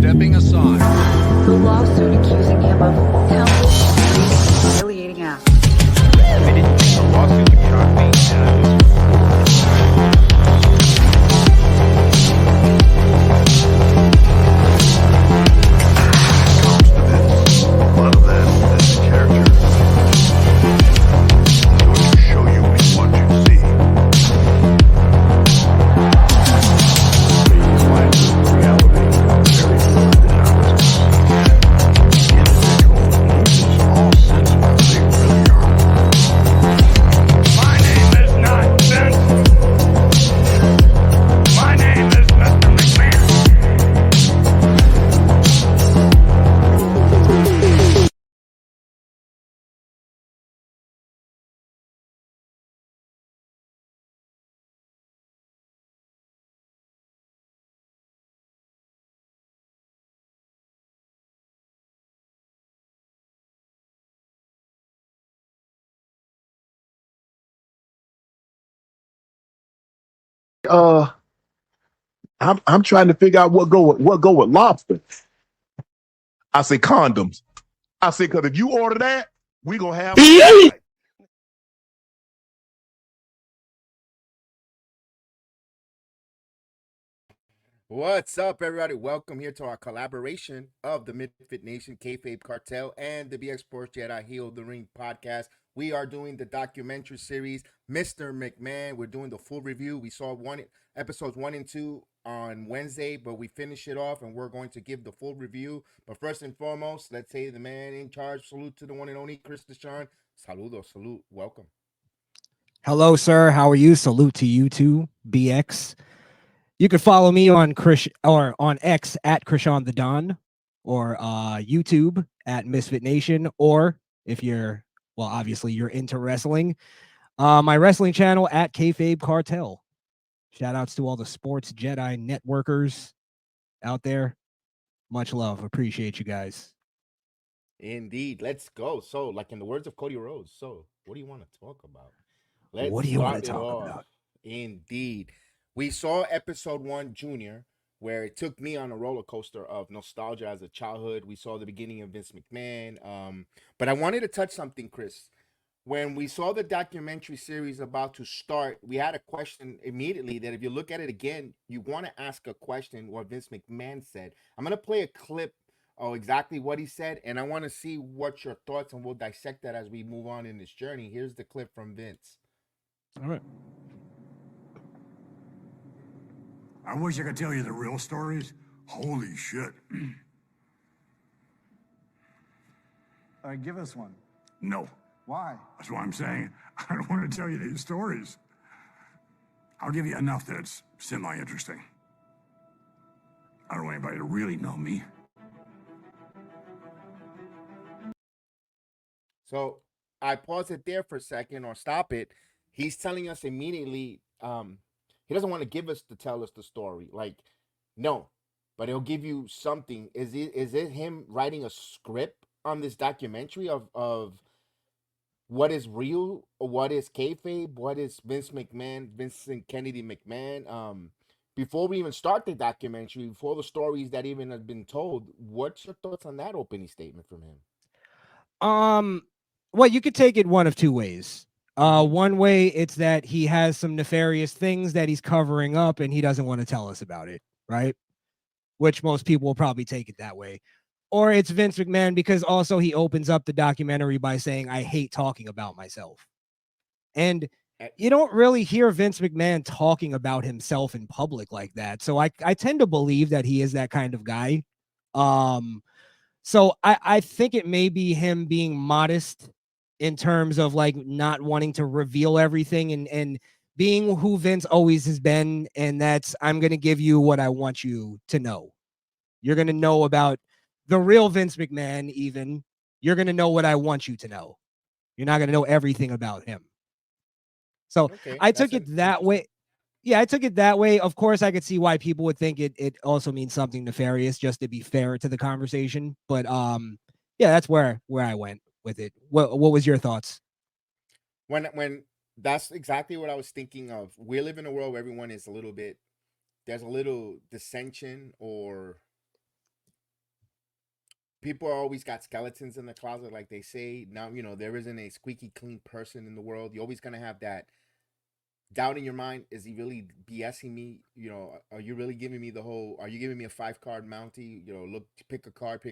stepping aside. The lawsuit accusing him of countless humiliating acts. I didn't think the lawsuit would shock me. A lot of that is character. I'm going to show you what you see. These lines of reality are very fluid and opposites. The individual loses all sense of who they really are. My name is not Vince. My name is Mr. McMahon. I'm trying to figure out what go with lobster. I say condoms. I say because if you order that, we gonna have. What's up, everybody? Welcome here to our collaboration of the Misfit Nation, Kayfabe Cartel, and the BX Sports Jedi Heel the Ring podcast. We are doing the documentary series, Mr. McMahon. We're doing the full review. We saw episodes 1 and 2 on Wednesday, but we finished it off, and we're going to give the full review. But first and foremost, let's say the man in charge. Salute to the one and only Crishaun. Saludos, salute, welcome. Hello, sir. How are you? Salute to you too, BX. You can follow me on on X at Crishaun the Don, or YouTube at Misfit Nation, or if you're, well, obviously you're into wrestling, my wrestling channel at Kayfabe Cartel. Shout outs to all the sports Jedi networkers out there. Much love. Appreciate you guys. Indeed. Let's go. So, like in the words of Cody Rhodes, so what do you want to talk about? What do you want to talk about? Indeed. We saw episode 1, Junior, where it took me on a roller coaster of nostalgia as a childhood. We saw the beginning of Vince McMahon. But I wanted to touch something, Chris. When we saw the documentary series about to start, we had a question immediately that if you look at it again, you want to ask a question what Vince McMahon said. I'm going to play a clip of exactly what he said, and I want to see what your thoughts, and we'll dissect that as we move on in this journey. Here's the clip from Vince. All right. I wish I could tell you the real stories. Holy shit. All right, give us one. No. Why? That's what I'm saying. I don't want to tell you these stories. I'll give you enough that's semi-interesting. I don't want anybody to really know me. So I pause it there for a second or stop it. He's telling us immediately, he doesn't want to give us to tell us the story. Like, no, but he'll give you something. Is it him writing a script on this documentary of what is real, what is kayfabe, what is Vincent Kennedy McMahon? Before we even start the documentary, before the stories that even have been told, what's your thoughts on that opening statement from him? Well, you could take it one of two ways. One way, it's that he has some nefarious things that he's covering up and he doesn't want to tell us about it, right? Which most people will probably take it that way. Or it's Vince McMahon because also he opens up the documentary by saying, I hate talking about myself. And you don't really hear Vince McMahon talking about himself in public like that. So I tend to believe that he is that kind of guy. So I think it may be him being modest in terms of like not wanting to reveal everything and being who Vince always has been. And that's, I'm going to give you what I want you to know. You're going to know about the real Vince McMahon. Even you're going to know what I want you to know. You're not going to know everything about him. So okay, I took it that way. Yeah, I took it that way. Of course, I could see why people would think it also means something nefarious, just to be fair to the conversation. But yeah, that's where I went with it. What was your thoughts? When that's exactly what I was thinking of. We live in a world where everyone is there's a little dissension or people always got skeletons in the closet, like they say. Now, there isn't a squeaky clean person in the world. You're always gonna have that doubt in your mind. Is he really BSing me? Are you really giving me the whole? Are you giving me a 5 card Mountie? Look, pick a card,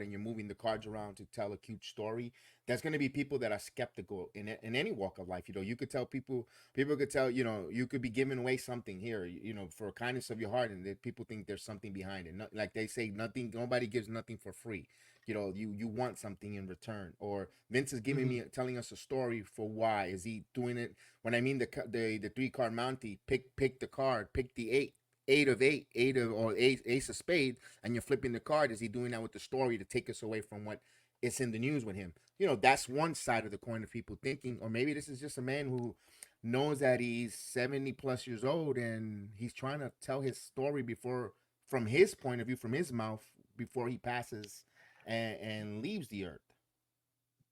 and you're moving the cards around to tell a cute story. There's going to be people that are skeptical in any walk of life. You could tell people could tell, you could be giving away something here, for a kindness of your heart, and that people think there's something behind it. Like they say, nobody gives nothing for free. You want something in return. Or Vince is giving me telling us a story for why is he doing it. When I mean the 3 card Mountie, pick the card, pick the eight of or ace of spade, and you're flipping the card. Is he doing that with the story to take us away from what is in the news with him? That's one side of the coin of people thinking. Or maybe this is just a man who knows that he's 70 plus years old and he's trying to tell his story from his point of view, from his mouth, before he passes and leaves the earth.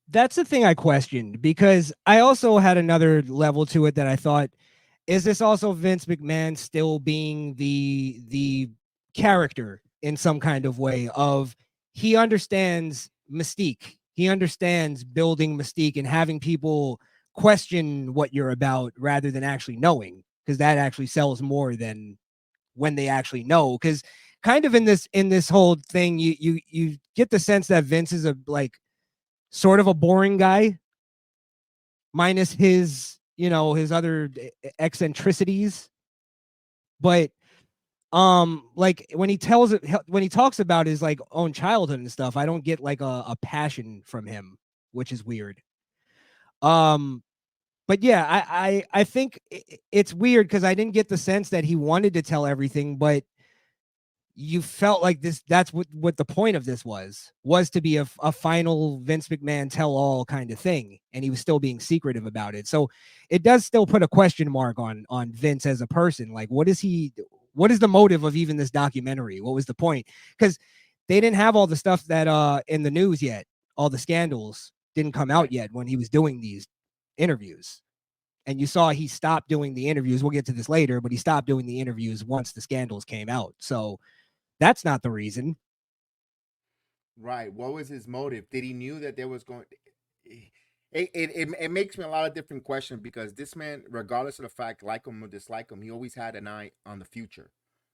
That's the thing I questioned, because I also had another level to it that I thought, is this also Vince McMahon still being the character in some kind of way of he understands Mystique. He understands building Mystique and having people question what you're about rather than actually knowing, because that actually sells more than when they actually know. Because kind of in this whole thing, you get the sense that Vince is sort of a boring guy, minus his other eccentricities. But when he talks about his own childhood and stuff, I don't get a passion from him, which is weird. But yeah, I think it's weird because I didn't get the sense that he wanted to tell everything, but you felt like that's what the point of this was to be a final Vince McMahon tell all kind of thing, and he was still being secretive about it. So it does still put a question mark on Vince as a person. Like, what is the motive of even this documentary? What was the point? Because they didn't have all the stuff that in the news yet. All the scandals didn't come out yet when he was doing these interviews. And you saw he stopped doing the interviews. We'll get to this later, but he stopped doing the interviews once the scandals came out. So that's not the reason. Right. What was his motive? Did he knew that there was going? It makes me a lot of different questions, because this man, regardless of the fact, like him or dislike him, he always had an eye on the future.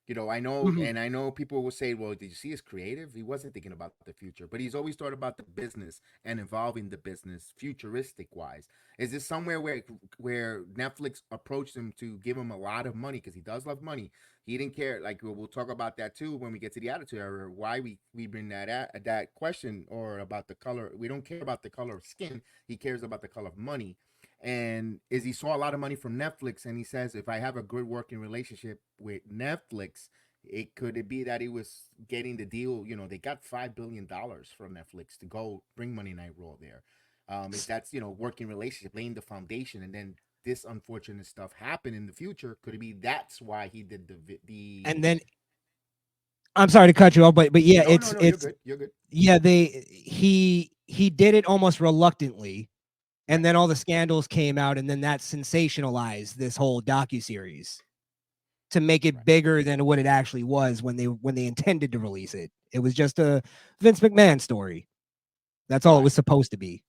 I know, and I know people will say, well, did you see his creative? He wasn't thinking about the future, but he's always thought about the business and involving the business futuristic wise. Is this somewhere where Netflix approached him to give him a lot of money, because he does love money? He didn't care. Like, we'll talk about that too when we get to the Attitude Era, why we bring that question, or about the color. We don't care about the color of skin. He cares about the color of money. And is he saw a lot of money from Netflix, and he says, if I have a good working relationship with Netflix, could it be that he was getting the deal? They got $5 billion from Netflix to go bring Monday Night Raw there. If that's working relationship, laying the foundation, and then this unfortunate stuff happened in the future, could it be that's why he did the And then I'm sorry to cut you off, but yeah, no, it's you're good. Yeah, he did it almost reluctantly, and then all the scandals came out, and then that sensationalized this whole docuseries to make it bigger than what it actually was when they intended to release it. It was just a Vince McMahon story. That's all it was supposed to be.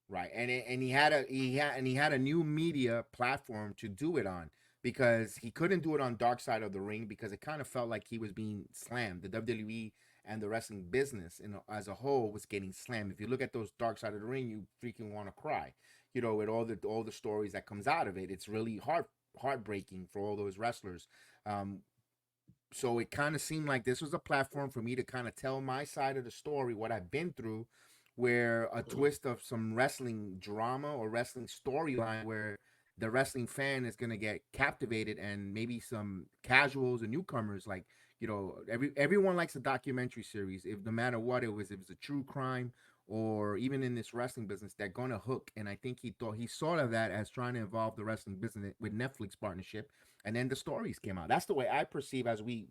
Right, and he had a new media platform to do it on, because he couldn't do it on Dark Side of the Ring, because it kind of felt like he was being slammed. The WWE and the wrestling business as a whole was getting slammed. If you look at those Dark Side of the Ring, you freaking want to cry. With all the stories that comes out of it, it's really heartbreaking for all those wrestlers. So it kind of seemed like this was a platform for me to kind of tell my side of the story, what I've been through, where a twist of some wrestling drama or wrestling storyline where the wrestling fan is going to get captivated, and maybe some casuals and newcomers, like, everyone likes a documentary series, if no matter what it was, if it's a true crime or even in this wrestling business, they're going to hook. And I think he saw of that as trying to involve the wrestling business with Netflix partnership, and then the stories came out. That's the way I perceive, as we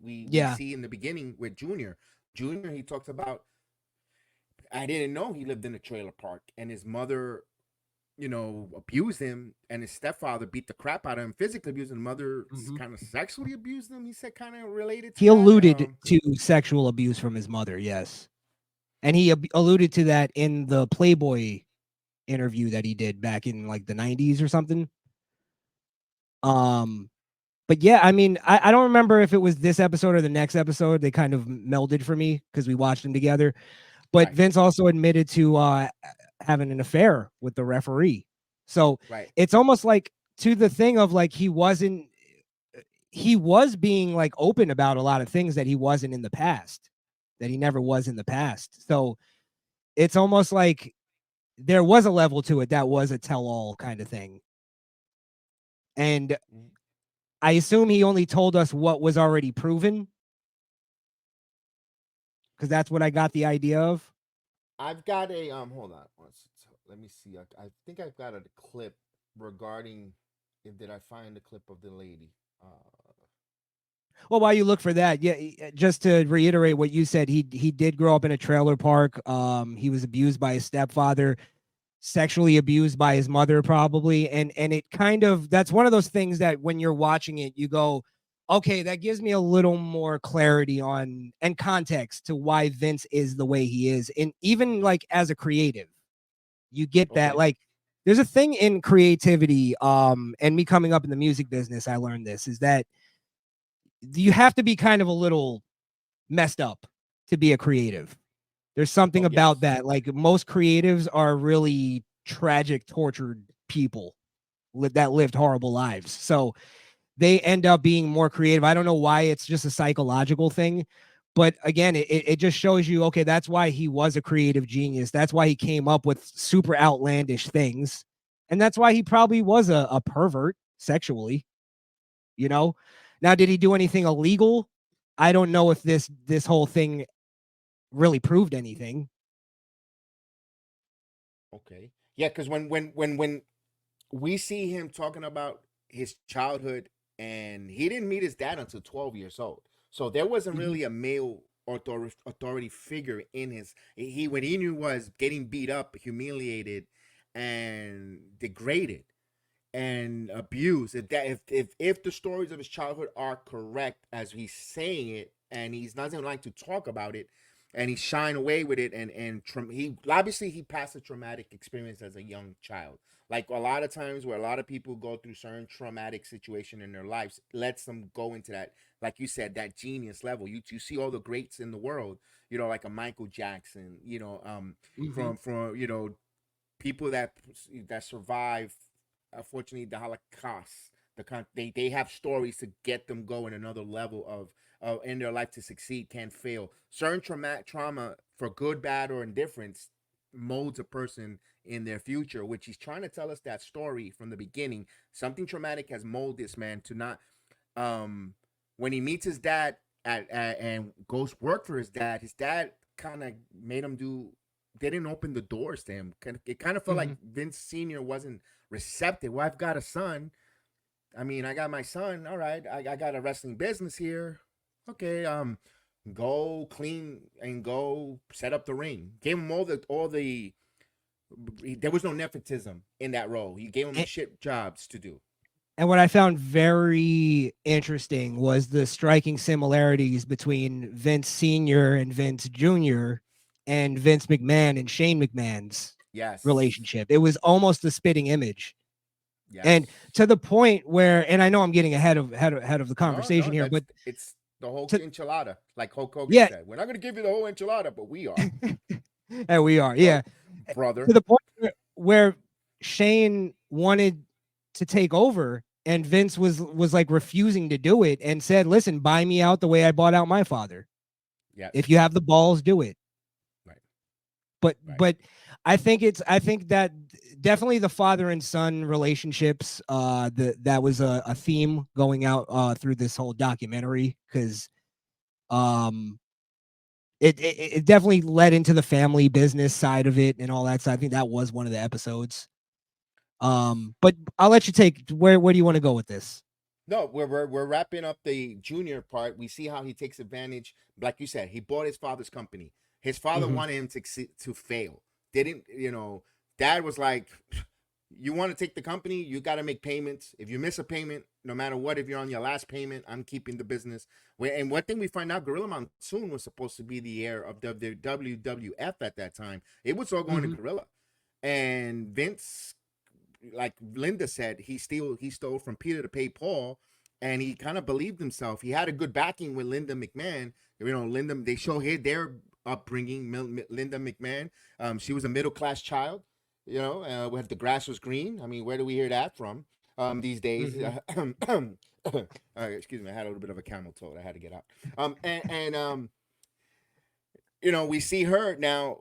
see in the beginning with Junior. He talks about, I didn't know he lived in a trailer park, and his mother, abused him, and his stepfather beat the crap out of him, physically abused him. Mother kind of sexually abused him. He said, kind of related to He alluded to sexual abuse from his mother. Yes. And he alluded to that in the Playboy interview that he did back in like the 90s or something. But yeah, I mean, I don't remember if it was this episode or the next episode. They kind of melded for me because we watched them together. But Right. Vince also admitted to having an affair with the referee. So Right. it's almost like to the thing of like he was being like open about a lot of things that he wasn't in the past, that he never was in the past. So it's almost like there was a level to it that was a tell-all kind of thing. And I assume he only told us what was already proven, because that's what I got the idea of. I've got a hold on. Let me see. I think I've got a clip regarding did I find the clip of the lady? Well, while you look for that, yeah, just to reiterate what you said, he did grow up in a trailer park. He was abused by his stepfather, sexually abused by his mother, probably, and it kind of, that's one of those things that when you're watching it, you go, okay, that gives me a little more clarity on and context to why Vince is the way he is, and even like as a creative, you get that. Okay. Like, there's a thing in creativity, and me coming up in the music business, I learned this, is that you have to be kind of a little messed up to be a creative. There's something about Yes. that. Like, most creatives are really tragic, tortured people that lived horrible lives. So they end up being more creative. I don't know why. It's just a psychological thing. But again, it just shows you, okay, that's why he was a creative genius. That's why he came up with super outlandish things. And that's why he probably was a pervert sexually, you know? Now, did he do anything illegal? I don't know if this whole thing really proved anything. Okay. Yeah, because when we see him talking about his childhood, and he didn't meet his dad until 12 years old, so there wasn't Mhm. really a male authority figure in his. He What he knew was getting beat up, humiliated, and degraded and abused. If the stories of his childhood are correct as he's saying it, and he's not even like to talk about it, and he's shying away with it, and he obviously he passed a traumatic experience as a young child. Like a lot of times where a lot of people go through certain traumatic situation in their lives, lets them go into that, like you said, that genius level. You see all the greats in the world, like a Michael Jackson, Mhm. from people that survive, unfortunately, the Holocaust. They have stories to get them going another level of in their life to succeed, can't fail. Certain trauma, for good, bad, or indifference, molds a person in their future, which he's trying to tell us that story from the beginning. Something traumatic has molded this man to not. um when he meets his dad and goes work for his dad kind of made him do. They didn't open the doors to him. It kind of felt like Mhm. Vince Senior wasn't receptive. Well, I've got a son. I mean, I got my son. All right, I got a wrestling business here. Okay, go clean and go set up the ring. Gave him all the. There was no nepotism in that role. He gave him A- shit jobs to do. And what I found very interesting was the striking similarities between Vince Sr. and Vince Jr. and Vince McMahon and Shane McMahon's Yes, relationship. It was almost a spitting image. yes. And to the point where, and I know I'm getting ahead of the No, conversation no, here, but it's the whole to, enchilada, like Hulk Hogan yeah, said. We're not going to give you the whole enchilada, but we are, and we are, bro, yeah, to brother. the point where Shane wanted to take over and Vince was like refusing to do it and said, listen, buy me out the way I bought out my father. Yes, If you have the balls, do it. right, But right. but I think that definitely the father and son relationships, that was a theme going out through this whole documentary, because um it definitely led into the family business side of it and all that. So I think that was one of the episodes. But I'll let you take where do you want to go with this? No, we're wrapping up the junior part. We see how he takes advantage. Like you said, he bought his father's company. His father Mhm. wanted him to fail. Didn't Dad was like, you want to take the company, you got to make payments. If you miss a payment, no matter what, if you're on your last payment, I'm keeping the business. And one thing we find out, Gorilla Monsoon was supposed to be the heir of the WWF at that time. It was all going to Gorilla, and Vince, like Linda said, he stole from Peter to pay Paul, and he kind of believed himself. He had a good backing with Linda McMahon. You know, Linda, they show here their upbringing. Linda McMahon, she was a middle class child. You know, where the grass was green. I mean, where do we hear that from these days? Excuse me, I had a little bit of a camel toe. I had to get out. You know, we see her now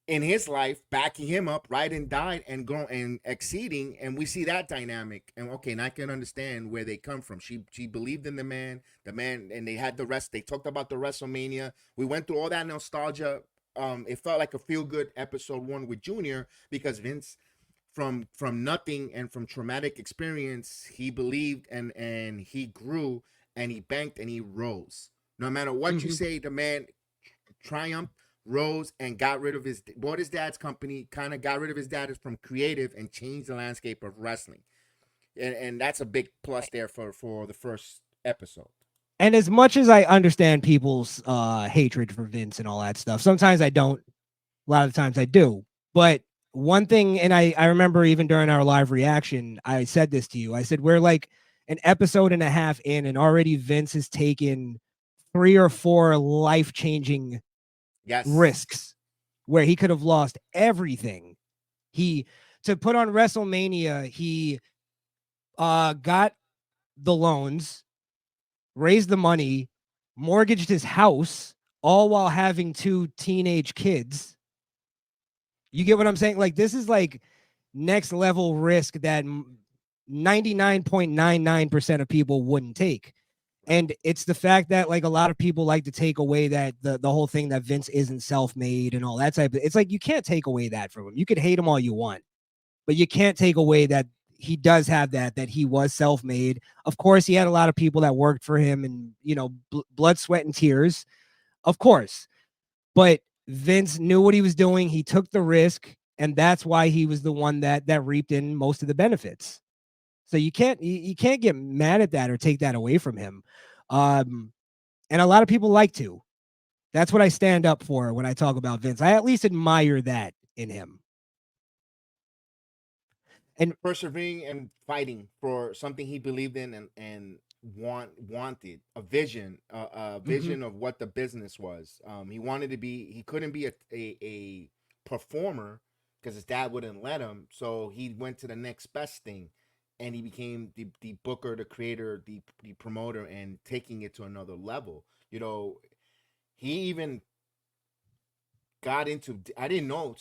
in his life, backing him up, right and died and going and exceeding, and we see that dynamic. And okay, now I can understand where they come from. She believed in the man, and they had the rest. They talked about the WrestleMania. We went through all that nostalgia. It felt like a feel good episode 1 with Junior, because Vince, from nothing and from traumatic experience, he believed and he grew and he banked and he rose. No matter what you say, the man triumphed, rose, and bought his dad's company, kind of got rid of his dad from creative and changed the landscape of wrestling. And that's a big plus there for the first episode. And as much as I understand people's hatred for Vince and all that stuff, sometimes I don't. A lot of the times I do. But one thing, and I remember even during our live reaction, I said this to you. I said, we're like an episode and a half in, and already Vince has taken 3 or 4 life-changing risks where he could have lost everything. To put on WrestleMania, he got the loans, raised the money, mortgaged his house, all while having 2 teenage kids. You get what I'm saying? Like, this is like next level risk that 99.99% of people wouldn't take. And it's the fact that, like, a lot of people like to take away that the whole thing that Vince isn't self-made and all that type of, it's like, you can't take away that from him. You could hate him all you want, but you can't take away that he does have that he was self-made. Of course, he had a lot of people that worked for him and, you know, blood, sweat, and tears, of course. But Vince knew what he was doing. He took the risk, and that's why he was the one that reaped in most of the benefits. So you can't get mad at that or take that away from him. And a lot of people like to. That's what I stand up for when I talk about Vince. I at least admire that in him. And persevering and fighting for something he believed in and wanted a vision of what the business was. He wanted to be. He couldn't be a performer because his dad wouldn't let him. So he went to the next best thing, and he became the booker, the creator, the promoter, and taking it to another level. You know, he even got into. I didn't know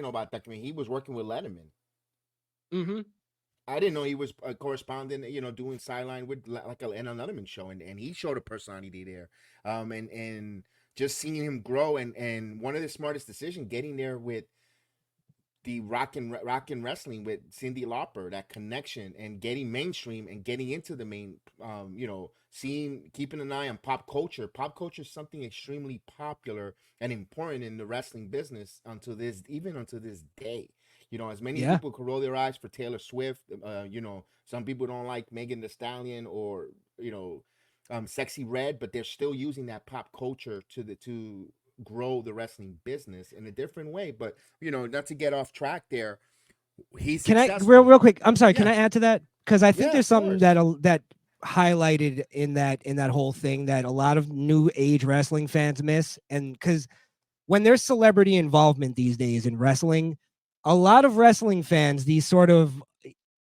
about that. I mean, he was working with Letterman. I didn't know he was a correspondent, you know, doing sideline with like an Letterman show, and he showed a personality there. And just seeing him grow, and one of the smartest decisions, getting there with the rock and wrestling with Cyndi Lauper, that connection, and getting mainstream and getting into the main, you know, keeping an eye on pop culture. Pop culture is something extremely popular and important in the wrestling business until this day. You know, as many people could roll their eyes for Taylor Swift, you know, some people don't like Megan Thee Stallion or, you know, Sexy Red, but they're still using that pop culture to grow the wrestling business in a different way. But, you know, not to get off track there, he's successful. real quick, I'm sorry, can I add to that? Because I think there's something that highlighted in that whole thing that a lot of new age wrestling fans miss. And because when there's celebrity involvement these days in wrestling, a lot of wrestling fans, these sort of,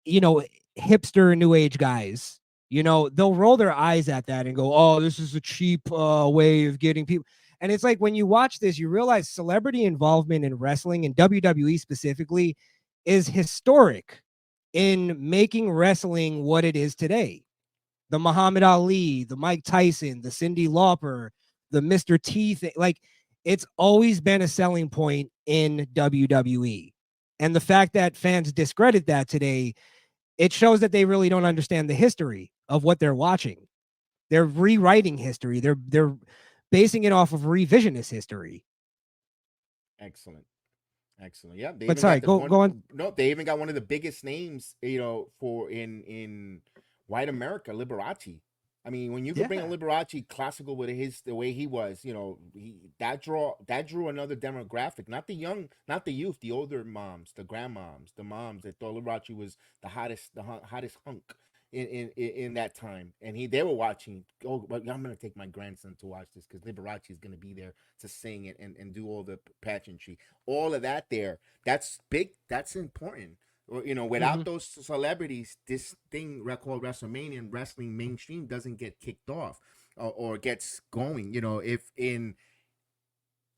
you know, hipster new age guys, you know, they'll roll their eyes at that and go, oh, this is a cheap way of getting people. And it's like, when you watch this, you realize celebrity involvement in wrestling, and WWE specifically, is historic in making wrestling what it is today. The Muhammad Ali, the Mike Tyson, the Cyndi Lauper, the Mr. T thing, like, it's always been a selling point in WWE. And the fact that fans discredit that today, it shows that they really don't understand the history of what they're watching. They're rewriting history. They're basing it off of revisionist history. Excellent. Excellent. Yeah, they But even sorry, got the go one. go on. No, they even got one of the biggest names, for in white America, Liberace. I mean, when you could bring a Yeah. Liberace classical with the way he was, that drew another demographic, not the young, not the youth, the older moms, the grandmoms, the moms that thought Liberace was the hottest, hottest hunk in that time, and they were watching. Oh, but I'm gonna take my grandson to watch this because Liberace is gonna be there to sing it and do all the pageantry, all of that there. That's big. That's important. Or, Hmm. without those celebrities, this thing called WrestleMania and wrestling mainstream doesn't get kicked off, or gets going. If in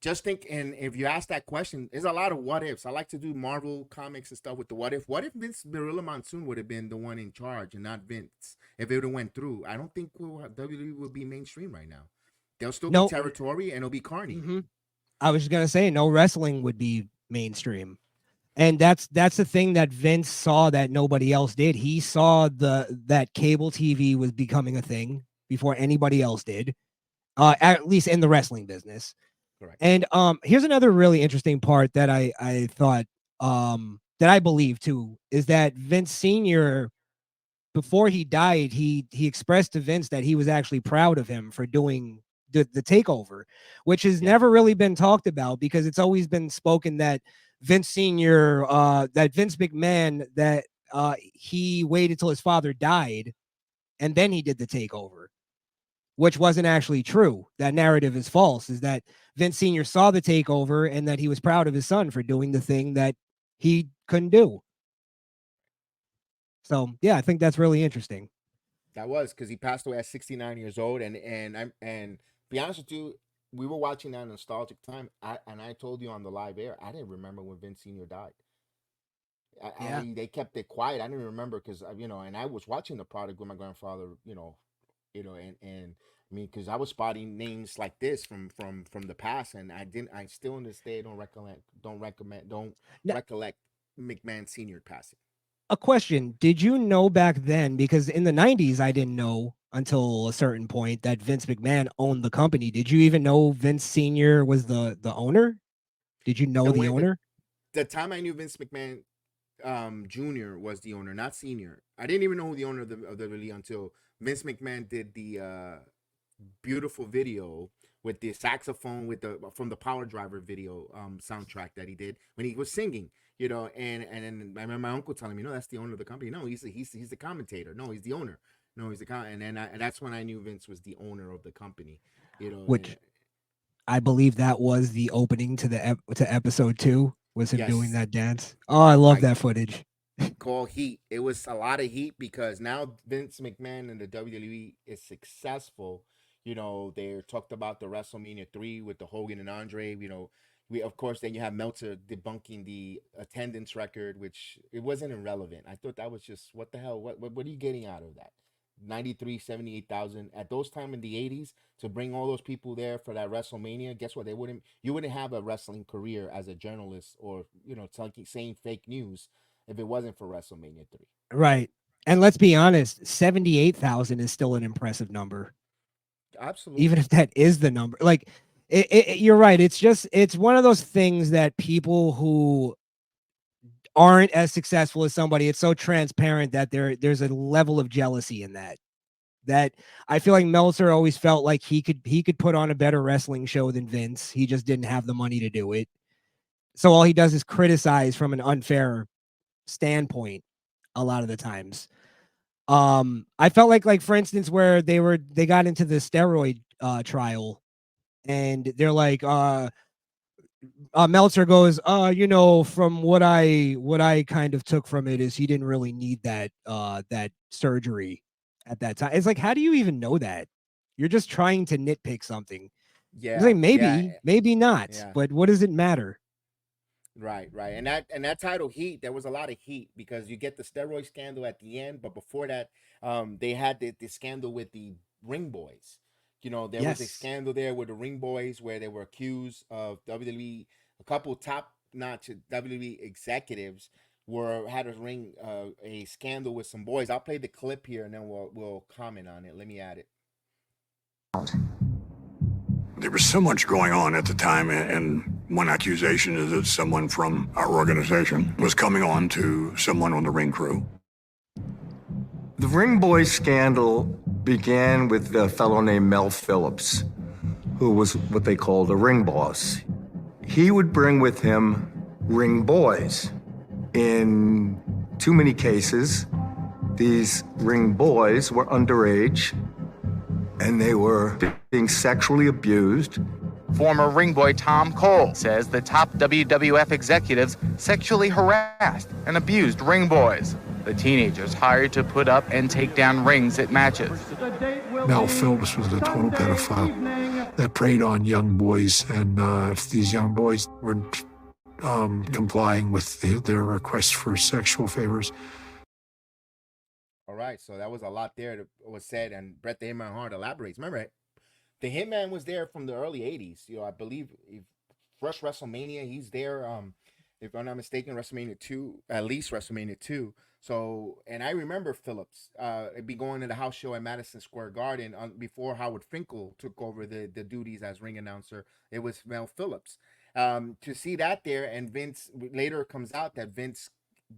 just think, and if you ask that question, there's a lot of what ifs. I like to do Marvel comics and stuff with the what if. What if Vince Gorilla Monsoon would have been the one in charge and not Vince? If it would have went through, I don't think WWE would be mainstream right now. They'll still be No. territory and it'll be Carney. Hmm. I was just gonna say no wrestling would be mainstream. And that's the thing that Vince saw that nobody else did. He saw that cable TV was becoming a thing before anybody else did. At least in the wrestling business. Correct. And here's another really interesting part that I thought that I believe too is that Vince Sr. before he died, he expressed to Vince that he was actually proud of him for doing the takeover, which has never really been talked about because it's always been spoken that Vince Sr. That Vince McMahon that he waited till his father died and then he did the takeover, which wasn't actually true. That narrative is false. Is that Vince Sr. saw the takeover and that he was proud of his son for doing the thing that he couldn't do. So yeah, I think that's really interesting. That was because he passed away at 69 years old, and be honest with you, we were watching that nostalgic time. I told you on the live air, I didn't remember when Vince Senior died. Yeah. They kept it quiet. I didn't remember because and I was watching the product with my grandfather, and I mean because I was spotting names like this from the past, and I still in this day don't Now, recollect McMahon Senior passing. a question: did you know back then? Because in the '90s, I didn't know until a certain point that Vince McMahon owned the company. Did you even know Vince Senior was the owner? Did you know The the way owner? the time I knew Vince McMahon Junior was the owner, not Senior. I didn't even know who the owner of the league until Vince McMahon did the beautiful video with the saxophone with the from the Power Driver video soundtrack that he did when he was singing. And then I remember my uncle telling me, "No, that's the owner of the company. No, he's the commentator. No, he's the owner. No, he's the and then and that's when I knew Vince was the owner of the company. Which I believe that was the opening to to episode 2 was him doing Yes, that dance. Oh, I love I that footage. call heat. It was a lot of heat because now Vince McMahon and the WWE is successful. They talked about the WrestleMania 3 with the Hogan and Andre. We of course then you have Meltzer debunking the attendance record, which it wasn't irrelevant. I thought that was just what the hell. What are you getting out of that? 78,000 at those time in the 80s to bring all those people there for that WrestleMania. Guess what? You wouldn't have a wrestling career as a journalist or saying fake news if it wasn't for WrestleMania 3. Right. And let's be honest, 78,000 is still an impressive number. Absolutely. Even if that is the number. Like you're right. It's one of those things that people who aren't as successful as somebody, it's so transparent that there's a level of jealousy in that I feel like Meltzer always felt like he could put on a better wrestling show than Vince. He just didn't have the money to do it. So all he does is criticize from an unfair standpoint a lot of the times. I felt like for instance where they got into the steroid trial and they're like Meltzer goes, from what I kind of took from it is he didn't really need that surgery at that time. It's like, how do you even know that? You're just trying to nitpick something. It's like maybe not, yeah. but what does it matter? Right. And that title Heat, there was a lot of heat because you get the steroid scandal at the end, but before that, they had the scandal with the Ring Boys. There was a scandal there with the Ring Boys where they were accused of WWE. A couple top-notch WWE executives had a scandal with some boys. I'll play the clip here and then we'll comment on it. Let me add it. There was so much going on at the time, and One accusation is that someone from our organization was coming on to someone on the ring crew. The Ring Boy scandal began with a fellow named Mel Phillips, who was what they called a ring boss. He would bring with him ring boys. In too many cases, these ring boys were underage, and they were being sexually abused. Former ring boy Tom Cole says the top WWF executives sexually harassed and abused ring boys, the teenagers hired to put up and take down rings at matches. Mel Phillips was a total pedophile that preyed on young boys, and if these young boys weren't complying with their requests for sexual favors. All right, so that was a lot there that was said, and Bret the Hitman Hart elaborates. Remember, the Hitman was there from the early '80s. You know, I believe first WrestleMania, he's there. If I'm not mistaken, WrestleMania 2, at least WrestleMania 2. So, and I remember Phillips be going to the house show at Madison Square Garden before Howard Finkel took over the duties as ring announcer. It was Mel Phillips. To see that there, and Vince, later it comes out that Vince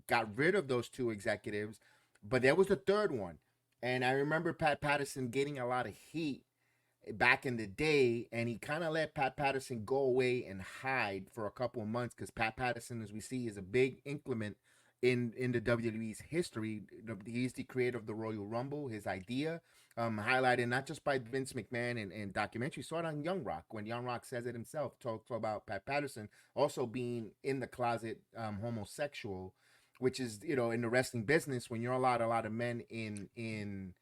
got rid of those two executives, but there was a third one. And I remember Pat Patterson getting a lot of heat back in the day, and he kind of let Pat Patterson go away and hide for a couple of months, because Pat Patterson, as we see, is a big inclement in the WWE's history. He's the creator of the Royal Rumble. His idea, highlighted not just by Vince McMahon and documentary, saw it on Young Rock when Young Rock says it himself, talk about Pat Patterson also being in the closet homosexual, which is, you know, in the wrestling business, when you're allowed a lot of men in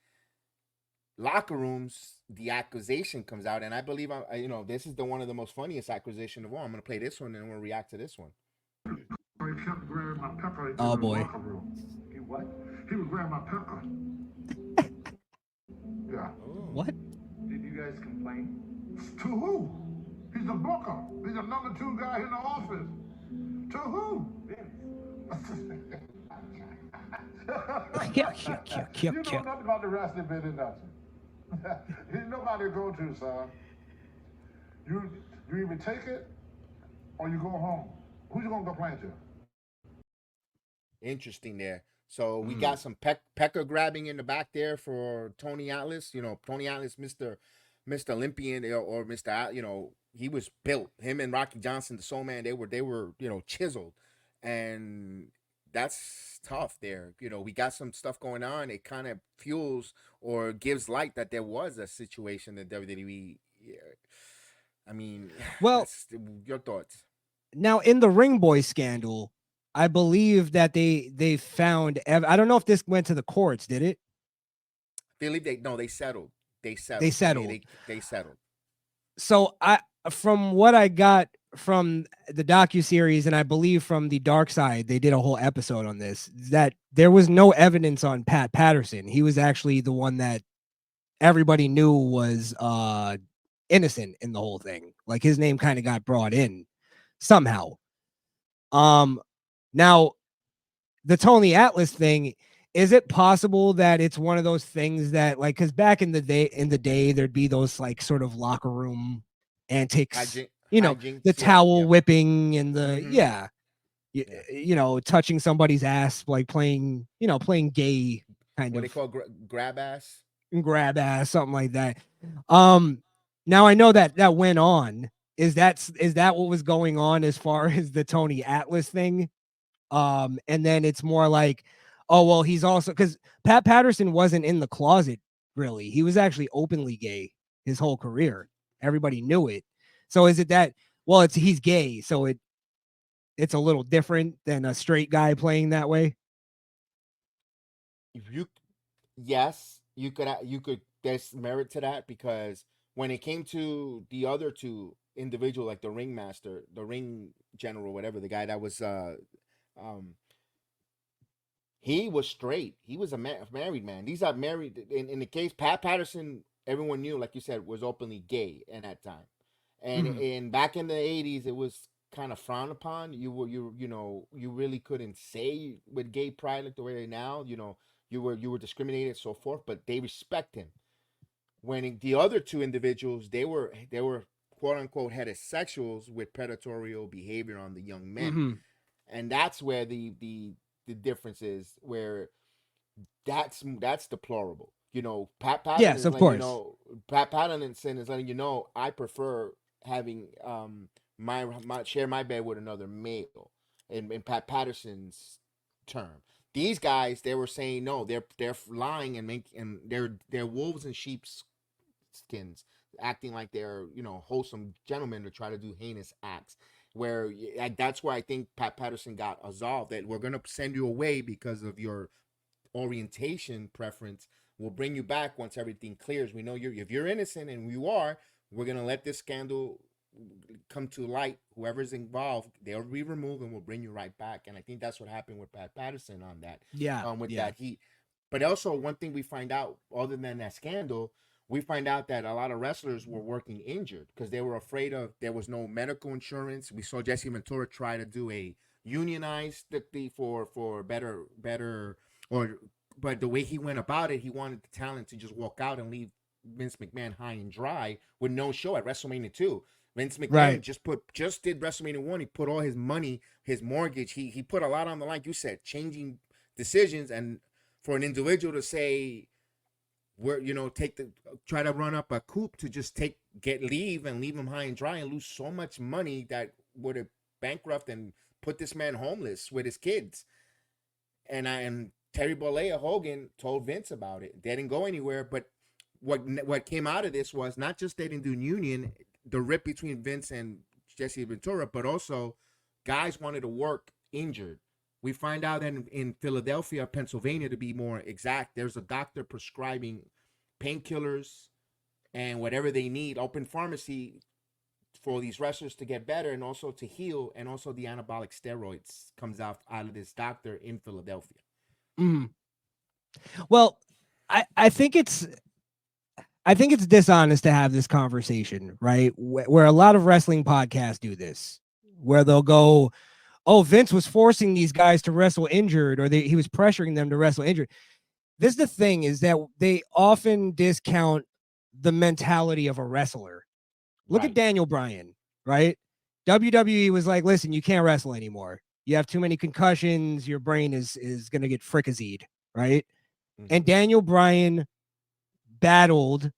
locker rooms, the accusation comes out. And I believe, you know, this is one of the most funniest accusation of all. I'm going to play this one, and I'm going to react to this one. He kept grabbing my pepper. Oh, boy. He what? He would grab my pepper. Yeah. What? Did you guys complain? To who? He's a booker. He's a number 2 guy in the office. To who? You know nothing about the wrestling business, don't you? There's nobody to go to, son. You either take it or you go home. Who's you gonna complain to? Interesting there. So we got some pecker grabbing in the back there for Tony Atlas. You know, Tony Atlas, Mr. Olympian, or Mr. You know, he was built. Him and Rocky Johnson, the Soul Man, they were you know, chiseled, and that's tough there. You know, we got some stuff going on. It kind of fuels or gives light that there was a situation in WWE. Yeah. I mean, well, your thoughts. Now, in the Ring Boy scandal, I believe that they found. I don't know if this went to the courts. Did it? I believe they settled. They settled. They settled. They settled. So from what I got from the docuseries, and I believe from the Dark Side, they did a whole episode on this, that there was no evidence on Pat Patterson. He was actually the one that everybody knew was innocent in the whole thing. Like, his name kind of got brought in somehow. Now, the Tony Atlas thing, is it possible that it's one of those things that, like, because back in the day, there'd be those like sort of locker room antics, you know, the towel whipping and the you know, touching somebody's ass, like playing gay kind what of. What they call grab ass, something like that. Now I know that went on. Is that what was going on as far as the Tony Atlas thing? And then it's more like, oh, well, he's also, because Pat Patterson wasn't in the closet, really. He was actually openly gay his whole career. Everybody knew it. So is it that, well, he's gay, so it's a little different than a straight guy playing that way? Yes, you could, there's merit to that, because when it came to the other two individual, like the ringmaster, the ring general, whatever, the guy that was he was straight. He was a married man. These are married. In the case, Pat Patterson, everyone knew, like you said, was openly gay at that time. And back in the 80s, it was kind of frowned upon. You know, you really couldn't say with gay pride like the way now. You know, you were discriminated, so forth. But they respect him. When the other two individuals, they were quote unquote heterosexuals with predatory behavior on the young men. Mm-hmm. And that's where the difference is, where that's deplorable. You know, Pat Patterson Yes, is of letting you course. know. Pat Patterson is letting you know, I prefer having my share my bed with another male. In Pat Patterson's term, these guys, they were saying no, they're lying and they're wolves in sheep's skins, acting like they're, you know, wholesome gentlemen to try to do heinous acts. Where that's why I think Pat Patterson got absolved. That we're gonna send you away because of your orientation preference. We'll bring you back once everything clears. We know if you're innocent, and you are, we're gonna let this scandal come to light. Whoever's involved, they'll be removed, and we'll bring you right back. And I think that's what happened with Pat Patterson on that. Yeah. With yeah. that heat. But also, one thing we find out, other than that scandal, we find out that a lot of wrestlers were working injured because they were afraid of, there was no medical insurance. We saw Jesse Ventura try to do a unionized for better, or but the way he went about it, he wanted the talent to just walk out and leave Vince McMahon high and dry with no show at WrestleMania 2. Vince McMahon Right. just did WrestleMania 1. He put all his money, his mortgage, he put a lot on the line. You said changing decisions, and for an individual to say, we're, you know, try to run up a coup to just leave him high and dry and lose so much money that would have bankrupt and put this man homeless with his kids. And Terry Bollea Hogan told Vince about it. They didn't go anywhere, but what came out of this was not just they didn't do union, the rip between Vince and Jesse Ventura, but also guys wanted to work injured. We find out that in Philadelphia, Pennsylvania, to be more exact, there's a doctor prescribing painkillers and whatever they need, open pharmacy for these wrestlers to get better and also to heal, and also the anabolic steroids comes out of this doctor in Philadelphia. Mm. Well, I think it's dishonest to have this conversation, right? Where a lot of wrestling podcasts do this, where they'll go, oh, Vince was forcing these guys to wrestle injured, or he was pressuring them to wrestle injured. This is the thing, is that they often discount the mentality of a wrestler. Look at Daniel Bryan, right? WWE was like, listen, you can't wrestle anymore. You have too many concussions. Your brain is going to get fricasseed, right? Mm-hmm. And Daniel Bryan battled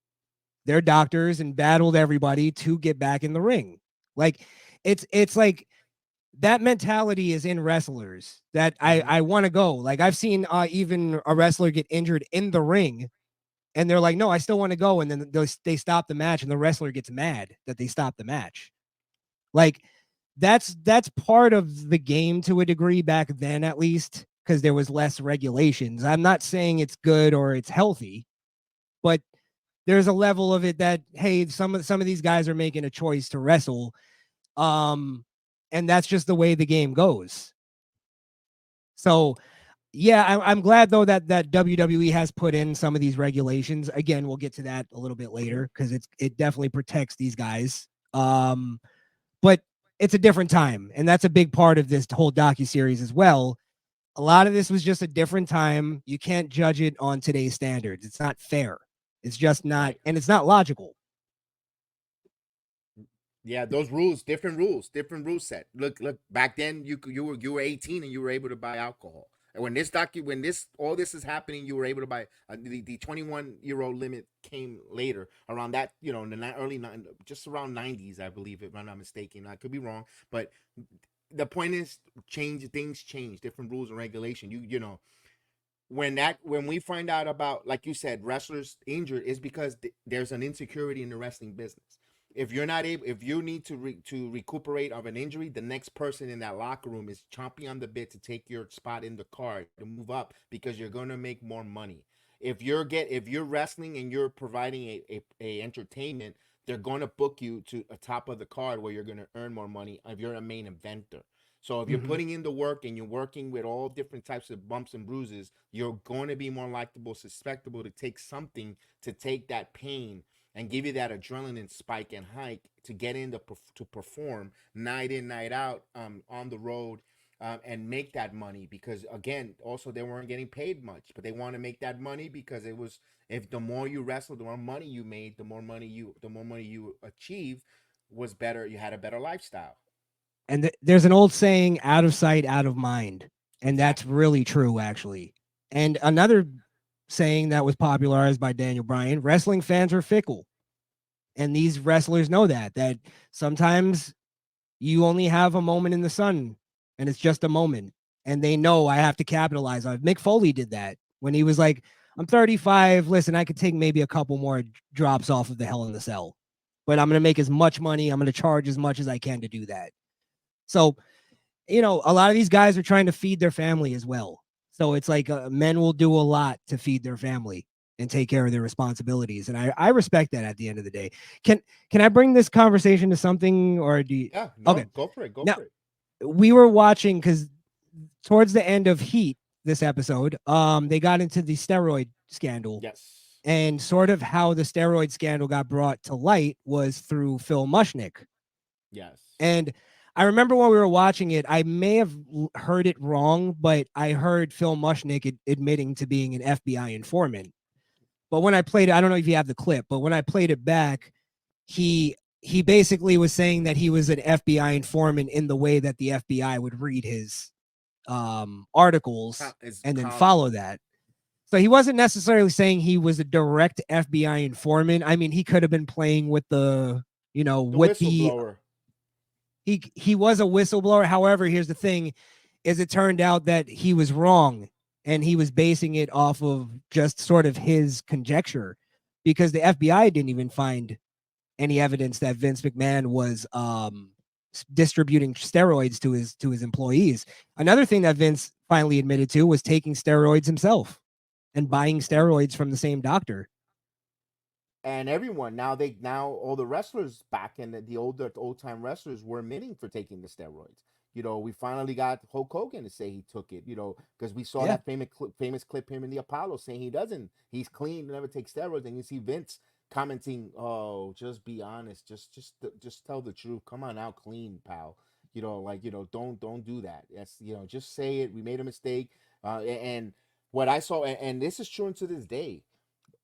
their doctors and battled everybody to get back in the ring. Like, it's like that mentality is in wrestlers that I want to go. Like, I've seen even a wrestler get injured in the ring, and they're like, no, I still want to go. And then they stop the match, and the wrestler gets mad that they stopped the match. Like, that's part of the game to a degree back then, at least, because there was less regulations. I'm not saying it's good or it's healthy, but there's a level of it that, hey, some of these guys are making a choice to wrestle. And that's just the way the game goes. So, yeah, I'm glad, though, that WWE has put in some of these regulations. Again, we'll get to that a little bit later, because it definitely protects these guys. But it's a different time, and that's a big part of this whole docuseries as well. A lot of this was just a different time. You can't judge it on today's standards. It's not fair. It's just not, and it's not logical. Yeah, those rules, different rule set. Look, back then you were 18 and you were able to buy alcohol. And when all this is happening, you were able to buy the 21-year-old limit came later, around that, you know, in the early just around 90s, I believe, if I'm not mistaken. I could be wrong, but the point is, things change, different rules and regulation. You know, when we find out about, like you said, wrestlers injured, is because there's an insecurity in the wrestling business. If you're not able, if you need to recuperate of an injury, the next person in that locker room is chomping on the bit to take your spot in the card to move up, because you're going to make more money. If you're wrestling and you're providing a entertainment, they're going to book you to a top of the card where you're going to earn more money if you're a main eventer. So if you're putting in the work and you're working with all different types of bumps and bruises, you're going to be more likable, susceptible to take something to take that pain and give you that adrenaline spike and hike to get in to perform night in, night out, on the road, and make that money. Because again, also, they weren't getting paid much, but they want to make that money because it was, if the more you wrestled, the more money you made, the more money you achieve, was better. You had a better lifestyle. And there's an old saying, out of sight, out of mind. And that's really true, actually. And another saying that was popularized by Daniel Bryan, wrestling fans are fickle. And these wrestlers know that sometimes you only have a moment in the sun and it's just a moment. And they know I have to capitalize on it. Mick Foley did that when he was like, I'm 35. Listen, I could take maybe a couple more drops off of the Hell in the Cell, but I'm going to make as much money. I'm going to charge as much as I can to do that. So, you know, a lot of these guys are trying to feed their family as well. So it's like men will do a lot to feed their family and take care of their responsibilities. And I respect that at the end of the day. Can I bring this conversation to something, or do you? Yeah. No, Okay. Go for it. Go Now, for it. we were watching, because towards the end of Heat, this episode, they got into the steroid scandal. Yes. And sort of how the steroid scandal got brought to light was through Phil Mushnick. Yes. And I remember when we were watching it, I may have heard it wrong, but I heard Phil Mushnick admitting to being an FBI informant. But when I played it, I don't know if you have the clip, but when I played it back, he basically was saying that he was an FBI informant in the way that the FBI would read his articles and then follow that. So he wasn't necessarily saying he was a direct FBI informant. I mean, he could have been playing with the whistleblower. He was a whistleblower. However, here's the thing, is it turned out that he was wrong, and he was basing it off of just sort of his conjecture, because the FBI didn't even find any evidence that Vince McMahon was distributing steroids to his employees. Another thing that Vince finally admitted to was taking steroids himself and buying steroids from the same doctor. And everyone now all the wrestlers back in the old time wrestlers were admitting for taking the steroids. You know, we finally got Hulk Hogan to say he took it, you know, because we saw that famous clip him in the Apollo saying he's clean, never takes steroids. And you see Vince commenting, "Oh, just be honest, just tell the truth. Come on out clean, pal. You know, like, you know, don't do that. That's, you know, just say it. We made a mistake." And what I saw, and this is true to this day,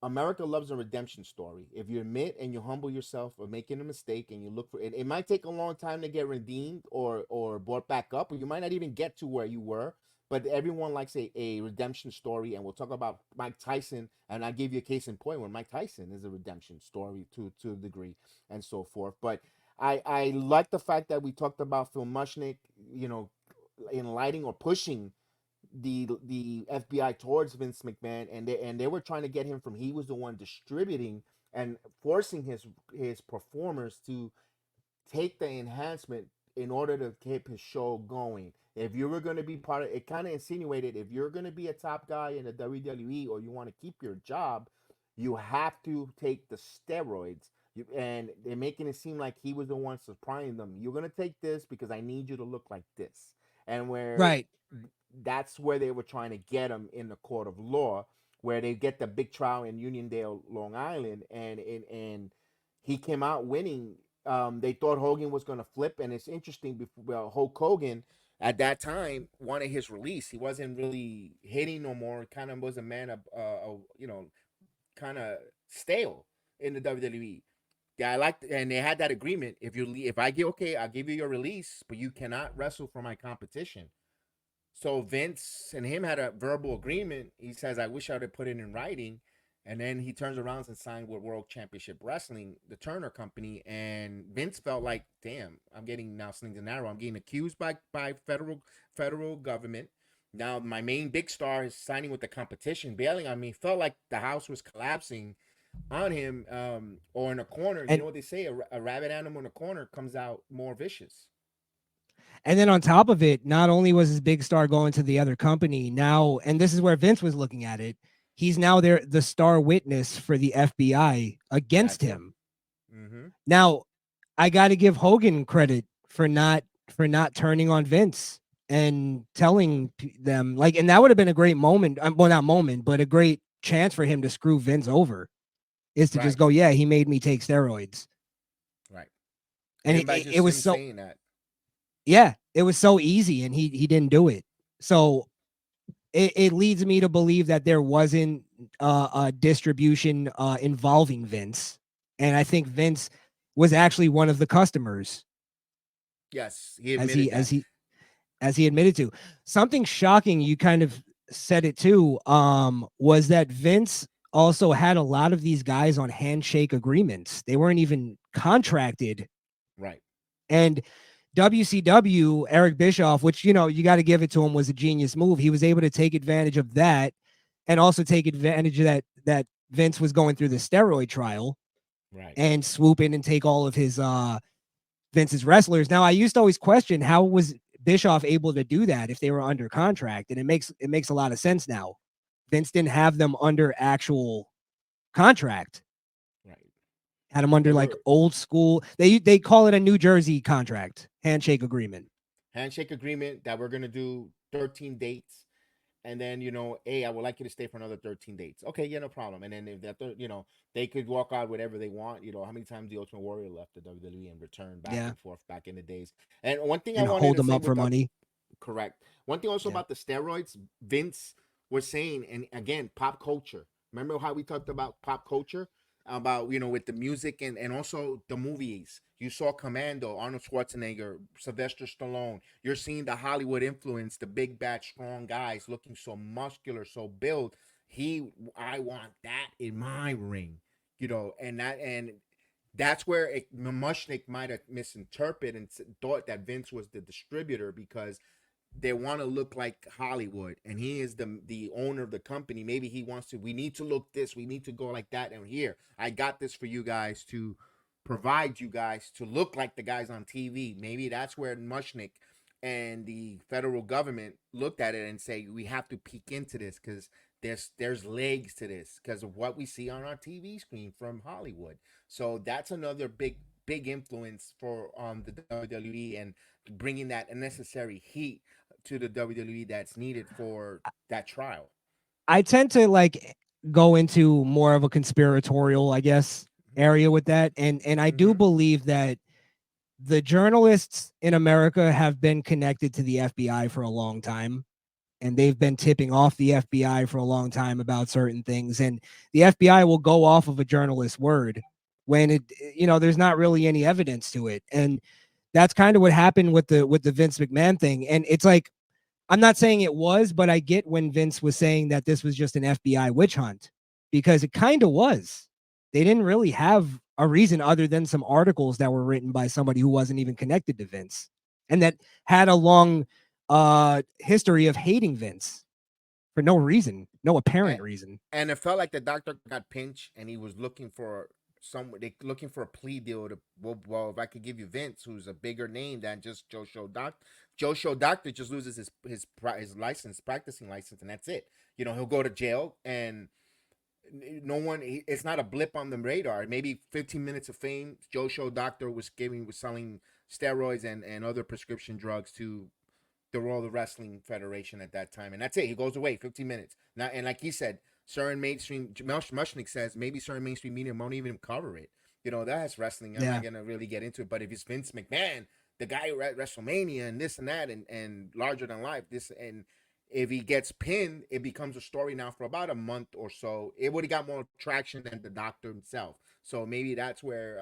America loves a redemption story. If you admit and you humble yourself of making a mistake and you look for it, it might take a long time to get redeemed or brought back up, or you might not even get to where you were. But everyone likes a redemption story, and we'll talk about Mike Tyson, and I gave you a case in point when Mike Tyson is a redemption story to a degree and so forth. But I like the fact that we talked about Phil Mushnick, you know, enlightening or pushing the FBI towards Vince McMahon, and they were trying to get him from, he was the one distributing and forcing his performers to take the enhancement in order to keep his show going. If you were going to be part of it, kind of insinuated, if you're going to be a top guy in the WWE or you want to keep your job, you have to take the steroids. And they're making it seem like he was the one supplying them. You're going to take this because I need you to look like this. And that's where they were trying to get him in the court of law, where they get the big trial in Uniondale, Long Island, and he came out winning. They thought Hogan was going to flip, and it's interesting. Hulk Hogan at that time wanted his release. He wasn't really hitting no more. Kind of was a man of, kind of stale in the WWE. Yeah, and they had that agreement. I'll give you your release, but you cannot wrestle for my competition. So Vince and him had a verbal agreement. He says, I wish I would have put it in writing. And then he turns around and signed with World Championship Wrestling, the Turner Company. And Vince felt like, damn, I'm getting now slings and arrows. I'm getting accused by federal government. Now my main big star is signing with the competition, bailing on me. Felt like the house was collapsing on him, or in a corner. You know what they say? A rabid animal in a corner comes out more vicious. And then on top of it, not only was his big star going to the other company now, and this is where Vince was looking at it, he's now the star witness for the FBI against him. Mm-hmm. Now, I got to give Hogan credit for not turning on Vince and telling them, like, and that would have been a great moment. Well, not moment, but a great chance for him to screw Vince over, is to just go, yeah, he made me take steroids. Right. And it was so saying that. Yeah, it was so easy, and he didn't do it. So it leads me to believe that there wasn't a distribution involving Vince. And I think Vince, was actually one of the customers, Yes, he as admitted he that. as he admitted to. Something shocking, you kind of said it too, was that Vince also had a lot of these guys on handshake agreements. They weren't even contracted. Right. And WCW, Eric Bischoff, which, you know, you got to give it to him, was a genius move. He was able to take advantage of that and also take advantage of that Vince was going through the steroid trial, Right. and swoop in and take all of his Vince's wrestlers. Now, I used to always question, how was Bischoff able to do that if they were under contract? And it makes a lot of sense now. Vince didn't have them under actual contract. Right. Had them under like old school. They call it a New Jersey contract, handshake agreement. Handshake agreement that we're gonna do 13 dates, and then, you know, hey, I would like you to stay for another 13 dates. Okay, yeah, no problem. And then if that, you know, they could walk out whatever they want. You know, how many times the Ultimate Warrior left the WWE and returned back Yeah. and forth back in the days. And one thing And I wanted hold to them say up for with the- money. Correct. One thing also Yeah. about the steroids, Vince was saying, and again, pop culture. Remember how we talked about pop culture? About, you know, with the music and also the movies. You saw Commando, Arnold Schwarzenegger, Sylvester Stallone. You're seeing the Hollywood influence, the big bad strong guys looking so muscular, so built. I want that in my ring, you know, and that's where Mushnick might have misinterpreted and thought that Vince was the distributor, because they want to look like Hollywood, and he is the owner of the company. Maybe he wants to. We need to look this. We need to go like that. And here, I got this for you guys to provide you guys to look like the guys on TV. Maybe that's where Mushnick and the federal government looked at it and say, we have to peek into this, because there's legs to this because of what we see on our TV screen from Hollywood. So that's another big influence for the WWE, and bringing that unnecessary heat to the WWE that's needed for that trial. I tend to like go into more of a conspiratorial, I guess, area with that. And I do believe that the journalists in America have been connected to the FBI for a long time. And they've been tipping off the FBI for a long time about certain things. And the FBI will go off of a journalist's word when it, you know, there's not really any evidence to it. And that's kind of what happened with the Vince McMahon thing. And it's like, I'm not saying it was, but I get when Vince was saying that this was just an FBI witch hunt, because it kind of was. They didn't really have a reason other than some articles that were written by somebody who wasn't even connected to Vince and that had a long history of hating Vince for no reason, no apparent reason. And it felt like the doctor got pinched, and he was looking for a plea deal to, well, if I could give you Vince, who's a bigger name than just Joe Show Doctor. Joe Show Doctor just loses his license, practicing license, and that's it. You know, he'll go to jail, and no one. It's not a blip on the radar. Maybe 15 minutes of fame. Joe Show Doctor was selling steroids and other prescription drugs to the World Wrestling Federation at that time, and that's it. He goes away 15 minutes now, and like he said, certain mainstream Mushnick says maybe certain mainstream media won't even cover it. You know, that's wrestling. I'm not gonna really get into it, but if it's Vince McMahon, the guy at WrestleMania and this and that and larger than life, this, and if he gets pinned, it becomes a story now for about a month or so. It would have got more traction than the doctor himself. So maybe that's where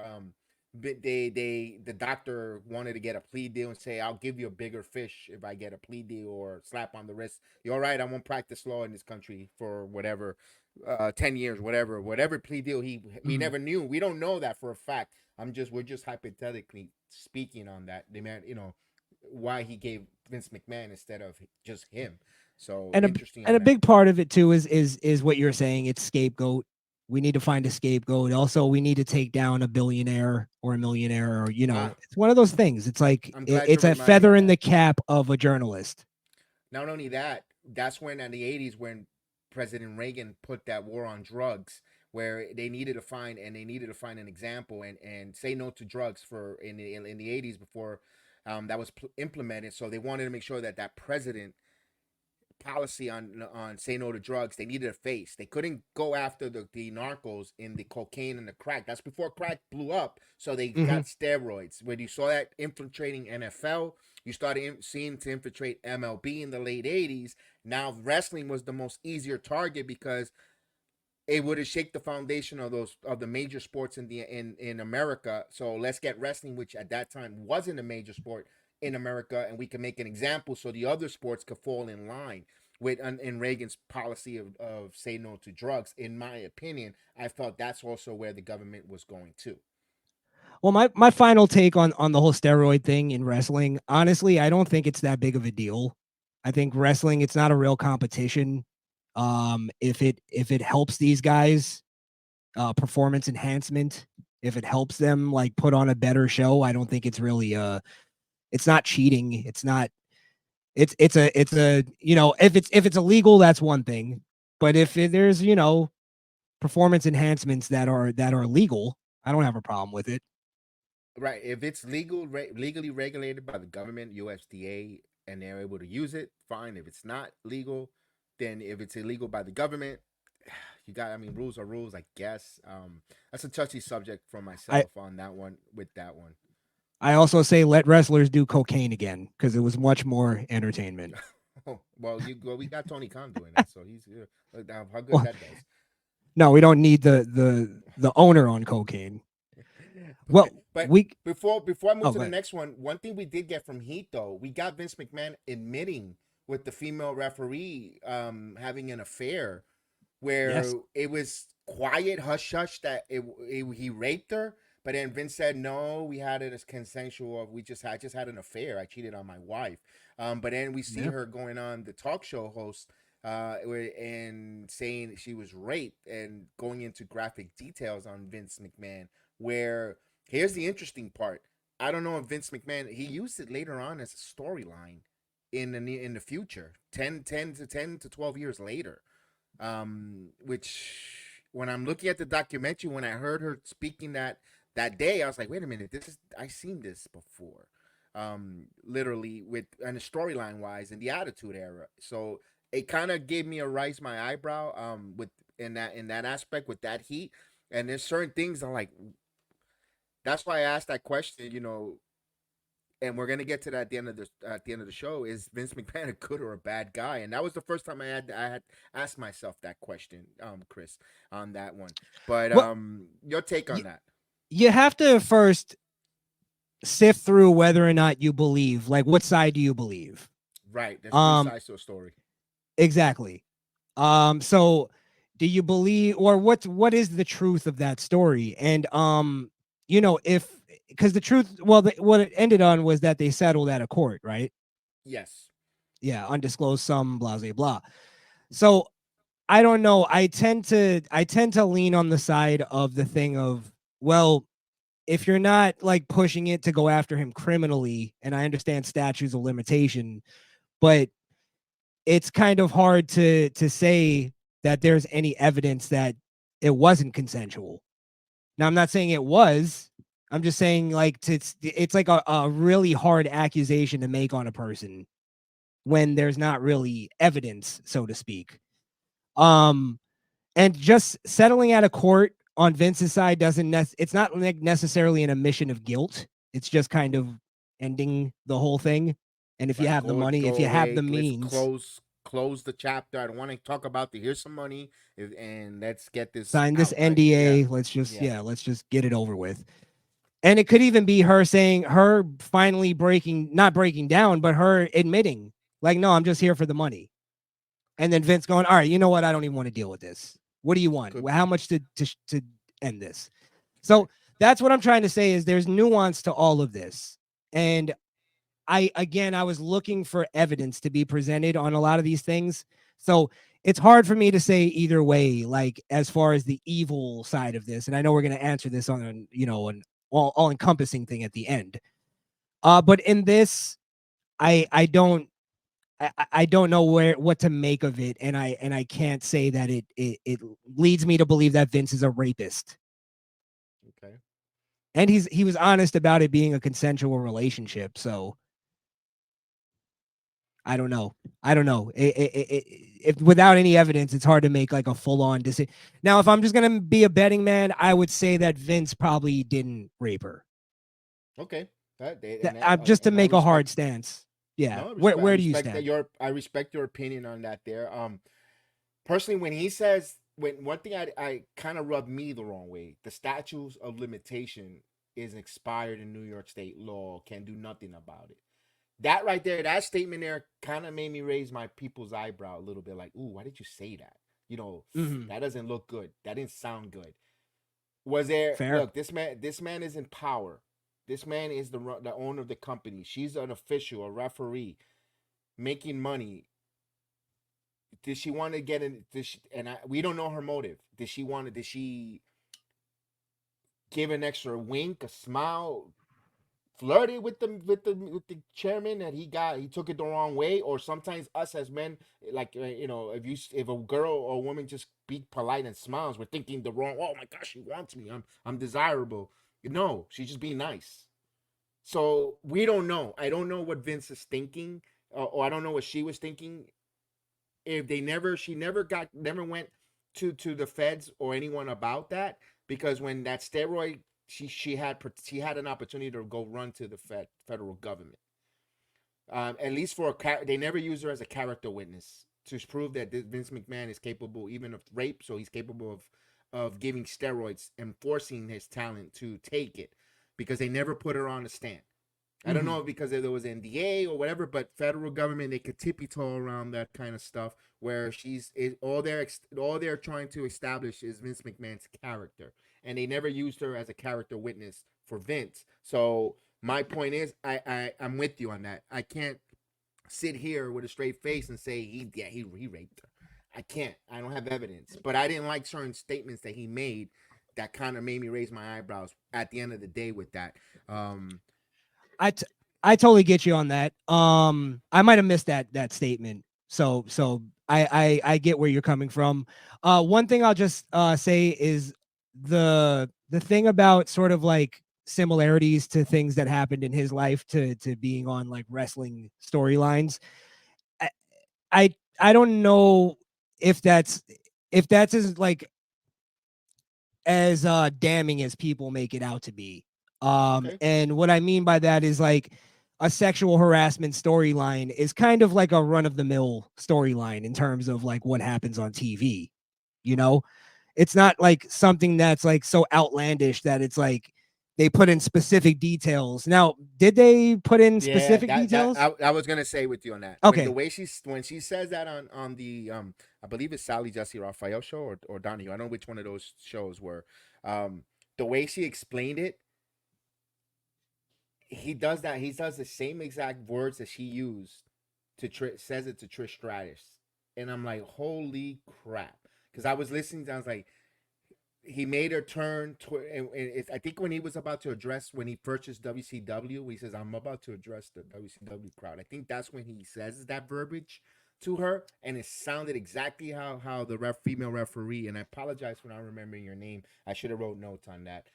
the doctor wanted to get a plea deal and say, I'll give you a bigger fish if I get a plea deal or slap on the wrist. You're all right, I won't practice law in this country for whatever 10 years, whatever plea deal we never knew. We don't know that for a fact. We're just hypothetically speaking on that. They meant, you know, why he gave Vince McMahon instead of just him. So interesting. And a big part of it too is what you're saying. It's scapegoat. We need to find a scapegoat. Also, we need to take down a billionaire or a millionaire, or, you know, it's one of those things. It's like it's a feather in the cap of a journalist. Not only that, that's when in the 80s when President Reagan put that war on drugs, where they needed to find an example and say no to drugs for in the 80s before that was implemented. So they wanted to make sure that president policy on say no to drugs, they needed a face. They couldn't go after the narcos in the cocaine and the crack. That's before crack blew up. So they got steroids. When you saw that infiltrating NFL, you started seeing to infiltrate MLB in the late 80s. Now wrestling was the most easier target because it would have shake the foundation of the major sports in America. So let's get wrestling, which at that time wasn't a major sport in America, and we can make an example so the other sports could fall in line with in Reagan's policy of say no to drugs. In my opinion, I felt that's also where the government was going to. Well, my final take on the whole steroid thing in wrestling, honestly, I don't think it's that big of a deal. I think wrestling, it's not a real competition. If it helps these guys, performance enhancement, if it helps them like put on a better show, I don't think it's really it's not cheating. It's not it's a you know, if it's illegal, that's one thing. But if there's, you know, performance enhancements that are legal, I don't have a problem with it. Right. If it's legally regulated by the government, USDA, and they're able to use it, fine. If it's not legal, then if it's illegal by the government, you got. I mean, rules are rules, I guess. That's a touchy subject for myself on that one. With that one, I also say let wrestlers do cocaine again because it was much more entertainment. oh, well, we got Tony Khan doing it, so he's how good Well, that does. No, we don't need the owner on cocaine. Well, But we before I move Oh, to go the ahead. next one thing we did get from Heat though, we got Vince McMahon admitting with the female referee having an affair where Yes. it was quiet, hush hush that he raped her, but then Vince said no, we had it as consensual. I just had an affair. I cheated on my wife. But then we see Yeah. her going on the talk show host and saying she was raped and going into graphic details on Vince McMahon. Where here's the interesting part. I don't know if Vince McMahon he used it later on as a storyline in the future, 10 to 12 years later. Which when I'm looking at the documentary, when I heard her speaking that day, I was like, wait a minute, I've seen this before. Literally with and the storyline wise in the Attitude Era. So it kind of gave me a raise my eyebrow with in that aspect with that heat. And there's certain things I'm like, that's why I asked that question, and we're gonna get to that at the end of the show. Is Vince McMahon a good or a bad guy? And that was the first time I had asked myself that question, Chris, on that one. But Well, your take on that? you have to first sift through whether or not you believe. Like, what side do you believe? Right. There's three sides to a story. Exactly. So do you believe, or what is the truth of that story? And because the truth, well, what it ended on was that they settled out of court, right? Yes. Yeah, undisclosed sum, blah blah blah. So I don't know. I tend to lean on the side of the thing of, well, if you're not like pushing it to go after him criminally, and I understand statutes of limitation, but it's kind of hard to say that there's any evidence that it wasn't consensual. Now, I'm not saying it was. I'm just saying like it's like a really hard accusation to make on a person when there's not really evidence, so to speak. And just settling out of court on Vince's side it's not necessarily an admission of guilt. It's just kind of ending the whole thing. And if you have the money, if you have the means, close the chapter. I don't want to talk about here's some money and let's get this sign this out. NDA. Yeah. Let's just get it over with. And it could even be her finally not breaking down, but her admitting, like, no, I'm just here for the money. And then Vince going, all right, you know what? I don't even want to deal with this. What do you want? How much to end this? So that's what I'm trying to say is there's nuance to all of this. And I was looking for evidence to be presented on a lot of these things. So it's hard for me to say either way, like as far as the evil side of this. And I know we're going to answer this on an all encompassing thing at the end. But in this, I don't know what to make of it. And I can't say that it leads me to believe that Vince is a rapist. Okay. And he was honest about it being a consensual relationship. So I don't know. If without any evidence, it's hard to make like a full-on decision. Now, if I'm just gonna be a betting man, I would say that Vince probably didn't rape her. Okay. Just to make a hard stance. Yeah. No, Where do you stand? I respect your opinion on that there. Personally, when he says when one thing I kind of rubbed me the wrong way. The statutes of limitation is expired in New York State law. Can do nothing about it. That right there, that statement there, kind of made me raise my people's eyebrow a little bit. Like, ooh, why did you say that? You know, Mhm. that doesn't look good. That didn't sound good. Was there? Fair. Look, this man is in power. This man is the owner of the company. She's an official, a referee, making money. Did she want to get in? We don't know her motive. Did she give an extra wink, a smile, flirted with the chairman that he took it the wrong way? Or sometimes us as men, like if a girl or a woman just be polite and smiles, we're thinking the wrong. Oh my gosh, she wants me. I'm desirable. No, she's just being nice. So we don't know. I don't know what Vince is thinking, or I don't know what she was thinking. If she never went to the feds or anyone about that, because when that steroid, she had an opportunity to go run to the federal government. At least they never used her as a character witness to prove that Vince McMahon is capable even of rape, so he's capable of giving steroids and forcing his talent to take it, because they never put her on the stand. I don't know if because there was NDA or whatever, but federal government, they could tippy-toe around that kind of stuff, where all they're trying to establish is Vince McMahon's character, and they never used her as a character witness for Vince. So my point is, I'm with you on that. I can't sit here with a straight face and say he raped her. I can't. I don't have evidence, but I didn't like certain statements that he made that kind of made me raise my eyebrows at the end of the day with that. I totally get you on that. I might have missed that statement. So I get where you're coming from. One thing I'll just say is the thing about sort of like similarities to things that happened in his life to being on like wrestling storylines. I don't know if that's as like as damning as people make it out to be. Okay. And what I mean by that is like a sexual harassment storyline is kind of like a run-of-the-mill storyline in terms of like what happens on TV. You know, it's not like something that's like so outlandish that it's like they put in specific details. Now, did they put in specific details? I was gonna say with you on that. Okay. When she says that on the I believe it's Sally Jesse Raphael show or Donahue. I don't know which one of those shows were. The way she explained it, he does that. He does the same exact words that she used says it to Trish Stratus, and I'm like, holy crap! Because I was listening, I was like, he made her turn. I think when he was about to address when he purchased WCW, he says, "I'm about to address the WCW crowd." I think that's when he says that verbiage to her, and it sounded exactly how the female referee. And I apologize for not remembering your name. I should have wrote notes on that.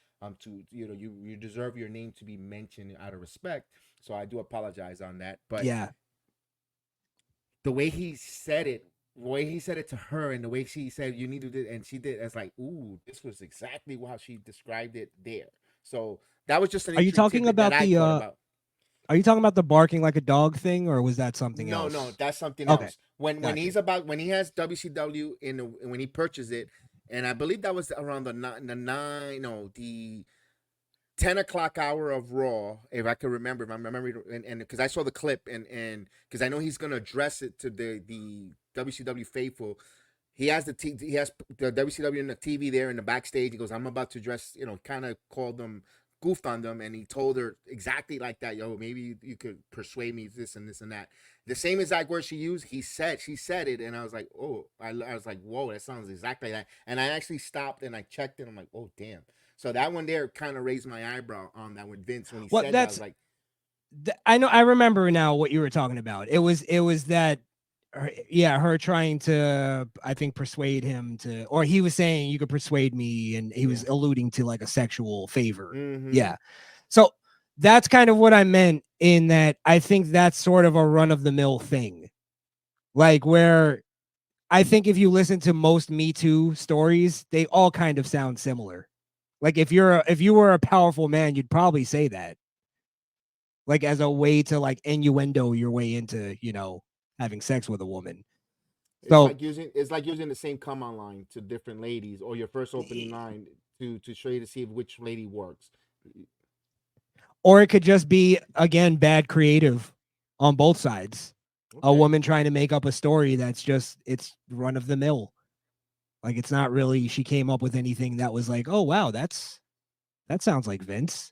You deserve your name to be mentioned out of respect. So I do apologize on that. But yeah, the way he said it to her, and the way she said you need to do it, and she did, it's like, ooh, this was exactly how she described it there. So that was just an Are you talking about the Are you talking about the barking like a dog thing, or was that something else? No, that's something Okay. else. When he has WCW when he purchased it, and I believe that was around the 10 o'clock hour of Raw, if I can remember, if I remember, and because I saw the clip, and because I know he's gonna address it to the WCW faithful. He has the WCW in the TV there in the backstage. He goes, "I'm about to address," kind of called them, goofed on them, and he told her exactly like that. Yo, maybe you could persuade me this and this and that. The same exact word she used. She said it, and I was like, oh, I was like, whoa, that sounds exactly like that. And I actually stopped and I checked it. I'm like, oh, damn. So that one there kind of raised my eyebrow on that with Vince when he said that. I was like, I know, I remember now what you were talking about. It was that, her trying to, I think, persuade him to, or he was saying you could persuade me, and he was alluding to like a sexual favor. mm-hmm. Yeah. So that's kind of what I meant in that. I think that's sort of a run-of-the-mill thing, like where I think if you listen to most Me Too stories, they all kind of sound similar. Like if you were a powerful man, you'd probably say that, like as a way to like innuendo your way into, having sex with a woman. So It's like using the same come on line to different ladies, or your first opening line to show you to see which lady works. or it could just be again bad creative on both sides. A Okay. woman trying to make up a story that's just it's run of the mill. Like it's not really she came up with anything that was like, "Oh wow, that sounds like Vince."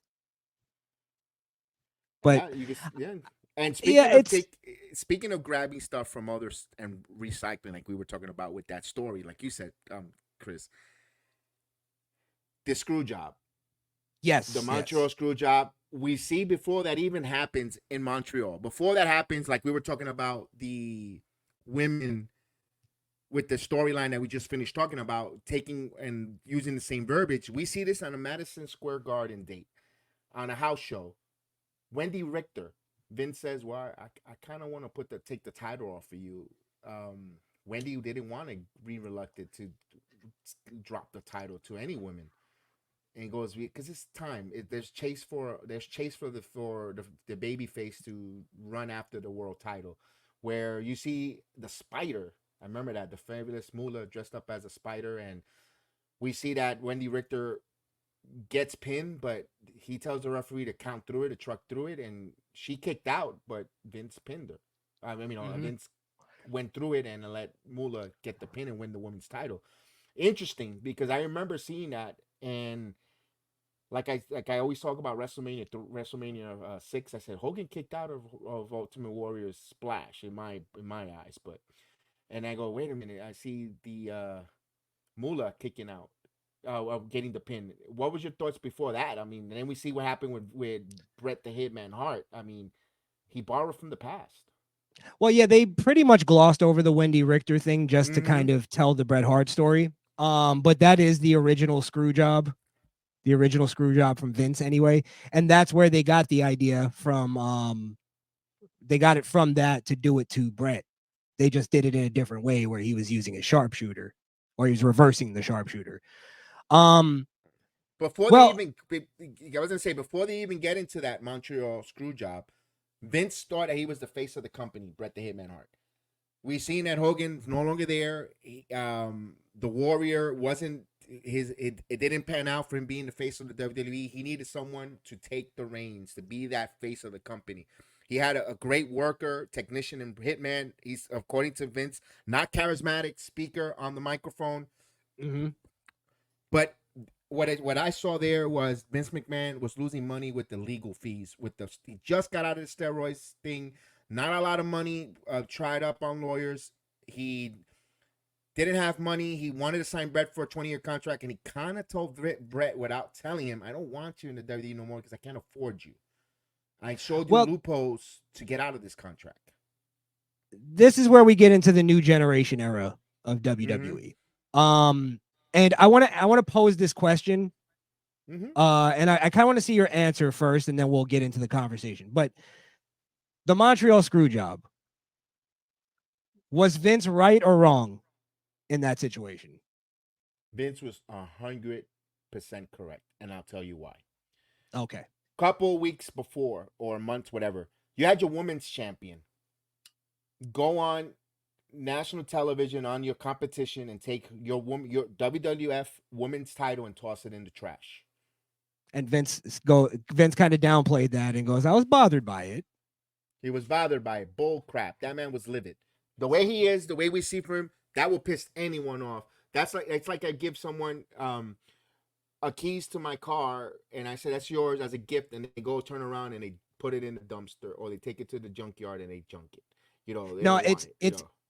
But Yeah, yeah. And yeah, it's speaking of grabbing stuff from others and recycling, like we were talking about with that story, like you said, Chris, the screw job, the yes, Montreal yes. screw job. We see before that even happens in Montreal. Before that happens, like we were talking about the women with the storyline that we just finished talking about, taking and using the same verbiage. We see this on a Madison Square Garden date on a house show. Wendy Richter, Vince says, "Well, I kind of want to take the title off for you." Wendy didn't want to be reluctant to drop the title to any women, and he goes, "Because it's time. There's chase for the baby face to run after the world title, where you see the Spider. I remember that the fabulous Moolah dressed up as a spider, and we see that Wendy Richter gets pinned, but he tells the referee to count through it, to truck through it, and she kicked out, but Vince pinned her. I mean, Vince went through it and let Moolah get the pin and win the women's title. Interesting, because I remember seeing that, and like I always talk about WrestleMania 6. I said Hogan kicked out of Ultimate Warrior's splash in my eyes, but and I go, wait a minute, I see the Moolah kicking out. Of getting the pin. What was your thoughts before that? I mean, and then we see what happened with Bret the Hitman Hart. I mean, he borrowed from the past. Well, yeah, they pretty much glossed over the Wendy Richter thing just to Mm-hmm. kind of tell the Bret Hart story. But that is the original screw job from Vince anyway, and that's where they got the idea from. They got it from that to do it to Bret. They just did it in a different way where he was using a sharpshooter, or he was reversing the sharpshooter. Before Well, I was gonna say before they even get into that Montreal screw job, Vince thought that he was the face of the company, Bret the Hitman Hart. We seen that Hogan's no longer there. The Warrior wasn't his. It didn't pan out for him being the face of the WWE. He needed someone to take the reins, to be that face of the company. He had a great worker, technician, and hitman. He's, according to Vince, not charismatic speaker on the microphone. mm-hmm. But what I saw there was Vince McMahon was losing money with the legal fees. He just got out of the steroids thing. Not a lot of money tried up on lawyers. He didn't have money. He wanted to sign Bret for a 20-year contract, and he kind of told Bret without telling him, "I don't want you in the WWE no more because I can't afford you. I showed you loopholes to get out of this contract." This is where we get into the new generation era of WWE. Mm-hmm. And I want to pose this question. Mm-hmm. And I kind of want to see your answer first, and then we'll get into the conversation. But the Montreal screw job, was Vince right or wrong in that situation? Vince was 100% correct, and I'll tell you why. Okay. Couple weeks before, or months, whatever, you had your women's champion go on national television on your competition and take your WWF women's title and toss it in the trash. And Vince kind of downplayed that and goes, "I was bothered by it." He was bothered by it. Bull crap. That man was livid. The way he is, the way we see from him, that will piss anyone off. It's like I give someone a keys to my car and I say that's yours as a gift, and they go turn around and they put it in the dumpster, or they take it to the junkyard and they junk it. No, it's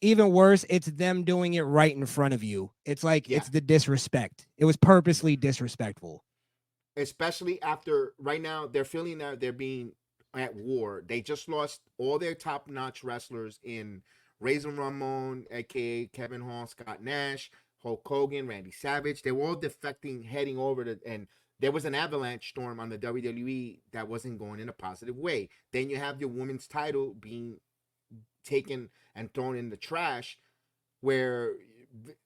even worse. It's them doing it right in front of you. It's like it's the disrespect. It was purposely disrespectful. Especially after right now they're feeling that they're being at war. They just lost all their top-notch wrestlers in Razor Ramon, aka Kevin Hall, Scott Nash, Hulk Hogan, Randy Savage. They were all defecting, heading over to, and there was an avalanche storm on the WWE that wasn't going in a positive way. Then you have your women's title being taken and thrown in the trash, where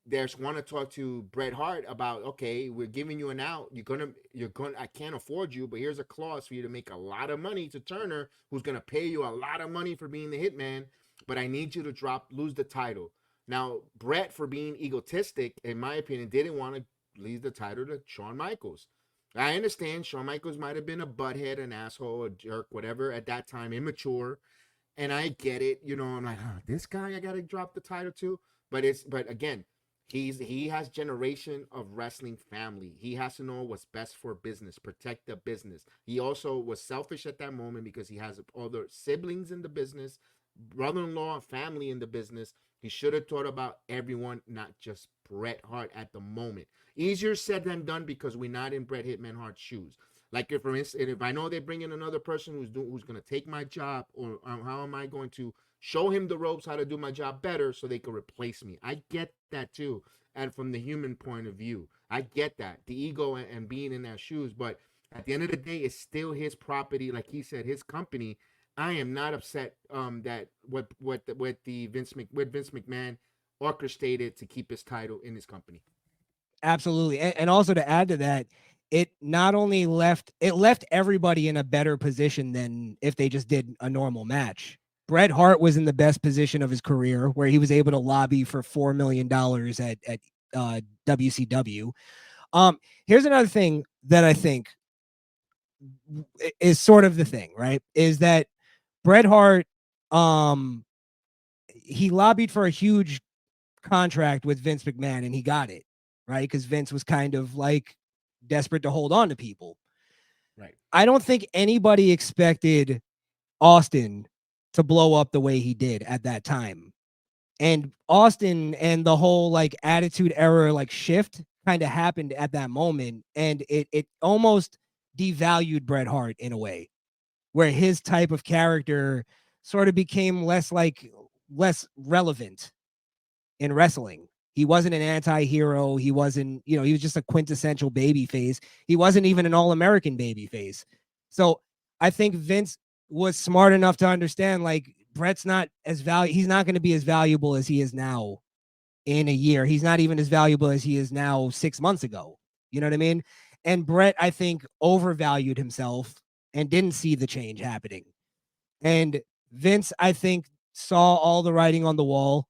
there's want to talk to Bret Hart about, okay, we're giving you an out. You're gonna. I can't afford you, but here's a clause for you to make a lot of money to Turner, who's gonna pay you a lot of money for being the Hitman. But I need you to lose the title. Now, Brett, for being egotistic, in my opinion, didn't want to leave the title to Shawn Michaels. I understand Shawn Michaels might have been a butthead, an asshole, a jerk, whatever at that time, immature, and I get it. You know, I'm like, oh, this guy, I gotta drop the title to. But again, he has generation of wrestling family. He has to know what's best for business, protect the business. He also was selfish at that moment because he has other siblings in the business, brother-in-law, family in the business. He should have thought about everyone, not just Bret Hart at the moment. Easier said than done because we're not in Bret Hitman Hart's shoes. Like if, for instance, if I know they bring in another person who's going to take my job, or how am I going to show him the ropes how to do my job better so they can replace me? I get that too, and from the human point of view, I get that the ego and being in their shoes. But at the end of the day, it's still his property. Like he said, his company. I am not upset that what Vince McMahon orchestrated to keep his title in his company. Absolutely. And also to add to that, it not only left everybody in a better position than if they just did a normal match. Bret Hart was in the best position of his career where he was able to lobby for $4 million at WCW. Here's another thing that I think is sort of the thing, right? Is that Bret Hart, he lobbied for a huge contract with Vince McMahon and he got it, right? Because Vince was kind of like desperate to hold on to people. Right. I don't think anybody expected Austin to blow up the way he did at that time. And Austin and the whole like attitude era like shift kind of happened at that moment. And it almost devalued Bret Hart in a way where his type of character sort of became less relevant in wrestling. He wasn't an anti-hero. He wasn't, he was just a quintessential baby face. He wasn't even an all-American baby face. So I think Vince was smart enough to understand like Bret's not as he's not going to be as valuable as he is now in a year. He's not even as valuable as he is now 6 months ago. You know what I mean? And Bret, I think, overvalued himself and didn't see the change happening. And Vince, I think, saw all the writing on the wall.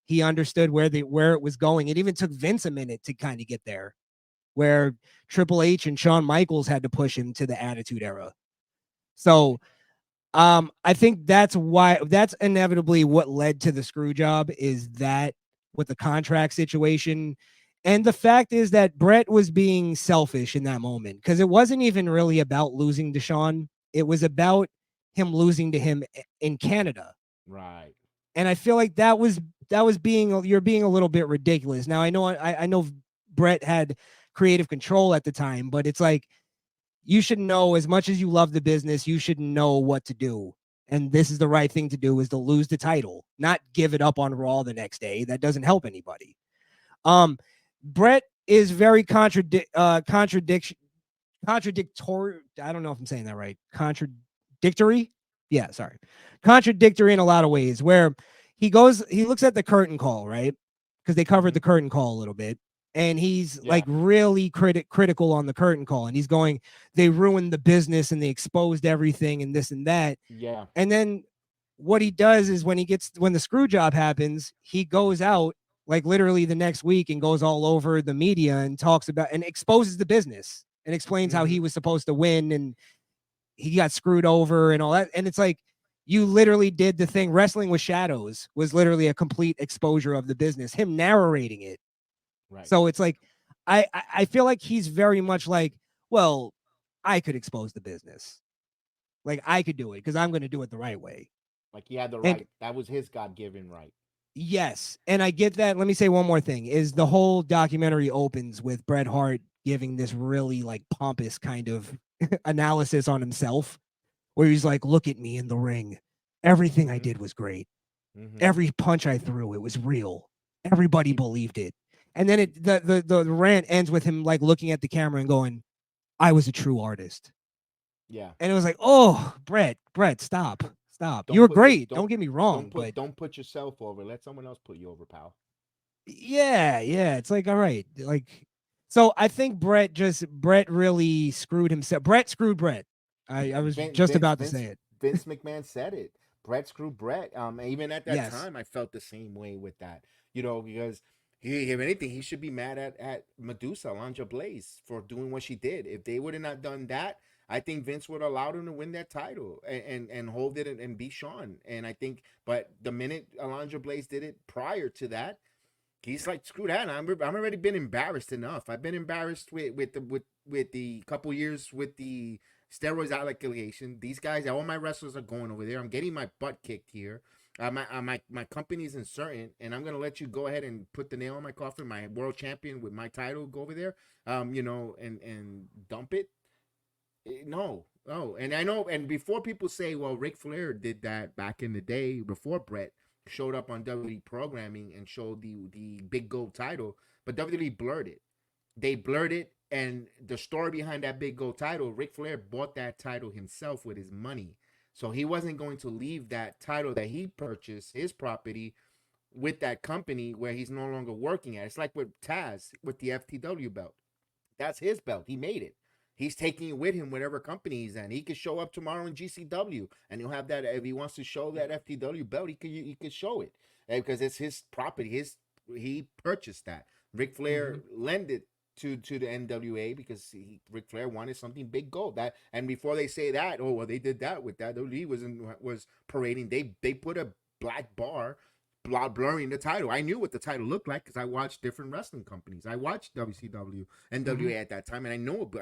He understood where it was going. It even took Vince a minute to kind of get there, where Triple H and Shawn Michaels had to push him to the Attitude Era. So I think that's inevitably what led to the screw job, is that with the contract situation. And the fact is that Bret was being selfish in that moment because it wasn't even really about losing to Shawn. It was about him losing to him in Canada. Right. And I feel like you're being a little bit ridiculous. Now I know Bret had creative control at the time, but it's like, you should know, as much as you love the business, you should know what to do. And this is the right thing to do, is to lose the title, not give it up on Raw the next day. That doesn't help anybody. Bret is very contradictory. I don't know if I'm saying that right. Contradictory. Yeah, sorry. Contradictory in a lot of ways, where he looks at the curtain call, right? Because they covered the curtain call a little bit. And he's like really critical on the curtain call. And he's going, they ruined the business and they exposed everything and this and that. Yeah. And then what he does is when the screw job happens, he goes out like literally the next week and goes all over the media and talks about and exposes the business and explains how he was supposed to win and he got screwed over and all that. And it's like, you literally did the thing. Wrestling with Shadows was literally a complete exposure of the business, him narrating it. Right. So it's like, I feel like he's very much like, well, I could expose the business. Like I could do it because I'm going to do it the right way. Like he had the right. That was his God-given right. Yes. And I get that. Let me say one more thing, is the whole documentary opens with Bret Hart giving this really like pompous kind of analysis on himself, where he's like, look at me in the ring. Everything I did was great. Every punch I threw, it was real. Everybody believed it. And then the rant ends with him like looking at the camera and going, I was a true artist. Yeah. And it was like, oh, Bret, stop. You were great. Don't get me wrong. Don't put yourself over. Let someone else put you over, pal. Yeah. It's like, all right. Like, so I think Bret really screwed himself. Bret screwed Bret. I was about to say it. Vince McMahon said it. Brett screwed Brett. Even at that Yes. time, I felt the same way with that. Because if anything, he should be mad at Medusa, Alundra Blaze, for doing what she did. If they would have not done that, I think Vince would have allowed him to win that title and hold it and beat Shawn. And I think, but the minute Alundra Blaze did it prior to that, he's like, screw that. I'm already been embarrassed enough. I've been embarrassed with the couple years with the steroids allegation. These guys, all my wrestlers are going over there. I'm getting my butt kicked here. My company's uncertain, and I'm gonna let you go ahead and put the nail in my coffin. My world champion with my title, go over there, and dump it. No. And I know, and before people say, well, Ric Flair did that back in the day before Brett showed up on WWE programming and showed the big gold title, but WWE blurred it. They blurred it, and the story behind that big gold title, Ric Flair bought that title himself with his money. So he wasn't going to leave that title that he purchased, his property, with that company where he's no longer working at. It's like with Taz with the FTW belt. That's his belt. He made it. He's taking it with him, whatever company he's in. He could show up tomorrow in GCW, and he'll have that. If he wants to show that FTW belt, he could show it because it's his property. He purchased that. Ric Flair lent it to the NWA because Ric Flair wanted something big gold. That, and before they say that, oh well, they did that with that. WWE was parading. They put a black bar blurring the title. I knew what the title looked like because I watched different wrestling companies. I watched WCW, NWA at that time, and I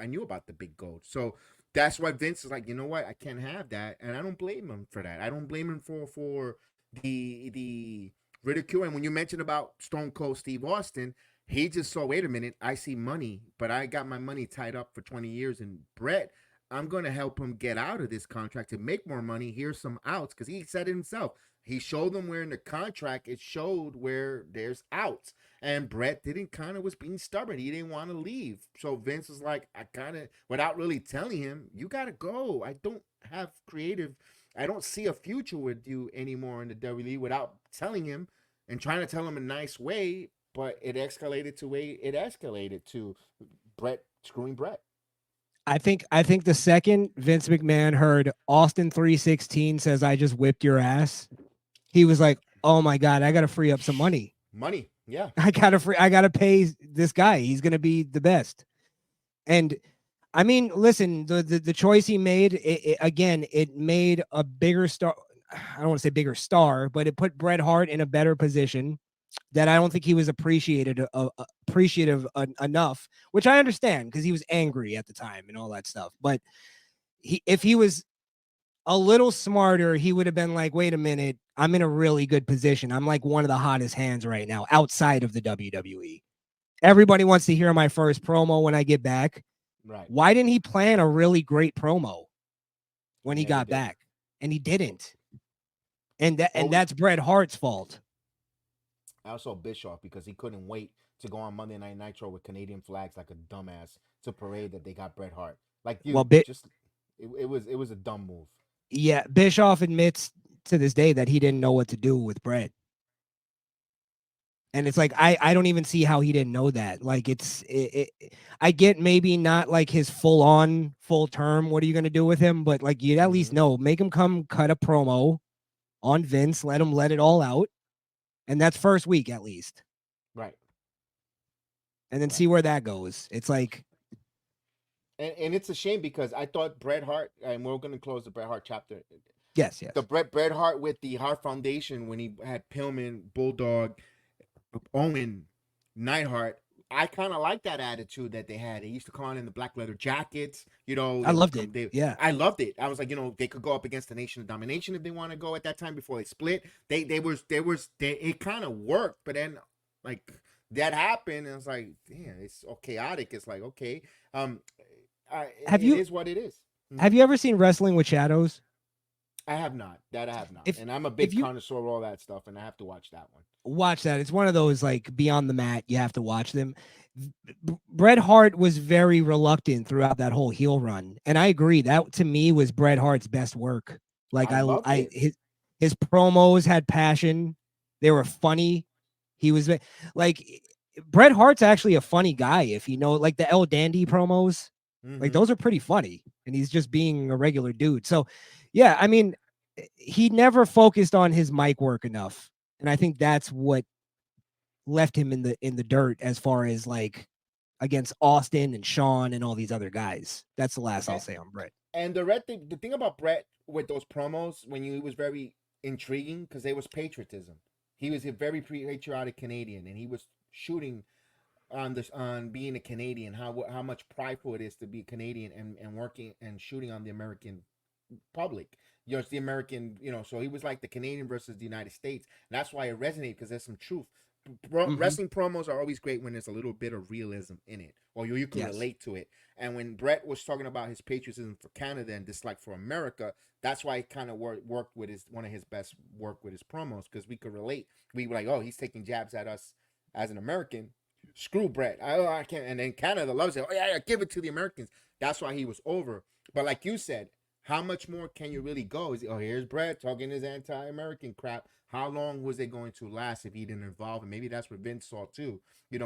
knew about the big gold. So that's why Vince is like, you know what, I can't have that, and I don't blame him for that. I don't blame him for the ridicule. And when you mentioned about Stone Cold Steve Austin, he just saw, wait a minute, I see money, but I got my money tied up for 20 years. And Brett, I'm going to help him get out of this contract to make more money. Here's some outs, because he said it himself. He showed them where in the contract it showed where there's outs. And Brett was being stubborn. He didn't want to leave. So Vince was like, without really telling him, you got to go. I don't see a future with you anymore in the WWE, without telling him and trying to tell him a nice way. But it escalated to Brett screwing Brett. I think the second Vince McMahon heard Austin 316 says, I just whipped your ass, he was like, oh my God, I got to free up some money. Yeah. I got to pay this guy. He's going to be the best. And I mean, listen, the choice he made, it made a bigger star. I don't want to say bigger star, but it put Bret Hart in a better position that I don't think he was appreciative enough, which I understand because he was angry at the time and all that stuff. But if he was a little smarter, he would have been like, wait a minute, I'm in a really good position. I'm like one of the hottest hands right now outside of the WWE. Everybody wants to hear my first promo when I get back. Right. Why didn't he plan a really great promo when he got back? And he didn't. And that's Bret Hart's fault. I also Bischoff, because he couldn't wait to go on Monday Night Nitro with Canadian flags like a dumbass to parade that they got Bret Hart. Like, it was a dumb move. Yeah, Bischoff admits to this day that he didn't know what to do with Bret. And it's like, I don't even see how he didn't know that. Like, I get maybe not like his full term, what are you going to do with him? But like, you'd at least know, make him come cut a promo on Vince, let him let it all out. And that's first week at least. Right. And then see where that goes. It's like. And it's a shame because I thought Bret Hart, and we're going to close the Bret Hart chapter. Yes. The Bret Hart with the Hart Foundation, when he had Pillman, Bulldog, Owen, Neidhart, I kind of like that attitude that they had. They used to call in the black leather jackets, I loved it. I loved it. I was like, they could go up against the Nation of Domination if they want to go at that time before they split. It kind of worked, but then like that happened, and it's like, damn, it's all chaotic. It's like, okay, it is what it is. Have you ever seen Wrestling with Shadows? I have not. I have not. And I'm a big connoisseur of all that stuff, and I have to watch that one. Watch that. It's one of those like beyond the mat. You have to watch them. Bret Hart was very reluctant throughout that whole heel run, and I agree. That to me was Bret Hart's best work. Like his promos had passion. They were funny. He was like Bret Hart's actually a funny guy. If you know, like the El Dandy promos, like those are pretty funny, and he's just being a regular dude. So, yeah, I mean, he never focused on his mic work enough, and I think that's what left him in the dirt as far as like against Austin and Sean and all these other guys. That's the last I'll say on Brett. And the thing about Brett with those promos when he was very intriguing because there was patriotism. He was a very patriotic Canadian, and he was shooting on being a Canadian, how much prideful it is to be Canadian and working and shooting on the American public. You know, it's the American, so he was like the Canadian versus the United States. And that's why it resonated, because there's some truth. Wrestling promos are always great when there's a little bit of realism in it, or you can relate to it. And when Brett was talking about his patriotism for Canada and dislike for America, that's why he kind of worked with one of his best work with his promos, because we could relate. We were like, oh, he's taking jabs at us as an American. Screw Brett. I can't. And then Canada loves it. Oh yeah, give it to the Americans. That's why he was over. But like you said, how much more can you really go? Here's Brett talking his anti-American crap. How long was it going to last if he didn't involve? And maybe that's what Vince saw too. I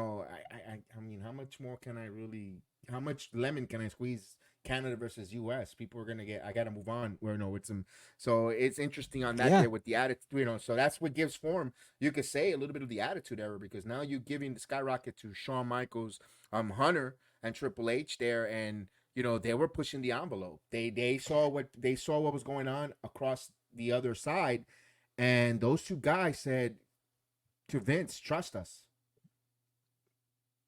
mean, how much more can I really? How much lemon can I squeeze? Canada versus U.S. People are gonna I gotta move on. With some, so it's interesting on that there with the attitude. So that's what gives form. You could say a little bit of the attitude era, because now you're giving the skyrocket to Shawn Michaels, Hunter, and Triple H there, and they were pushing the envelope. They saw what was going on across the other side, and those two guys said to Vince, "Trust us."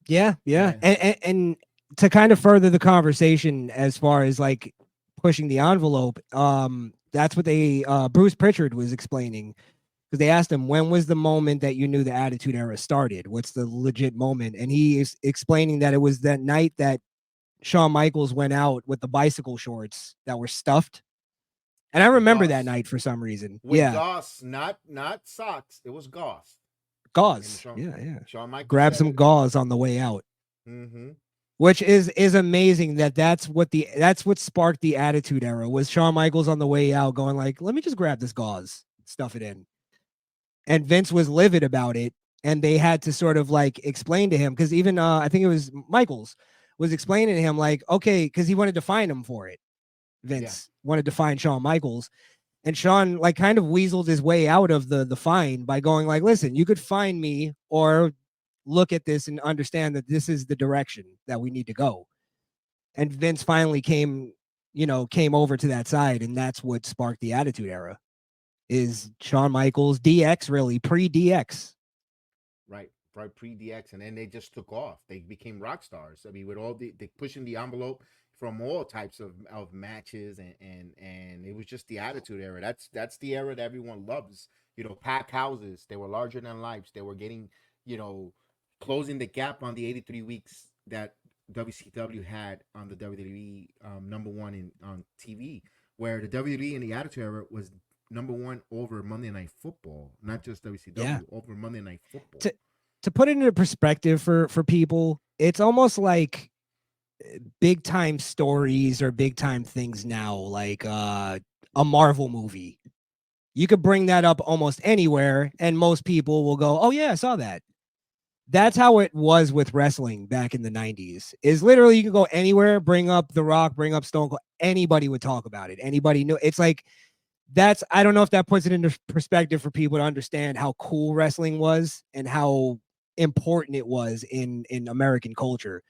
Yeah. And to kind of further the conversation as far as like pushing the envelope, that's what Bruce Pritchard was explaining, because they asked him, when was the moment that you knew the Attitude Era started? What's the legit moment? And he is explaining that it was that night that Shawn Michaels went out with the bicycle shorts that were stuffed. And I remember that night for some reason. With gauze, not socks. It was gauze. Gauze. Yeah. Shawn Michaels grab some gauze on the way out. Mm-hmm. Which is amazing that's what sparked the Attitude Era, was Shawn Michaels on the way out going like, let me just grab this gauze, stuff it in. And Vince was livid about it, and they had to sort of like explain to him, because even I think it was Michaels was explaining to him like, okay, because he wanted to fine him for it. Vince wanted to fine Shawn Michaels, and Shawn like kind of weaseled his way out of the fine by going like, listen, you could fine me or look at this and understand that this is the direction that we need to go. And Vince finally came over to that side, and that's what sparked the Attitude Era, is Shawn Michaels, DX, really pre-DX. Right, pre-DX, and then they just took off. They became rock stars. I mean, with all they pushing the envelope from all types of matches, and it was just the Attitude Era. That's the era that everyone loves. Pack houses. They were larger than life. They were getting, closing the gap on the 83 weeks that WCW had on the WWE number one on TV, where the WWE in the Attitude Era was number one over Monday Night Football, not just WCW, over Monday Night Football. To put it into perspective for people, it's almost like big time stories or big time things now, like a Marvel movie. You could bring that up almost anywhere, and most people will go, oh yeah, I saw that. That's how it was with wrestling back in the 90s. Is literally you can go anywhere, bring up The Rock, bring up Stone Cold, anybody would talk about it. Anybody knew. It's like, I don't know if that puts it into perspective for people to understand how cool wrestling was and how important it was in American culture.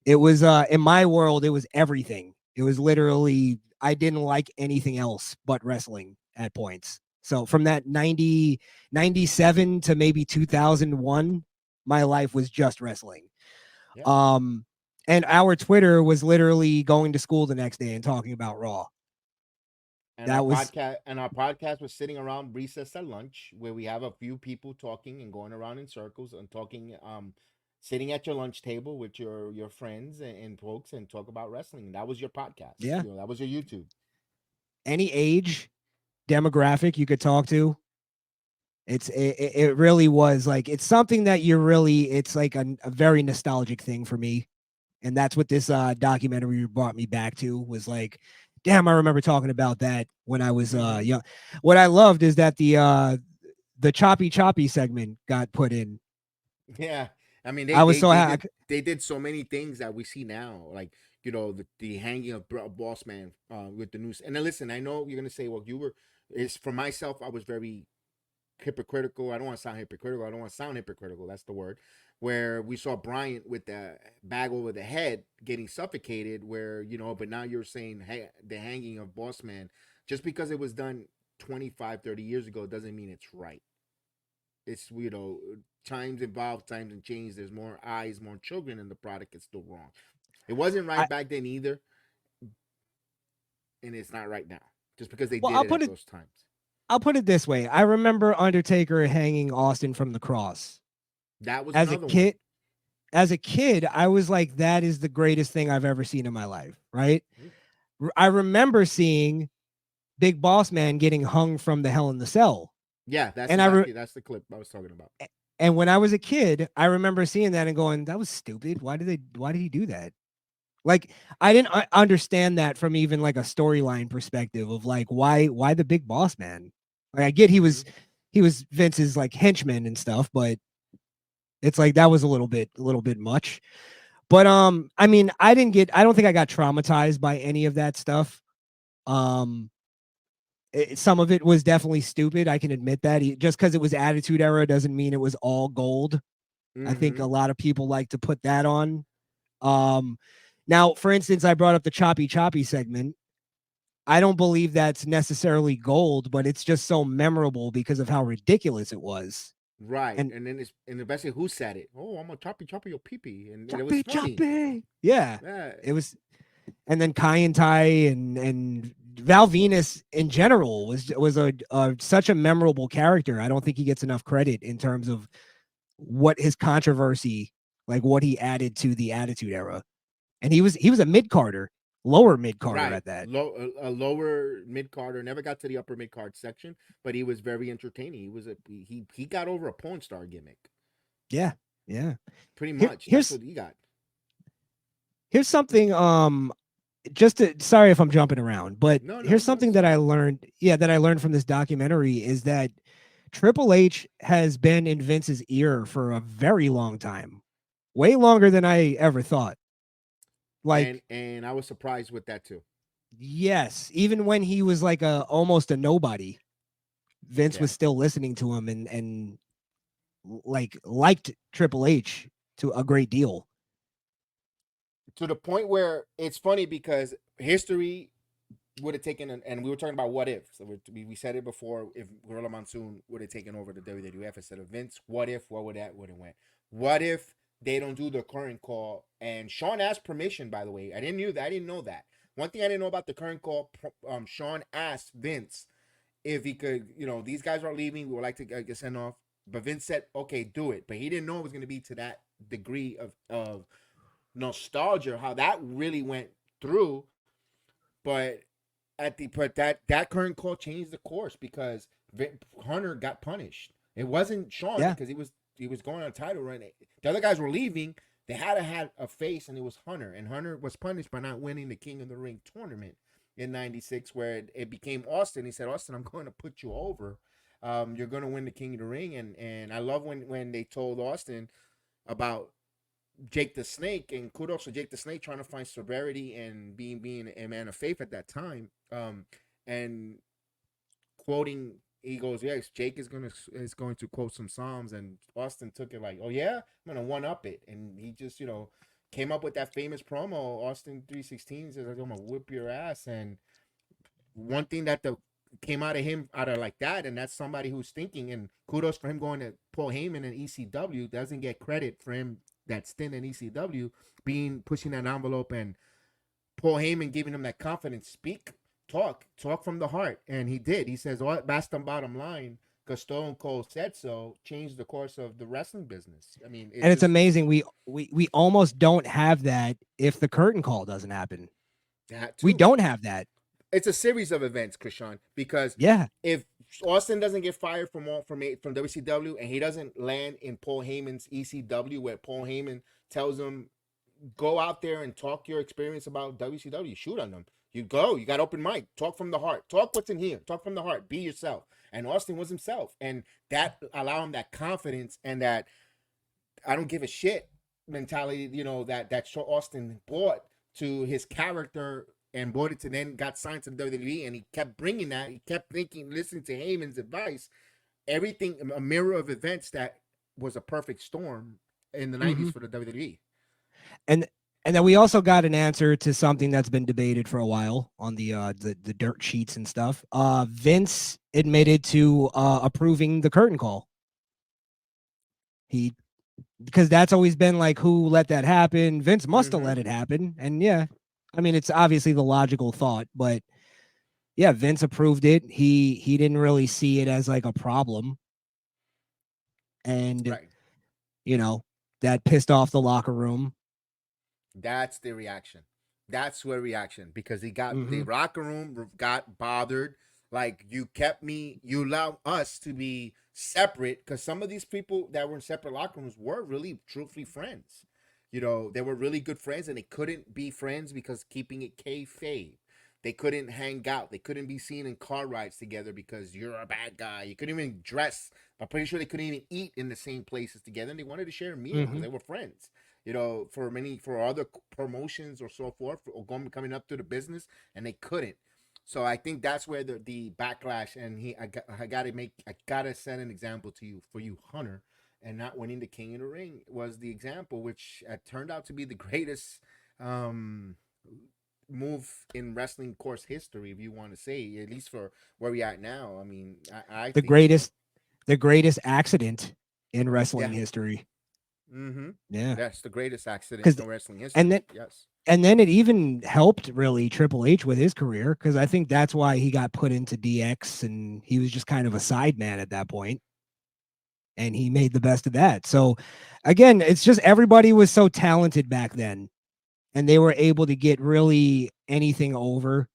It was in my world, it was everything. It was literally, I didn't like anything else but wrestling at points. So from that 97 to maybe 2001, my life was just wrestling. Yeah. And our Twitter was literally going to school the next day and talking about Raw. And our podcast was sitting around recess at lunch, where we have a few people talking and going around in circles and talking, sitting at your lunch table with your friends and folks, and talk about wrestling. That was your podcast. Yeah. That was your YouTube. Any age demographic you could talk to. It really was like, it's something that it's like a very nostalgic thing for me. And that's what this documentary brought me back to, was like, damn, I remember talking about that when I was young. What I loved is that the choppy segment got put in. Yeah. I mean, they did so many things that we see now, like, the hanging of Boss Man with the news. And then listen, I know you're gonna say, well, you were Is for myself, I was very hypocritical. I don't want to sound hypocritical. I don't want to sound hypocritical. That's the word. Where we saw Bryant with the bag over the head getting suffocated, where, but now you're saying, hey, the hanging of Boss Man, just because it was done 25, 30 years ago doesn't mean it's right. It's, times evolve, times and change. There's more eyes, more children in the product. It's still wrong. It wasn't right back then either. And it's not right now. Just because they did it at those times. I'll put it this way. I remember Undertaker hanging Austin from the cross. That was as a kid. As a kid, I was like, that is the greatest thing I've ever seen in my life, right? Mm-hmm. I remember seeing Big Boss Man getting hung from the Hell in the Cell. Yeah, that's that's the clip I was talking about. And when I was a kid, I remember seeing that and going, that was stupid. Why did he do that? Like, I didn't understand that from even like a storyline perspective of like, why the Big Boss Man? Like, I get he was Vince's like henchman and stuff, but it's like that was a little bit much. But I mean, I don't think I got traumatized by any of that stuff. Some of it was definitely stupid. I can admit that. Just because it was Attitude Era doesn't mean it was all gold. Mm-hmm. I think a lot of people like to put that on. Now, for instance, I brought up the Choppy segment. I don't believe that's necessarily gold, but it's just so memorable because of how ridiculous it was. Right. And then and especially who said it? Oh, I'm gonna choppy your pee-pee. And choppy, it was funny. Choppy. Yeah. It was. And then Kai and Tai and Val Venus in general was such a memorable character. I don't think he gets enough credit in terms of what his controversy, like what he added to the Attitude Era. And he was a mid-carder, lower mid-carder at that. A lower mid-carder, never got to the upper mid-card section, but he was very entertaining. He got over a porn star gimmick. Yeah. Pretty much. That's what he got. Here's something, sorry if I'm jumping around, but here's something that I learned from this documentary is that Triple H has been in Vince's ear for a very long time, way longer than I ever thought. Like, and I was surprised with that too. Yes, even when he was like almost a nobody, Vince was still listening to him and liked Triple H to a great deal. To the point where it's funny because history would have taken, and we were talking about what if. So we said it before, if Gorilla Monsoon would have taken over the WWF instead of Vince, what if, what would that would have went? What if they don't do the current call? And Sean asked permission, by the way. I didn't know that. One thing I didn't know about the current call, Sean asked Vince if he could, these guys are leaving. We would like to get sent off. But Vince said, okay, do it. But he didn't know it was going to be to that degree of nostalgia, how that really went through. But that current call changed the course because Hunter got punished. It wasn't Sean because he was going on a title run. The other guys were leaving. They had to have a face, and it was Hunter. And Hunter was punished by not winning the King of the Ring tournament in '96, where it became Austin. He said, Austin, I'm going to put you over. You're going to win the King of the Ring. And I love when they told Austin about Jake the Snake, and kudos to Jake the Snake trying to find severity and being a man of faith at that time. And quoting, he goes, yes, Jake is going to quote some Psalms, and Austin took it like, oh yeah, I'm gonna one up it, and he just came up with that famous promo, Austin 3:16 says, I'm gonna whip your ass. And one thing that came out of like that, and that's somebody who's thinking, and kudos for him going to Paul Heyman and ECW, doesn't get credit for him that stint in ECW pushing that envelope, and Paul Heyman giving him that confidence, talk from the heart. And he did. He says, that's the bottom line, because Stone Cold said so, changed the course of the wrestling business. I mean, it's amazing. We almost don't have that if the curtain call doesn't happen. We don't have that. It's a series of events, Crishaun, because if Austin doesn't get fired from WCW and he doesn't land in Paul Heyman's ECW, where Paul Heyman tells him, go out there and talk your experience about WCW, shoot on them. You got open mic, talk from the heart, talk what's in here, talk from the heart, be yourself. And Austin was himself, and that allowed him that confidence and that I don't give a shit mentality, that Austin brought to his character and wanted to then got signed to WWE, and he kept bringing that. He kept listening to Heyman's advice. Everything, a mirror of events that was a perfect storm in the 90s for the WWE. And then we also got an answer to something that's been debated for a while on the dirt sheets and stuff. Vince admitted to approving the curtain call. Because that's always been like, who let that happen? Vince must have let it happen. And yeah, I mean, it's obviously the logical thought, but yeah, Vince approved it. He didn't really see it as like a problem. And you know, that pissed off the locker room. That's the reaction. That's where reaction, because he got the locker room got bothered. Like, you allow us to be separate, because some of these people that were in separate locker rooms were really truthfully friends. You know, they were really good friends, and they couldn't be friends because keeping it kayfabe. They couldn't hang out. They couldn't be seen in car rides together because you're a bad guy. You couldn't even dress. I'm pretty sure they couldn't even eat in the same places together, and they wanted to share a meal because they were friends. You know, for other promotions or so forth, or coming up to the business, and they couldn't. So I think that's where the backlash, and I gotta set an example for you, Hunter, and not winning the King of the Ring was the example, which turned out to be the greatest move in wrestling course history, if you want to say, at least for where we are now. I mean, I the think greatest accident in wrestling history. Yeah, that's the greatest accident in wrestling history. And then, and then it even helped really Triple H with his career, because I think that's why he got put into DX, and he was just kind of a side man at that point, and he made the best of that. So again, it's just everybody was so talented back then, and they were able to get really anything over.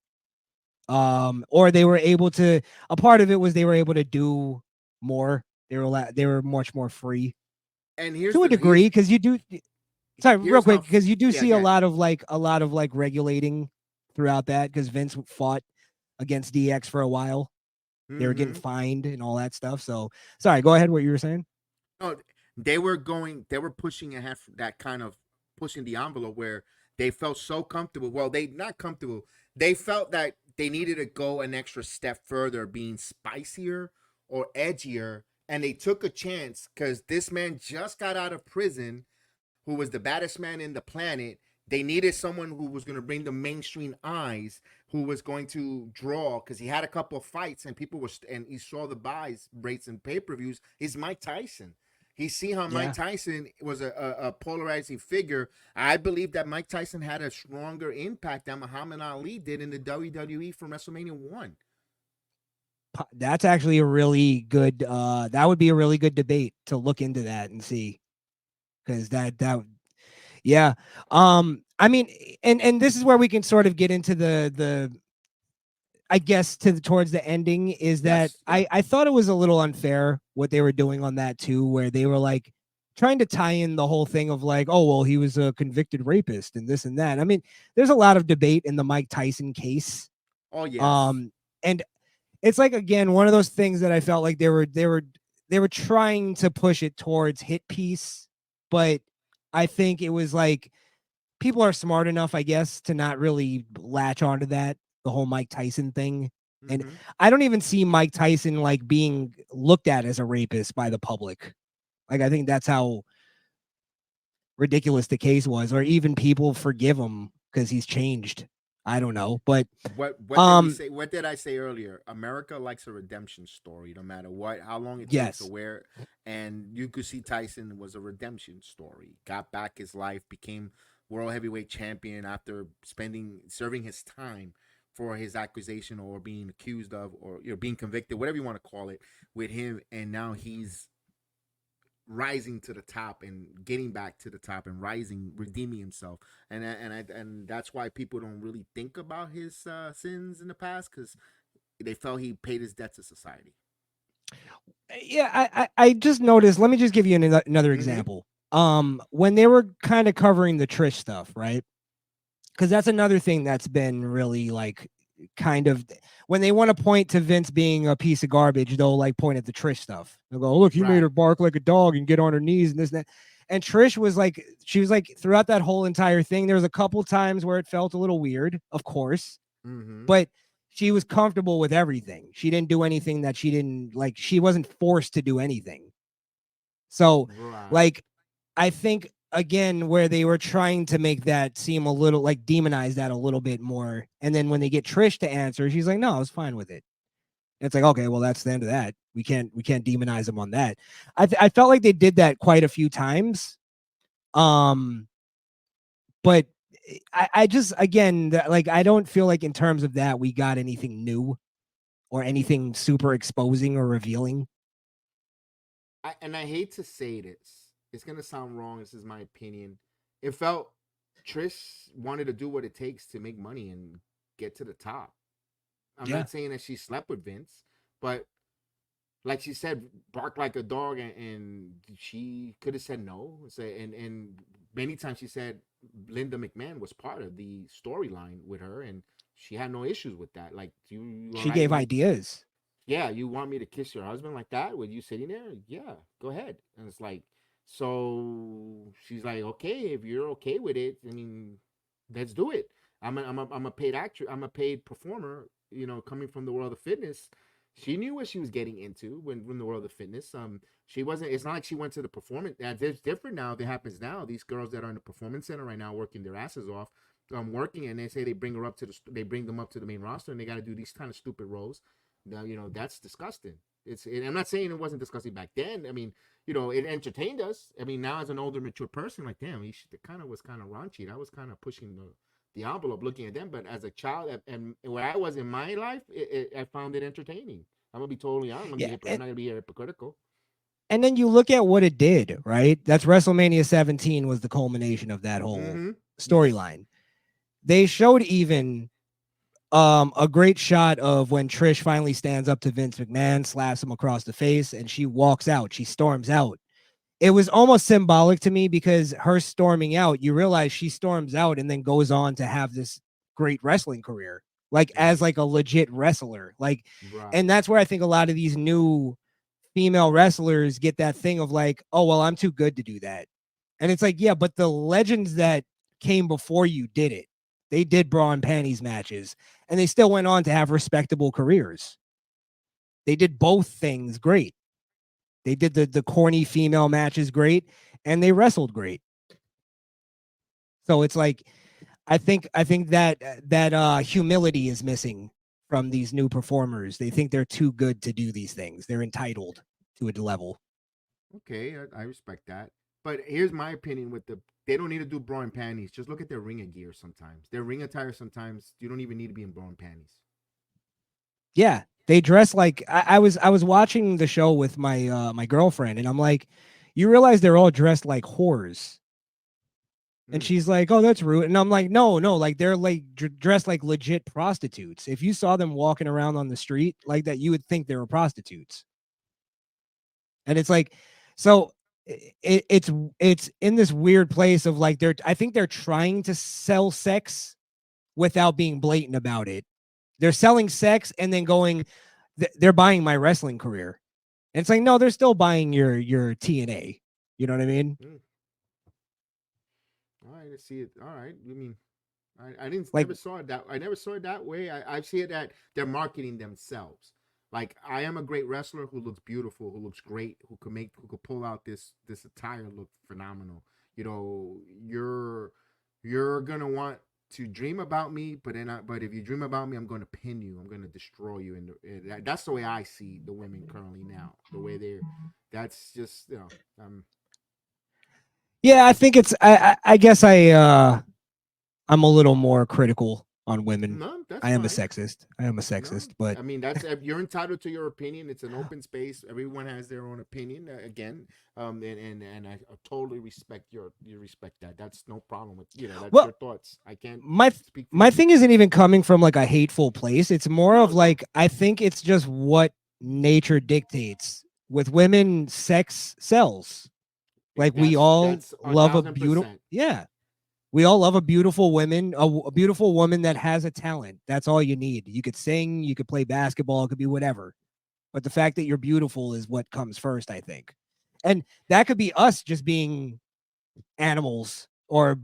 Or they were able to. A part of it was they were able to do more. They were much more free. And here's to a degree, because you do. Sorry, real quick, because you do see yeah. a lot of regulating throughout that, because Vince fought against DX for a while. They were getting fined and all that stuff. So sorry, go ahead. What you were saying? Oh, they were pushing ahead, that kind of pushing the envelope where they felt so comfortable. Well, they not comfortable. They felt that they needed to go an extra step further, being spicier or edgier. And they took a chance because this man just got out of prison, who was the baddest man in the planet. They needed someone who was going to bring the mainstream eyes, who was going to draw, because he had a couple of fights and and he saw the buys rates and pay-per-views. Is Mike Tyson. He see how Mike Tyson was a polarizing figure. I believe that Mike Tyson had a stronger impact than Muhammad Ali did in the WWE from WrestleMania 1. That's actually a really good that would be a really good debate to look into that and see, because yeah, I mean, and this is where we can sort of get into the I guess towards the ending, is that I thought it was a little unfair what they were doing on that too, where they were like trying to tie in the whole thing of like, oh well, he was a convicted rapist and this and that. I mean, there's a lot of debate in the Mike Tyson case. Oh yes. And it's like, again, one of those things that I felt like they were trying to push it towards hit piece, but I think it was like people are smart enough, I guess, to not really latch onto that, the whole Mike Tyson thing. And I don't even see Mike Tyson like being looked at as a rapist by the public. Like, I think that's how ridiculous the case was, or even people forgive him because he's changed. I don't know, but what did I say earlier? America likes a redemption story, no matter how long it takes to wear. And you could see Tyson was a redemption story. Got back his life, became world heavyweight champion after serving his time for his accusation or being accused of, or being convicted, whatever you want to call it, with him. And now he's rising to the top and getting back to the top and rising, redeeming himself, and that's why people don't really think about his sins in the past, because they felt he paid his debt to society. Yeah, I just noticed. Let me just give you another example. When they were kind of covering the Trish stuff, right? Because that's another thing that's been really like kind of, when they want to point to Vince being a piece of garbage, they'll like point at the Trish stuff. They'll go, look, he made her bark like a dog and get on her knees and this and that. And Trish was like, she was like, throughout that whole entire thing, there was a couple times where it felt a little weird, of course, but she was comfortable with everything. She didn't do anything that she didn't like. She wasn't forced to do anything. So, like, I think again, where they were trying to make that seem a little like demonize that a little bit more. And then when they get Trish to answer, she's like, no, I was fine with it. And it's like, okay, well, that's the end of that. We can't demonize them on that. I felt like they did that quite a few times. But I just, again, like, I don't feel like in terms of that, we got anything new or anything super exposing or revealing. And I hate to say this. It's going to sound wrong. This is my opinion. It felt Trish wanted to do what it takes to make money and get to the top. I'm not saying that she slept with Vince, but like she said, bark like a dog, and she could have said no. And many times she said Linda McMahon was part of the storyline with her, and she had no issues with that. Like, she gave ideas. Yeah, you want me to kiss your husband like that with you sitting there? Yeah, go ahead. And it's like, so she's like, okay, if you're okay with it, I mean, let's do it. I'm a paid actor. I'm a paid performer. You know, coming from the world of fitness, she knew what she was getting into when the world of fitness. She wasn't. It's not like she went to the performance. It's different now. That happens now. These girls that are in the performance center right now, working their asses off, working, and they say they bring them up to the main roster, and they got to do these kind of stupid roles. Now, you know, that's disgusting. I'm not saying it wasn't disgusting back then. I mean, you know, it entertained us. I mean, now as an older, mature person, like, damn, it was kind of raunchy. That was kind of pushing the envelope looking at them. But as a child, and where I was in my life, I found it entertaining. I'm going to be totally honest. I'm not going to be hypocritical. And then you look at what it did, right? That's WrestleMania 17 was the culmination of that whole storyline. They showed even a great shot of when Trish finally stands up to Vince McMahon, slaps him across the face, and she walks out. She storms out. It was almost symbolic to me because her storming out, you realize she storms out and then goes on to have this great wrestling career, like as like a legit wrestler. Like, and that's where I think a lot of these new female wrestlers get that thing of like, oh, well, I'm too good to do that. And it's like, yeah, but the legends that came before you did it. They did bra and panties matches, and they still went on to have respectable careers. They did both things great. They did the corny female matches great, and they wrestled great. So it's like, I think that humility is missing from these new performers. They think they're too good to do these things. They're entitled to a level. Okay, I respect that. But here's my opinion with they don't need to do bra and panties. Just look at their ring gear sometimes. Their ring attire sometimes, you don't even need to be in bra and panties. Yeah, they dress like I was watching the show with my my girlfriend, and I'm like, you realize they're all dressed like whores. And she's like, oh, that's rude. And I'm like, no, like they're like dressed like legit prostitutes. If you saw them walking around on the street like that, you would think they were prostitutes. And it's like, so it's in this weird place of like, I think they're trying to sell sex without being blatant about it. They're selling sex and then going, they're buying my wrestling career. And it's like, no, they're still buying your TNA. You know what I mean? All right, I see it. All right. I mean, I didn't like, never saw it that. I never saw it that way. I see it that they're marketing themselves. Like, I am a great wrestler who looks beautiful, who looks great, who could pull out this attire look phenomenal. You know, you're gonna want to dream about me, but if you dream about me, I'm gonna pin you. I'm gonna destroy you. And that's the way I see the women currently now. The way that's just, you know, yeah, I think it's. I guess I'm a little more critical on women. No, I am a sexist. No, but I mean, you're entitled to your opinion. It's an open space. Everyone has their own opinion. Again, and I totally respect you respect that. That's no problem with that's your thoughts. I can't. My thing isn't even coming from like a hateful place. It's more of like, I think it's just what nature dictates. With women, sex sells. Like, we all love a beautiful, we all love a beautiful woman, a beautiful woman that has a talent. That's all you need. You could sing, you could play basketball, it could be whatever. But the fact that you're beautiful is what comes first, I think. And that could be us just being animals or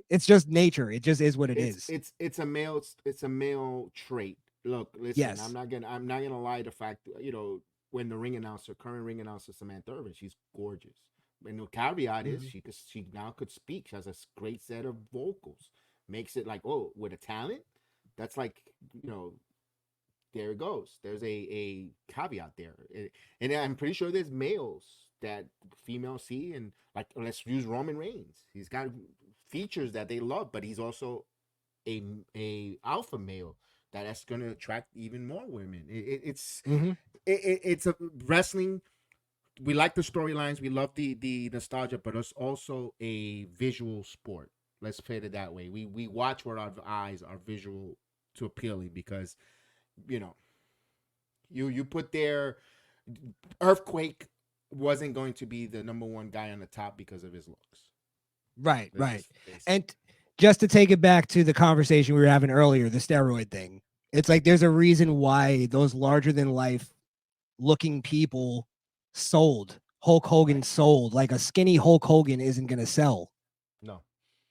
it's just nature. It just is what it is. It's a male trait. Look, listen, Yes. I'm not gonna lie. The fact, when the current ring announcer Samantha Irvin, she's gorgeous. And the caveat is she now could speak. She has a great set of vocals. Makes it like, oh, with a talent, that's like, there it goes. There's a caveat there. And I'm pretty sure there's males that females see, and like, let's use Roman Reigns. He's got features that they love, but he's also a alpha male that's going to attract even more women. It's a wrestling. We like the storylines. We love the nostalgia, but it's also a visual sport. Let's put it that way. We watch where our eyes are visual to appealing, because you put there, Earthquake wasn't going to be the number one guy on the top because of his looks. Right. And just to take it back to the conversation we were having earlier, the steroid thing. It's like there's a reason why those larger than life looking people sold. Hulk Hogan sold. Like a skinny Hulk Hogan isn't going to sell. No.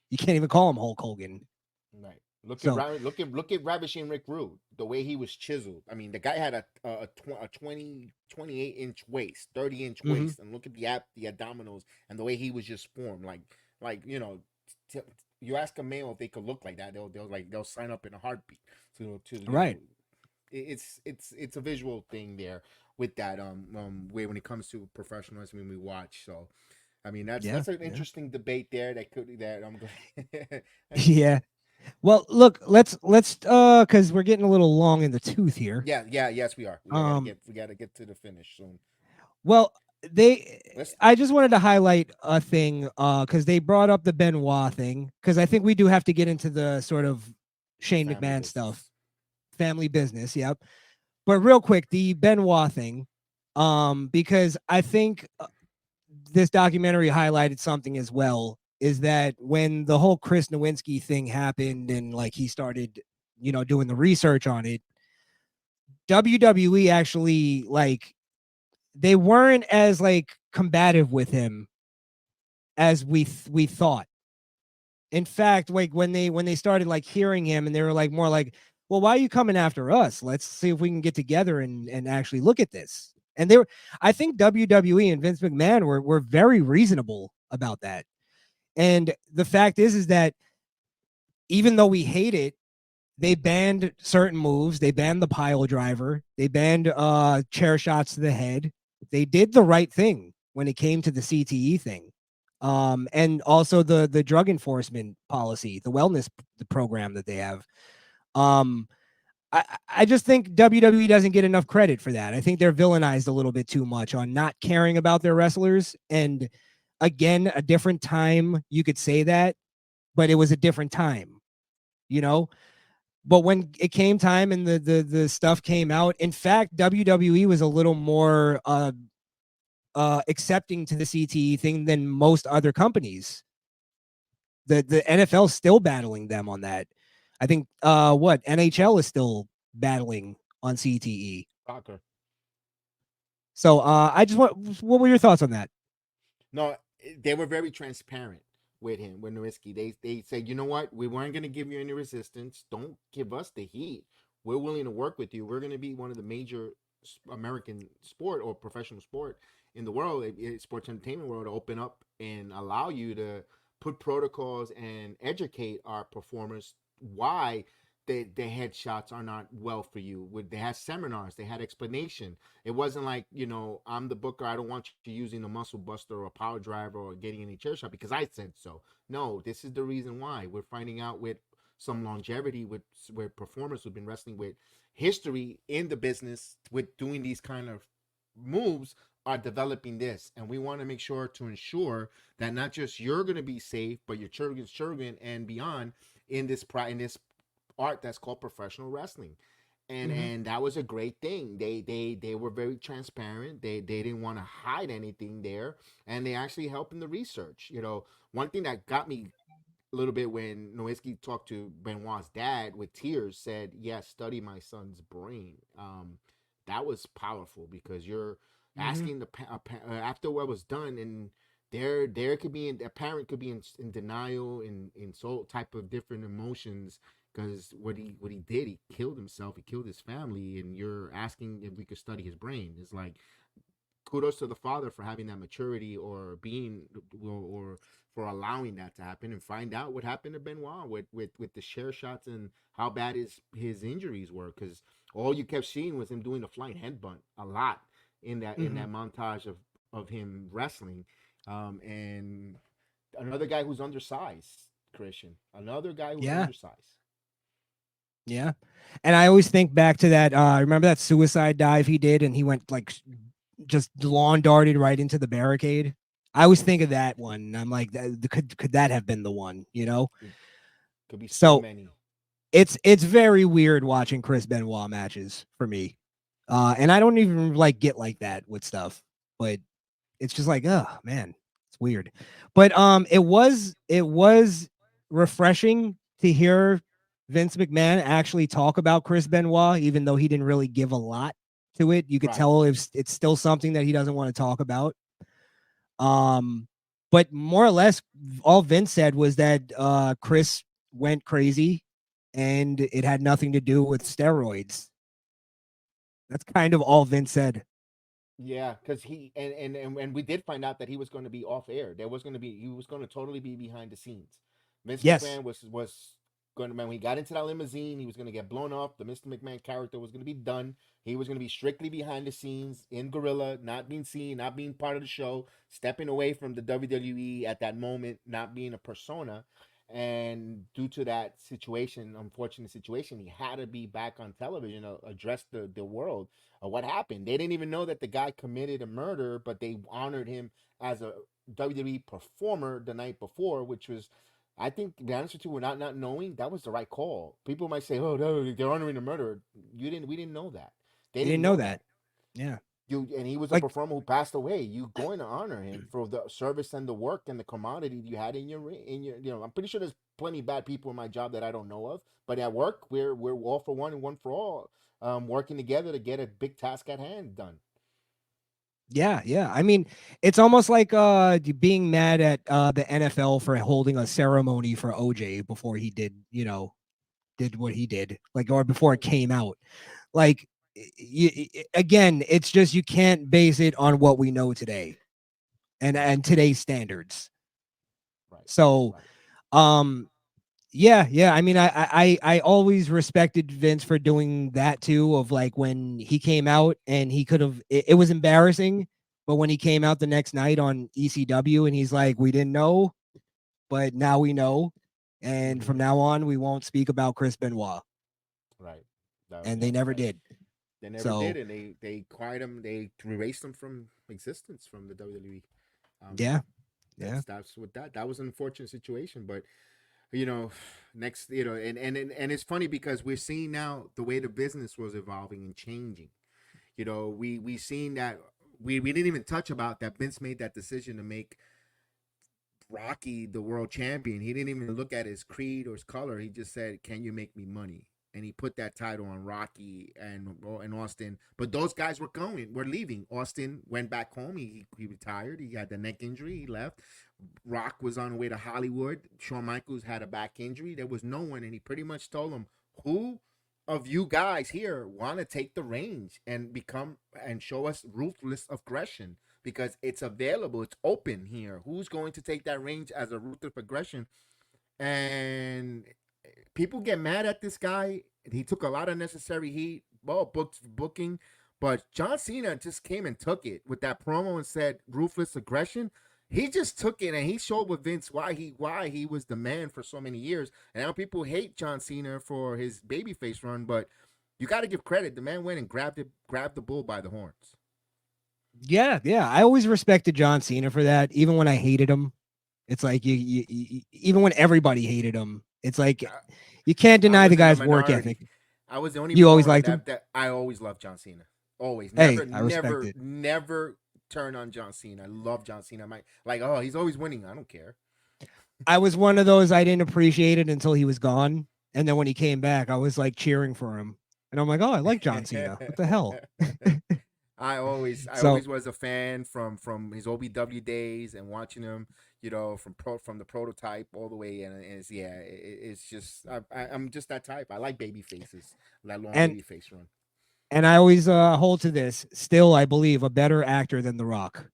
You can't even call him Hulk Hogan. Right. Look at Ravishing Rick Rude, the way he was chiseled. I mean, the guy had a 28-inch waist, 30-inch waist, and look at the abdominals and the way he was just formed. You ask a male if they could look like that, they'll sign up in a heartbeat. Right. It's a visual thing there with that way when it comes to professional wrestling we watch. So, I mean, that's an interesting debate there that I'm going. Yeah. Well, look, let's because we're getting a little long in the tooth here. Yes, we are. We gotta get to the finish soon. Well, I just wanted to highlight a thing because they brought up the Benoit thing, because I think we do have to get into the sort of Shane McMahon stuff, family business. Yep. But real quick, the Benoit thing, because I think this documentary highlighted something as well, is that when the whole Chris Nowinski thing happened and like he started, doing the research on it, WWE actually, like, they weren't as like combative with him as we thought. In fact, like when they started like hearing him, and they were like more like, well, why are you coming after us? Let's see if we can get together and actually look at this. And I think WWE and Vince McMahon were very reasonable about that. And the fact is that even though we hate it, they banned certain moves. They banned the pile driver. They banned chair shots to the head. They did the right thing when it came to the CTE thing. And also the drug enforcement policy, the wellness program that they have. I just think WWE doesn't get enough credit for that. I think they're villainized a little bit too much on not caring about their wrestlers. And again, a different time, you could say that, but it was a different time, But when it came time and the stuff came out, in fact, WWE was a little more accepting to the CTE thing than most other companies. The NFL is still battling them on that. I think NHL is still battling on CTE. Soccer. So what were your thoughts on that? No, they were very transparent with him, with Nowinski. They said, you know what, we weren't going to give you any resistance. Don't give us the heat. We're willing to work with you. We're going to be one of the major American sport or professional sport in the world, sports entertainment world, to open up and allow you to put protocols and educate our performers why the headshots are not well for you. They had seminars, they had explanation. It wasn't like, I'm the booker, I don't want you using a muscle buster or a power driver or getting any chair shot because I said so. No, this is the reason why. We're finding out with some longevity with performers who've been wrestling with history in the business with doing these kind of moves are developing this, and we want to make sure to ensure that not just you're going to be safe, but your children's children and beyond in this art that's called professional wrestling. And that was a great thing. They were very transparent. They didn't want to hide anything there, and they actually helped in the research. One thing that got me a little bit when Nowinski talked to Benoit's dad with tears, said, yes, study my son's brain. That was powerful because you're asking after what was done, and there could be a parent could be in denial, in so type of different emotions, because what he did, he killed himself, he killed his family, and you're asking if we could study his brain. It's like, kudos to the father for having that maturity, or being, or for allowing that to happen, and find out what happened to Benoit with the share shots and how bad his injuries were, because all you kept seeing was him doing the flying headbutt a lot in that montage of him wrestling. And another guy who's undersized, Christian. Another guy who's undersized. Yeah. And I always think back to that. Remember that suicide dive he did, and he went like just lawn darted right into the barricade. I always think of that one. And I'm like, could that have been the one? You know, could be so many. It's very weird watching Chris Benoit matches for me, and I don't even like get like that with stuff, but it's just like, oh man, it's weird. But it was refreshing to hear Vince McMahon actually talk about Chris Benoit, even though he didn't really give a lot to it. You could tell if it's still something that he doesn't want to talk about. But more or less, all Vince said was that Chris went crazy, and it had nothing to do with steroids. That's kind of all Vince said. Yeah, because he and we did find out that he was going to be off air. He was going to totally be behind the scenes. Vince McMahon was going to, when he got into that limousine, he was going to get blown off. The Mr. McMahon character was going to be done. He was going to be strictly behind the scenes in Gorilla, not being seen, not being part of the show, stepping away from the WWE at that moment, not being a persona. And due to that situation, unfortunate situation, he had to be back on television, address the world of what happened. They didn't even know that the guy committed a murder, but they honored him as a WWE performer the night before, which was, I think, to be honest with you, we're not knowing, that was the right call. People might say, "Oh, no, they're honoring a murderer." We didn't know that. They didn't know that. Yeah. And he was a performer who passed away. You going to honor him for the service and the work and the commodity you had in your. I'm pretty sure there's plenty of bad people in my job that I don't know of, but at work we're all for one and one for all, working together to get a big task at hand done. Yeah. I mean, it's almost like being mad at the NFL for holding a ceremony for OJ before he did what he did, like, or before it came out. Like, again, it's just, you can't base it on what we know today and today's standards. Right. So, yeah. I mean, I always respected Vince for doing that too, of like when he came out and he could have, it was embarrassing, but when he came out the next night on ECW and he's like, we didn't know, but now we know. And from now on, we won't speak about Chris Benoit. Right. And they never did. They never did, and they acquired him. They erased him from existence from the WWE. That's what that was an unfortunate situation, but next, and it's funny because we're seeing now the way the business was evolving and changing. We seen that we didn't even touch about that Vince made that decision to make Rocky the world champion. He didn't even look at his creed or his color. He just said, "Can you make me money?" And he put that title on Rocky and Austin. But those guys were leaving. Austin went back home. He retired. He had the neck injury. He left. Rock was on the way to Hollywood. Shawn Michaels had a back injury. There was no one. And he pretty much told them, who of you guys here want to take the reins and become and show us ruthless aggression? Because it's available. It's open here. Who's going to take that range as a ruthless aggression? And people get mad at this guy. He took a lot of necessary heat, booking, but John Cena just came and took it with that promo and said ruthless aggression. He just took it and he showed with Vince why he was the man for so many years. And now people hate John Cena for his babyface run, but you got to give credit. The man went and grabbed the bull by the horns. Yeah. I always respected John Cena for that, even when I hated him. It's like you even when everybody hated him, it's like you can't deny the guy's work ethic. I was the only you always liked him. I always loved John Cena. Always. I respect it. Never turn on John Cena. I love John Cena. He's always winning. I don't care. I was one of those, I didn't appreciate it until he was gone. And then when he came back, I was like cheering for him. And I'm like, oh, I like John Cena. What the hell? I So always was a fan from his OBW days and watching him, from the prototype all the way, and it's just I'm just that type. I like baby faces, that long and baby face run. and I always hold to this. Still, I believe a better actor than The Rock.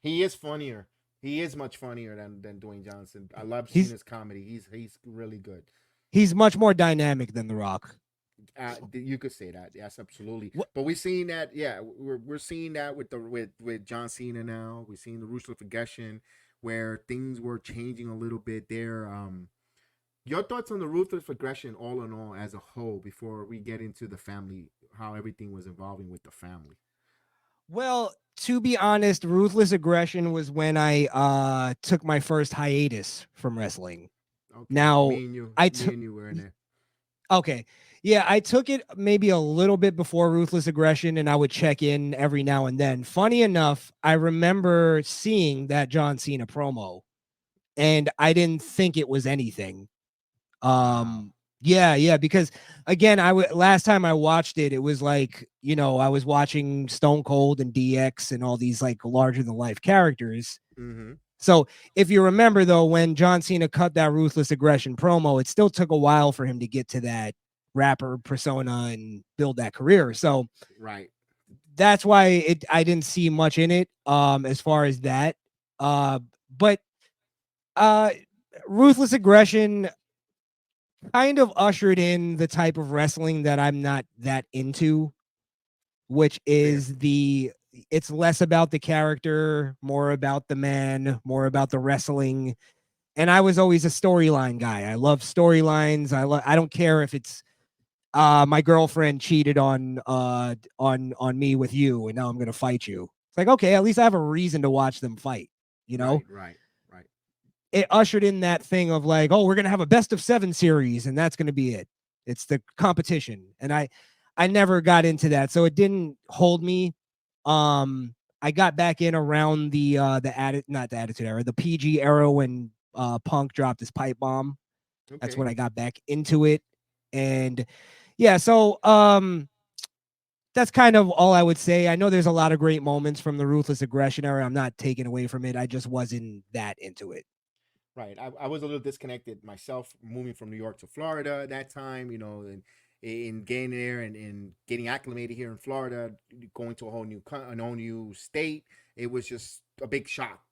He is funnier. He is much funnier than Dwayne Johnson. I love seeing He's his comedy. He's really good. he's much more dynamic than The Rock. You could say that, yes, absolutely. What? But we're seeing that, yeah, we're seeing that with John Cena now. We're seeing the ruthless aggression, where things were changing a little bit there. Your thoughts on the ruthless aggression, all in all, as a whole, before we get into the family, how everything was evolving with the family. Well, to be honest, Ruthless Aggression was when I took my first hiatus from wrestling. Okay, Now, me and you were in there. Okay. Yeah, I took it maybe a little bit before Ruthless Aggression, and I would check in every now and then. Funny enough, I remember seeing that John Cena promo, and I didn't think it was anything. Yeah, because again, last time I watched it, it was like, I was watching Stone Cold and DX and all these like larger than life characters. Mm-hmm. So if you remember though, when John Cena cut that Ruthless Aggression promo, it still took a while for him to get to that rapper persona and build that career. So Right. that's why I didn't see much in it as far as that. But Ruthless Aggression kind of ushered in the type of wrestling that I'm not that into, which is it's less about the character, more about the man, more about the wrestling. And I was always a storyline guy. I love storylines. I don't care if it's my girlfriend cheated on me with you, and now I'm gonna fight you. It's like, okay, at least I have a reason to watch them fight, Right. It ushered in that thing of like, oh, we're gonna have a best of 7 series, and that's gonna be it. It's the competition. And I never got into that, so it didn't hold me. I got back in around not the Attitude Era, the PG era, when Punk dropped his pipe bomb. Okay. That's when I got back into it. And yeah, so that's kind of all I would say. I know there's a lot of great moments from the Ruthless Aggression era. I'm not taking away from it. I just wasn't that into it. Right. I was a little disconnected myself, moving from New York to Florida at that time, and in getting there and getting acclimated here in Florida, going to a whole new state. It was just a big shock,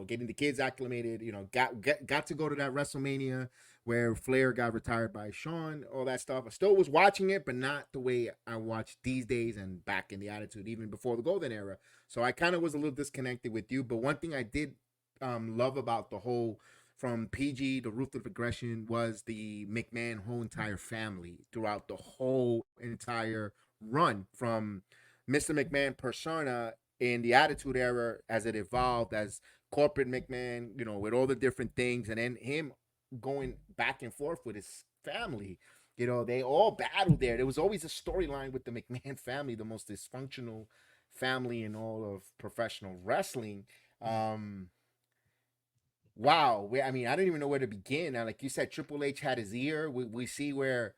getting the kids acclimated, got to go to that WrestleMania where Flair got retired by Shawn, all that stuff. I still was watching it, but not the way I watch these days and back in the Attitude, even before the Golden Era. So I kind of was a little disconnected with you. But one thing I did love about the whole, from PG to Ruthless Aggression, was the McMahon whole entire family throughout the whole entire run, from Mr. McMahon persona in the Attitude Era as it evolved as corporate McMahon, with all the different things, and then him going back and forth with his family. They all battled there. There was always a storyline with the McMahon family, the most dysfunctional family in all of professional wrestling. Wow. I mean, I don't even know where to begin. Now, like you said, Triple H had his ear. We see where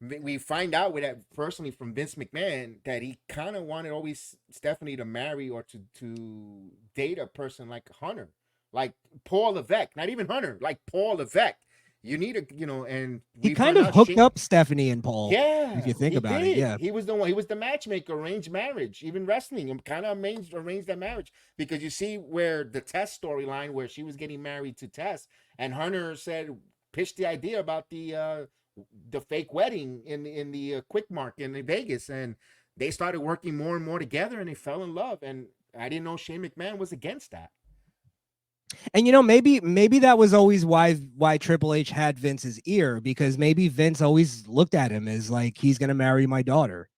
we find out with that personally from Vince McMahon that he kind of wanted always Stephanie to marry or to date a person like Hunter, like Paul Levesque, not even Hunter, like Paul Levesque. You need and he kind of hooked up Stephanie and Paul. Yeah, if you think about it, yeah, he was the one. He was the matchmaker, arranged marriage, even wrestling, and kind of arranged that marriage, because you see where the Tess storyline, where she was getting married to Tess, and Hunter pitched the idea about the fake wedding in the Quick Mark in Vegas, and they started working more and more together, and they fell in love. And I didn't know Shane McMahon was against that. And maybe that was always why Triple H had Vince's ear, because maybe Vince always looked at him as like, he's gonna marry my daughter.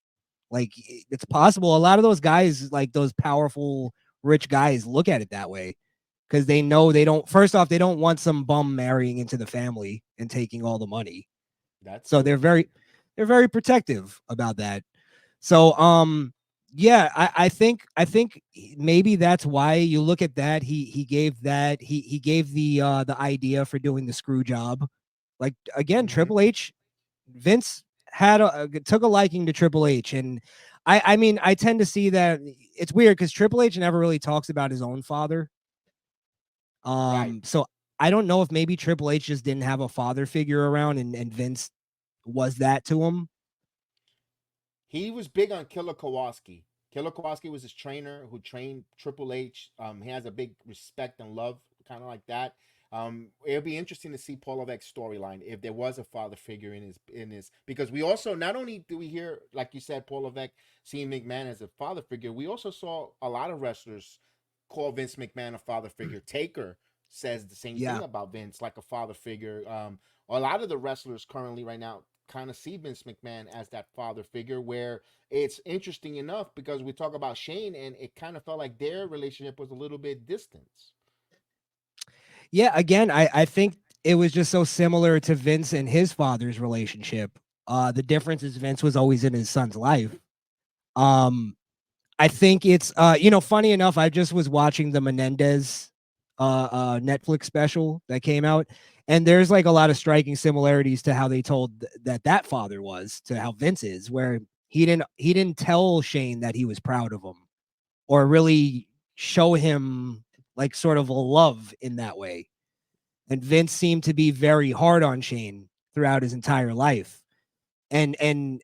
Like, it's possible. A lot of those guys, like those powerful rich guys, look at it that way, because they know they don't want some bum marrying into the family and taking all the money. They're very protective about that. So yeah, I think maybe that's why you look at that. He gave the idea for doing the screw job. Like, again, Triple H, Vince took a liking to Triple H, and I mean, I tend to see that it's weird because Triple H never really talks about his own father. So I don't know if maybe Triple H just didn't have a father figure around, and Vince was that to him. He was big on Killer Kowalski. Killer Kowalski was his trainer who trained Triple H. He has a big respect and love, kind of like that. It'll be interesting to see Paul Levesque's storyline if there was a father figure in his because we also not only do we hear, like you said, Paul Levesque seeing McMahon as a father figure, we also saw a lot of wrestlers call Vince McMahon a father figure. Taker says the same thing about Vince, like a father figure. A lot of the wrestlers currently right now kind of see Vince McMahon as that father figure, where it's interesting enough because we talk about Shane and it kind of felt like their relationship was a little bit distant. Yeah, again, I think it was just so similar to Vince and his father's relationship. The difference is Vince was always in his son's life. I think it's funny enough, I just was watching the Menendez Netflix special that came out, and there's like a lot of striking similarities to how they told that father was to how Vince is, where he didn't tell Shane that he was proud of him or really show him like sort of a love in that way. And Vince seemed to be very hard on Shane throughout his entire life. And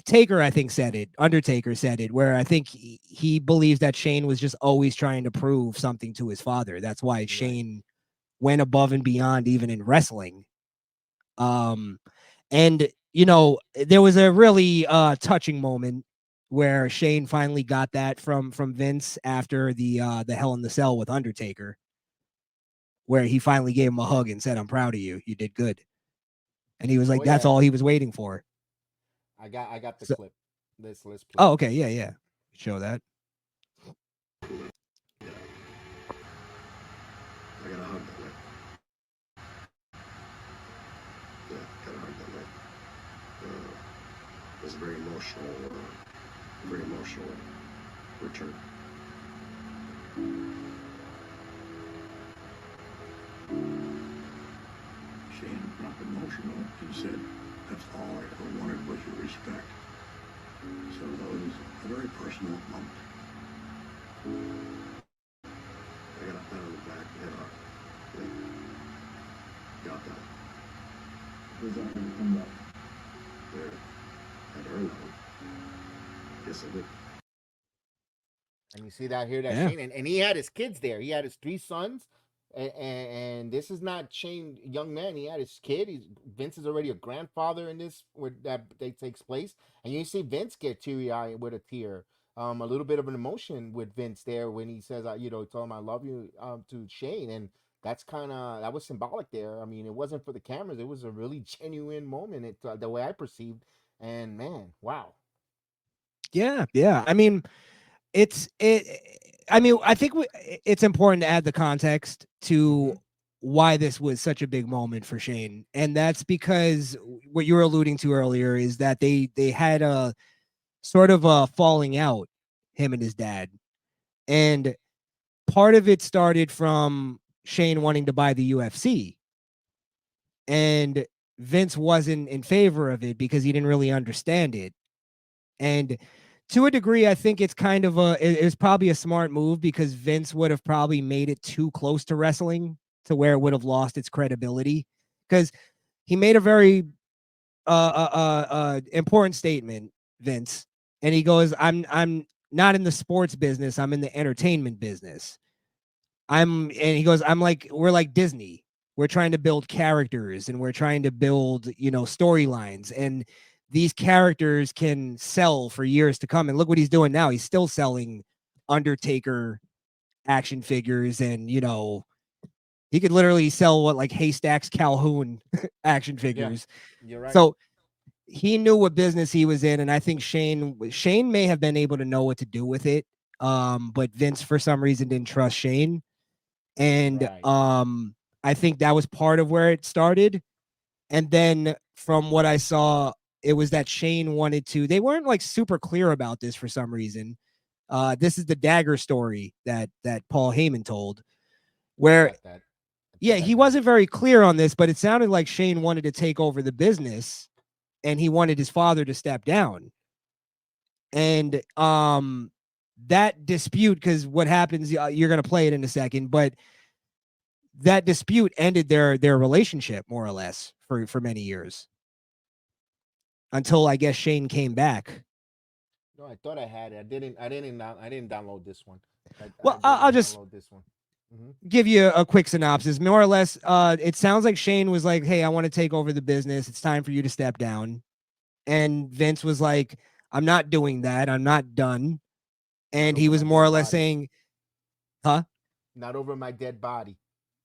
Taker, I think, said it. Undertaker said it, where I think he believes that Shane was just always trying to prove something to his father. That's why Shane went above and beyond even in wrestling. And there was a really touching moment where Shane finally got that from Vince after the Hell in the Cell with Undertaker, where he finally gave him a hug and said, "I'm proud of you. You did good." And he was like, "That's all he was waiting for." I got the clip. Let's play. Oh, okay, yeah. Show that. I gotta hug that leg. Yeah, gotta hug that leg. It's a very emotional return. Shane got emotional and said, "That's all I ever wanted was your respect." So that was a very personal moment. I got a pat on the back, head up. Yeah. Got that. Was that going to come up? There. I'd earned that one. Yes, I did. And you see that here, that Shane, and he had his kids there. He had his 3 sons, and this is not Shane, young man. He had his kid. Vince is already a grandfather in this where that takes place, and you see Vince get teary-eyed with a tear. A little bit of an emotion with Vince there when he says, tell him I love you to Shane, and that was symbolic there. I mean, it wasn't for the cameras; it was a really genuine moment. The way I perceived, and man, wow. Yeah. I mean, I think it's important to add the context to why this was such a big moment for Shane. And that's because what you were alluding to earlier is that they had a sort of a falling out, him and his dad. And part of it started from Shane wanting to buy the UFC. And Vince wasn't in favor of it because he didn't really understand it. And to a degree, I think it's kind of it's probably a smart move because Vince would have probably made it too close to wrestling to where it would have lost its credibility, because he made a very important statement, Vince, and he goes, I'm not in the sports business, I'm in the entertainment business. And he goes, we're like Disney. We're trying to build characters and we're trying to build, storylines, and these characters can sell for years to come. And look what he's doing now. He's still selling Undertaker action figures, and he could literally sell like Haystacks Calhoun action figures. Yeah, you're right. So he knew what business he was in, and I think Shane may have been able to know what to do with it. But Vince for some reason didn't trust Shane. And I think that was part of where it started. And then from what I saw, it was that Shane wanted to, they weren't like super clear about this for some reason. This is the dagger story that Paul Heyman told, where he wasn't very clear on this, but it sounded like Shane wanted to take over the business and he wanted his father to step down. And that dispute, because what happens, you're going to play it in a second, but that dispute ended their relationship more or less for many years, until I guess Shane came back. No, I thought I had it. I didn't download this one. Well, I'll just download this one. give you a quick synopsis. More or less, it sounds like Shane was like, hey, I want to take over the business. It's time for you to step down. And Vince was like, I'm not doing that. I'm not done. And he was more or less saying, huh? Not over my dead body.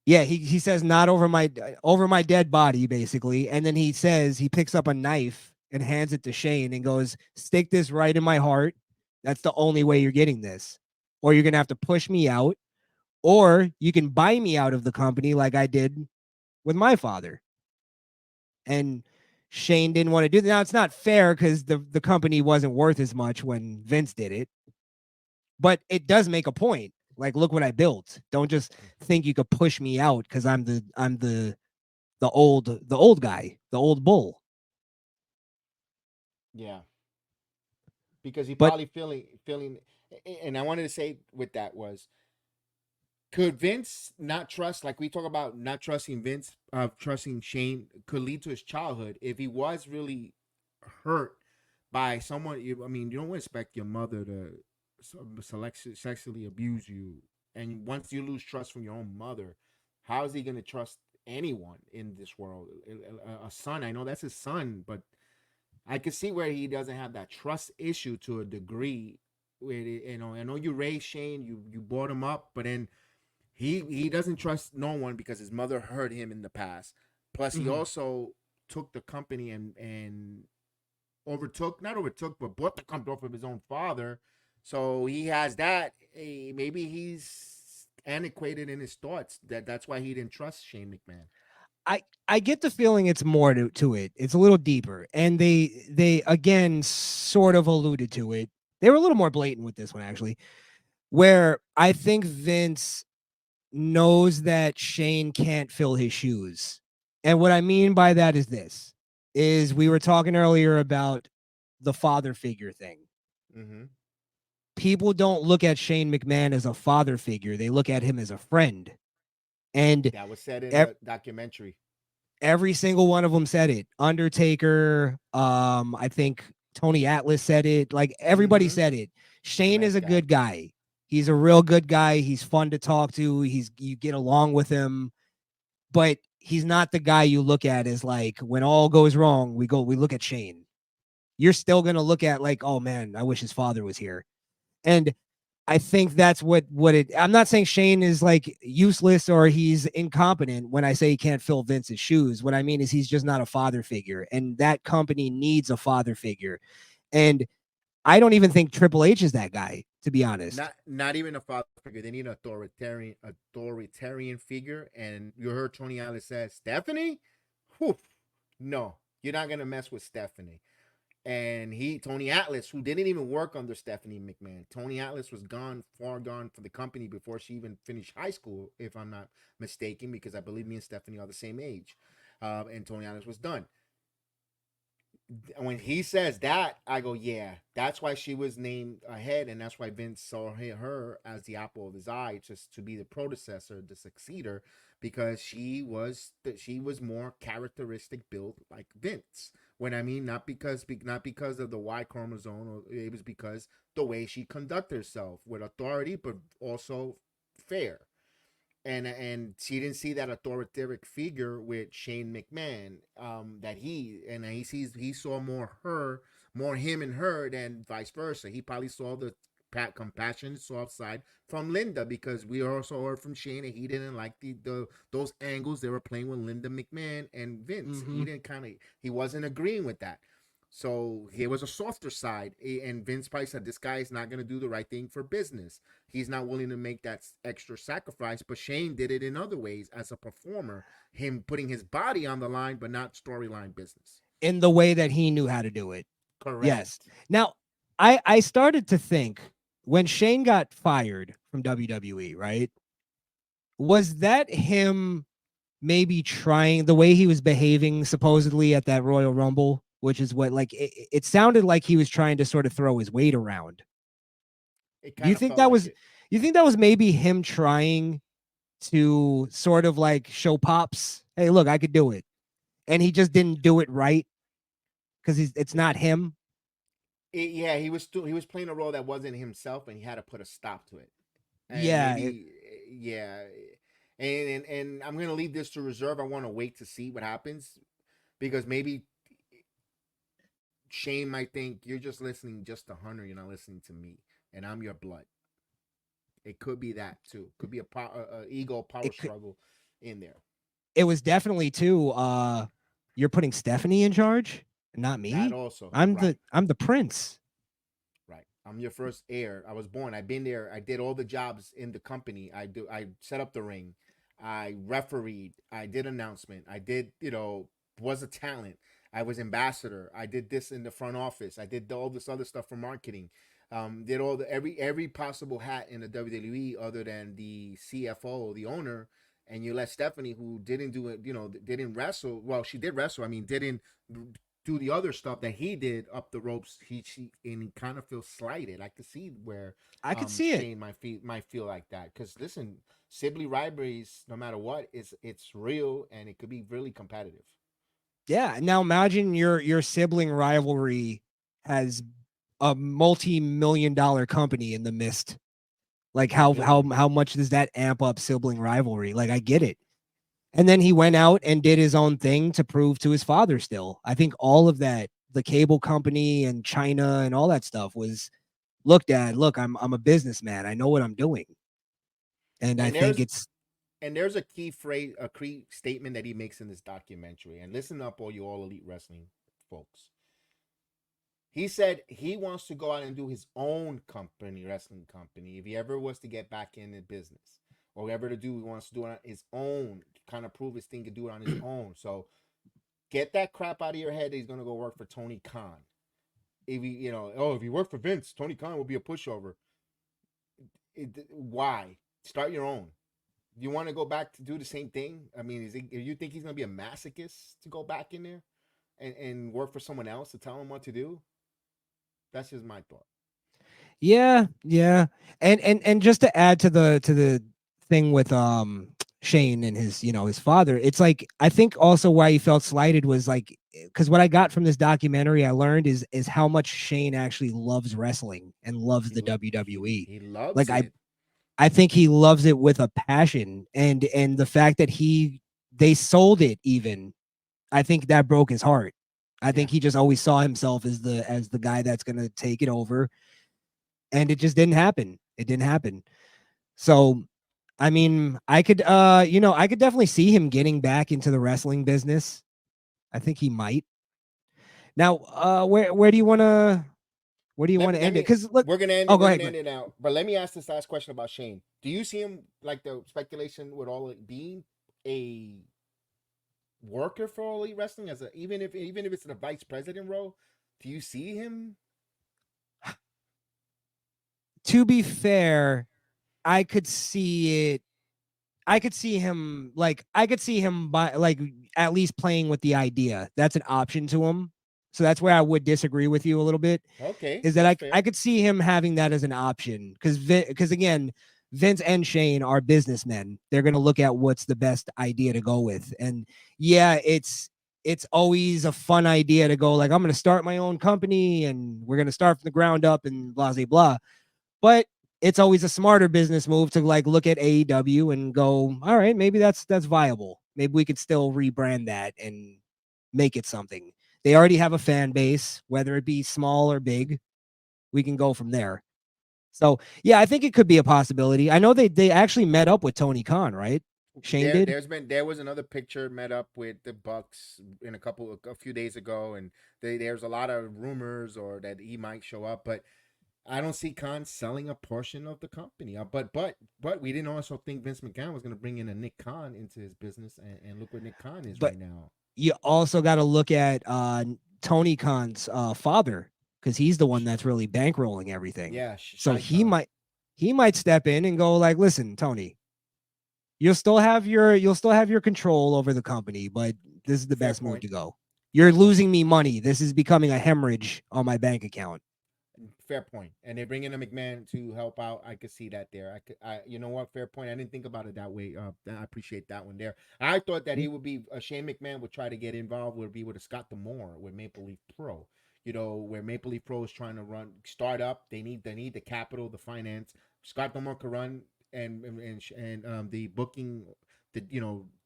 Yeah, he says not over my dead body, basically. And then he says, he picks up a knife and hands it to Shane and goes, stick this right in my heart. That's the only way you're getting this. Or you're going to have to push me out, or you can buy me out of the company like I did with my father. And Shane didn't want to do that. Now, it's not fair because the company wasn't worth as much when Vince did it. But it does make a point. Like, look what I built. Don't just think you could push me out because I'm the old guy, the old bull. Yeah. Because he probably feeling, and I wanted to say with that was, could Vince not trust, like we talk about not trusting Vince, trusting Shane could lead to his childhood if he was really hurt by someone. You don't expect your mother to sexually abuse you, and once you lose trust from your own mother, how is he going to trust anyone in this world? A son, I know that's his son, but I can see where he doesn't have that trust issue to a degree. Where I know you raised Shane, you brought him up, but then he doesn't trust no one because his mother hurt him in the past. Plus, he also took the company and not overtook, but bought the company off of his own father. So he has that. Maybe he's antiquated in his thoughts. That's why he didn't trust Shane McMahon. I get the feeling it's more to it. It's a little deeper. And they again sort of alluded to it. They were a little more blatant with this one, actually, where I think Vince knows that Shane can't fill his shoes. And what I mean by that is we were talking earlier about the father figure thing. People don't look at Shane McMahon as a father figure. They look at him as a friend. And that was said in the documentary. Every single one of them said it. Undertaker, I think Tony Atlas said it. Like, everybody said it. Shane is a good guy. He's a real good guy. He's fun to talk to. You get along with him, but he's not the guy you look at as like, when all goes wrong, we look at Shane. You're still going to look at like, oh man, I wish his father was here. And I think that's I'm not saying Shane is like useless or he's incompetent when I say he can't fill Vince's shoes. What I mean is he's just not a father figure, and that company needs a father figure. And I don't even think Triple H is that guy, to be honest. Not even a father figure. They need an authoritarian figure. And you heard Tony Atlas say, Stephanie? Whew, no, you're not going to mess with Stephanie. And Tony Atlas, who didn't even work under Stephanie McMahon. Tony Atlas was far gone for the company before she even finished high school, if I'm not mistaken, because I believe me and Stephanie are the same age. And Tony Atlas was done. When he says that, I go, yeah, that's why she was named ahead, and that's why Vince saw her as the apple of his eye, just to be the predecessor, the successor, because she was more characteristic built like Vince. When I mean not because of the Y chromosome, or it was because the way she conducted herself with authority, but also fair. And she didn't see that authoritarian figure with Shane McMahon. He saw more him and her than vice versa. He probably saw the compassionate soft side from Linda, because we also heard from Shane that he didn't like those angles they were playing with Linda McMahon and Vince. He wasn't agreeing with that. So here was a softer side, and Vince probably said, this guy is not going to do the right thing for business. He's not willing to make that extra sacrifice, but Shane did it in other ways as a performer, him putting his body on the line, but not storyline business. In the way that he knew how to do it. Correct. Yes. Now, I started to think, when Shane got fired from WWE, right? Was that him maybe trying, the way he was behaving supposedly at that Royal Rumble? which is what like it sounded like he was trying to sort of throw his weight around. It Do kind you of think felt that like was it. you think that was maybe him trying to sort of like show Pops, hey, look, I could do it. And he just didn't do it right because it's not him. Yeah, he was playing a role that wasn't himself, and he had to put a stop to it. And Yeah, maybe, yeah, and I'm gonna leave this to reserve. I want to wait to see what happens because maybe Shane might think you're just listening just to Hunter, you're not listening to me, and I'm your blood. It could be that too. Could be a ego power it could, struggle in there. it was definitely too you're putting Stephanie in charge, not That me. also, I'm right, the prince. right. I'm your first heir. I was born. I've been there. I did all the jobs in the company. I set up the ring. I refereed. I did announcement. I did, was a talent. I was ambassador. I did this in the front office. I did all this other stuff for marketing. Did all the every possible hat in the WWE other than the CFO, the owner. And you let Stephanie, who didn't do it, didn't wrestle. Well, she did wrestle. I mean, didn't do the other stuff that he did up the ropes. He kind of feels slighted. I could see where I could see it. Shane might feel like that because listen, sibling rivalries, no matter what, it's real and it could be really competitive. Yeah. Now imagine your sibling rivalry has a multi-million-dollar company in the midst. Like how much does that amp up sibling rivalry? Like I get it. And then he went out and did his own thing to prove to his father still. I think all of that, the cable company and China and all that stuff was, look, Dad, look, I'm a businessman. I know what I'm doing. And I think there's a key phrase, a key statement that he makes in this documentary. And listen up, all you all elite wrestling folks. He said he wants to go out and do his own wrestling company, if he ever was to get back in the business. Or whatever to do, he wants to do it on his own, kind of prove his thing, to do it on his own. So get that crap out of your head that he's going to go work for Tony Khan. If if you work for Vince, Tony Khan will be a pushover. Why? Start your own. Do you want to go back to do the same thing? I mean, you think he's going to be a masochist to go back in there and work for someone else to tell him what to do? That's just my thought. Yeah. And just to add to the thing with Shane and his father, it's like I think also why he felt slighted was like because what I got from this documentary I learned is how much Shane actually loves wrestling and loves the WWE. He loves like it. I think he loves it with a passion, and the fact that they sold it even, I think that broke his heart. I think he just always saw himself as the guy that's going to take it over, and it just didn't happen. It didn't happen. So, I mean, I could I could definitely see him getting back into the wrestling business. I think he might. Now, where do you want to end it? Because look, we're gonna end. Oh, We're go ahead. gonna end it now. But let me ask this last question about Shane. Do you see him, like the speculation with all it being, a worker for All Elite Wrestling even if it's in a vice president role? Do you see him? To be fair, I could see it. I could see him by like at least playing with the idea. That's an option to him. So that's where I would disagree with you a little bit. Okay, is that I could see him having that as an option because again, Vince and Shane are businessmen. They're going to look at what's the best idea to go with. And yeah, it's always a fun idea to go like, I'm going to start my own company and we're going to start from the ground up and blah, blah, blah. But it's always a smarter business move to like look at AEW and go, all right, maybe that's viable. Maybe we could still rebrand that and make it something. They already have a fan base, whether it be small or big. We can go from there. So yeah, I think it could be a possibility. I know they actually met up with Tony Khan, right? Shane did. There was another picture met up with the Bucks in a few days ago, and there's a lot of rumors or that he might show up, but I don't see Khan selling a portion of the company. But we didn't also think Vince McMahon was going to bring in a Nick Khan into his business, and look where Nick Khan is right now. You also got to look at Tony Khan's father, because he's the one that's really bankrolling everything. Yeah. So he might step in and go like, listen, Tony, you'll still have your control over the company, but this is the best move to go. You're losing me money. This is becoming a hemorrhage on my bank account. Fair point. And they bring in a McMahon to help out. I could see that there. You know what? Fair point. I didn't think about it that way. I appreciate that one there. I thought that he would be Shane McMahon would try to get involved. Would be with a Scott D'Amore with Maple Leaf Pro. You know, where Maple Leaf Pro is trying to start up. They need the capital, the finance. Scott D'Amore could run and the booking,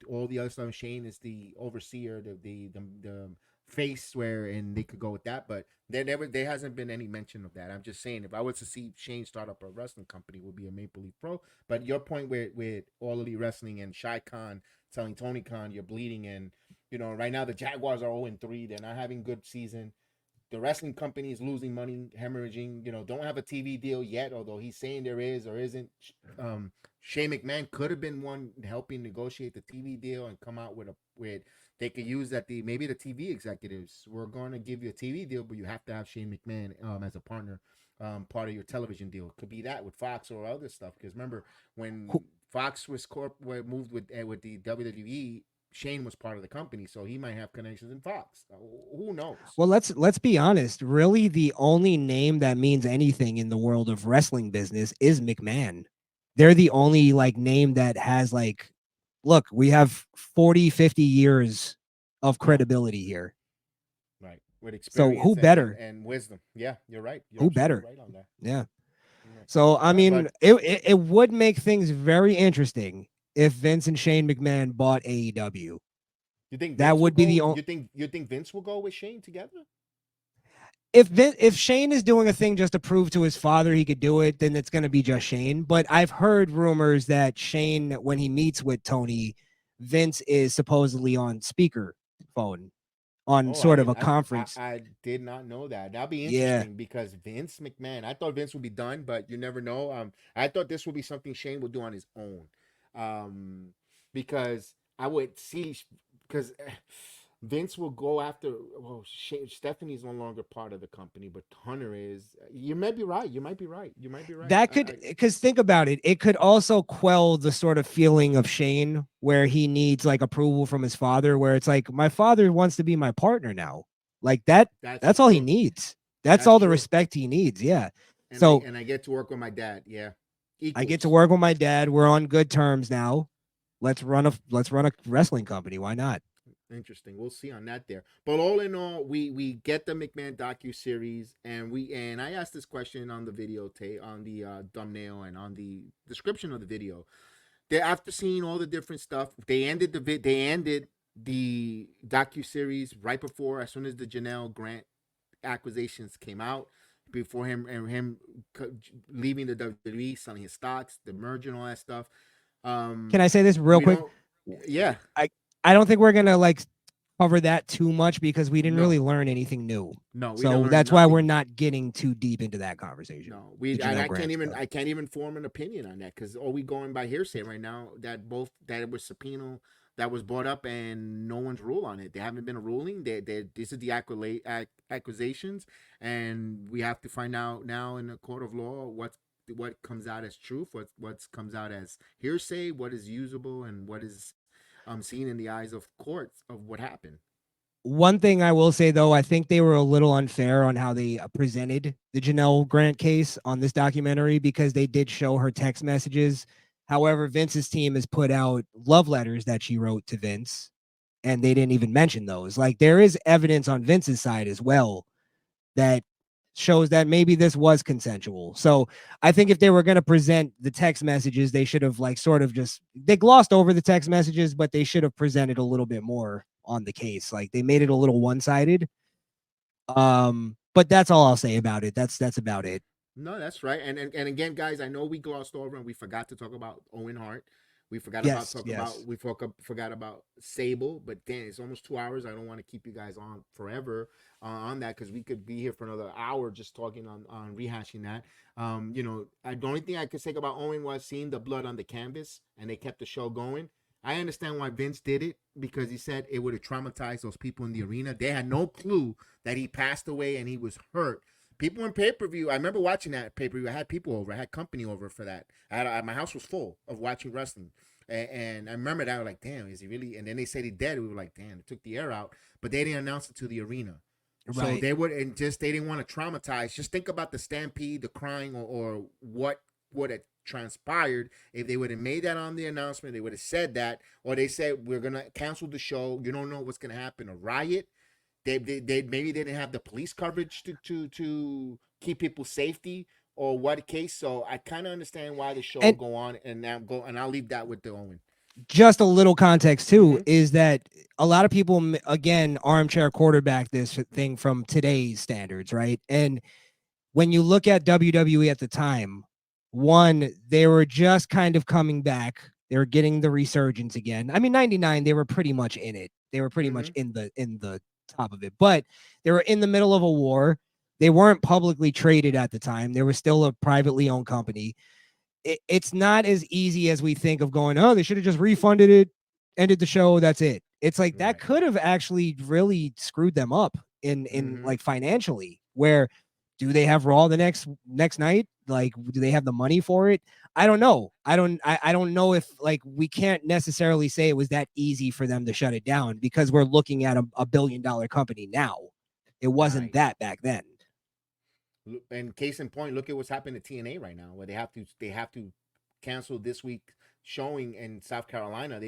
all the other stuff. Shane is the overseer, the face and they could go with that, but there hasn't been any mention of that. I'm just saying, if I was to see Shane start up a wrestling company, it would be a Maple Leaf Pro. But your point with All Elite Wrestling and Shy Khan telling Tony Khan you're bleeding, and right now the Jaguars are 0-3, they're not having good season. The wrestling company is losing money, hemorrhaging. Don't have a TV deal yet, although he's saying there is or isn't. Shane McMahon could have been one helping negotiate the TV deal and come out with they could use that maybe the TV executives, we're going to give you a TV deal, but you have to have Shane McMahon as a partner, part of your television deal. It could be that with Fox or other stuff. Because remember when Fox was moved with the WWE, Shane was part of the company, so he might have connections in Fox. Who knows? Well, let's be honest. Really, the only name that means anything in the world of wrestling business is McMahon. They're the only name that has look, we have 40, 50 years of credibility here. Right. With experience. So who better? And wisdom. Yeah, you're right. Who better? Right on that. Yeah. So, I mean, it would make things very interesting if Vince and Shane McMahon bought AEW. You think that Vince would be the only? You think Vince will go with Shane together? If Shane is doing a thing just to prove to his father he could do it, then it's going to be just Shane. But I've heard rumors that Shane, when he meets with Tony, Vince is supposedly on speaker phone on a conference. I did not know that. That'll be interesting because Vince McMahon, I thought Vince would be done, but you never know. I thought this would be something Shane would do on his own. Because I would see, because Vince will go after. Well, Stephanie's no longer part of the company, but Hunter is. You might be right. That could, because think about it. It could also quell the sort of feeling of Shane where he needs approval from his father, where it's my father wants to be my partner now. That's all he needs. That's all the respect he needs. Yeah. And I get to work with my dad. Yeah. I get to work with my dad. We're on good terms now. Let's run a wrestling company. Why not? Interesting. We'll see on that there. But all in all, we get the McMahon docu-series, and I asked this question on the videotape, on the thumbnail, and on the description of the video. After seeing all the different stuff, they ended the docu-series right before, as soon as the Janelle Grant acquisitions came out, before him leaving the WWE, selling his stocks, the merger and all that stuff. Can I say this real quick? Yeah. I don't think we're gonna cover that too much because we didn't really learn anything new. No, so that's why we're not getting too deep into that conversation. No, I can't even form an opinion on that because all we going by hearsay right now that it was subpoena that was brought up and no one's ruled on it. There haven't been a ruling. This is the accusations, and we have to find out now in the court of law what comes out as truth, what comes out as hearsay, what is usable, and what is seen in the eyes of courts of what happened. One thing I will say, though, I think they were a little unfair on how they presented the Janelle Grant case on this documentary because they did show her text messages. However, Vince's team has put out love letters that she wrote to Vince, and they didn't even mention those. There is evidence on Vince's side as well that shows that maybe this was consensual. So I think if they were going to present the text messages, they should have they glossed over the text messages, but they should have presented a little bit more on the case. They made it a little one-sided. But that's all I'll say about it. That's about it. No, that's right. And again, guys, I know we glossed over and we forgot to talk about Owen Hart. We forgot forgot about Sable, but damn, it's almost 2 hours. I don't want to keep you guys on forever on that because we could be here for another hour just talking on rehashing that. The only thing I could say about Owen was seeing the blood on the canvas, and they kept the show going. I understand why Vince did it because he said it would have traumatized those people in the arena. They had no clue that he passed away and he was hurt People in pay-per-view. I remember watching that pay-per-view. I had people over. I had company over for that. My house was full of watching wrestling. And I remember that. I was like, damn, is he really? And then they said he dead. We were like, damn, it took the air out. But they didn't announce it to the arena. So Right. they would, and just they didn't want to traumatize. Just think about the stampede, the crying, or what would have transpired if they would have made that on the announcement. They would have said that, or they said we're gonna cancel the show. You don't know what's gonna happen. A riot. They maybe they didn't have the police coverage to keep people's safety or what case. So I kind of understand why the show And- go on, and now go, and I'll leave that with the Owen. Just a little context too Mhm. is that a lot of people again armchair quarterback this thing from today's standards, right? And when you look at WWE at the time, one, they were just kind of coming back. They were getting the resurgence again. I mean, 99, they were pretty much in it. They were pretty much in the top of it, but they were in the middle of a war. They weren't publicly traded at the time. They were still a privately owned company. It's not as easy as we think of going, oh, they should have just refunded it, ended the show, that's it. It's like that could have actually really screwed them up in like financially, where do they have Raw the next night? Like, do they have the money for it? I don't know. I don't know if, like, we can't necessarily say it was that easy for them to shut it down because we're looking at a $1 billion company now. It wasn't that back then. And case in point, look at what's happened to TNA right now, where they have to cancel this week showing in South Carolina.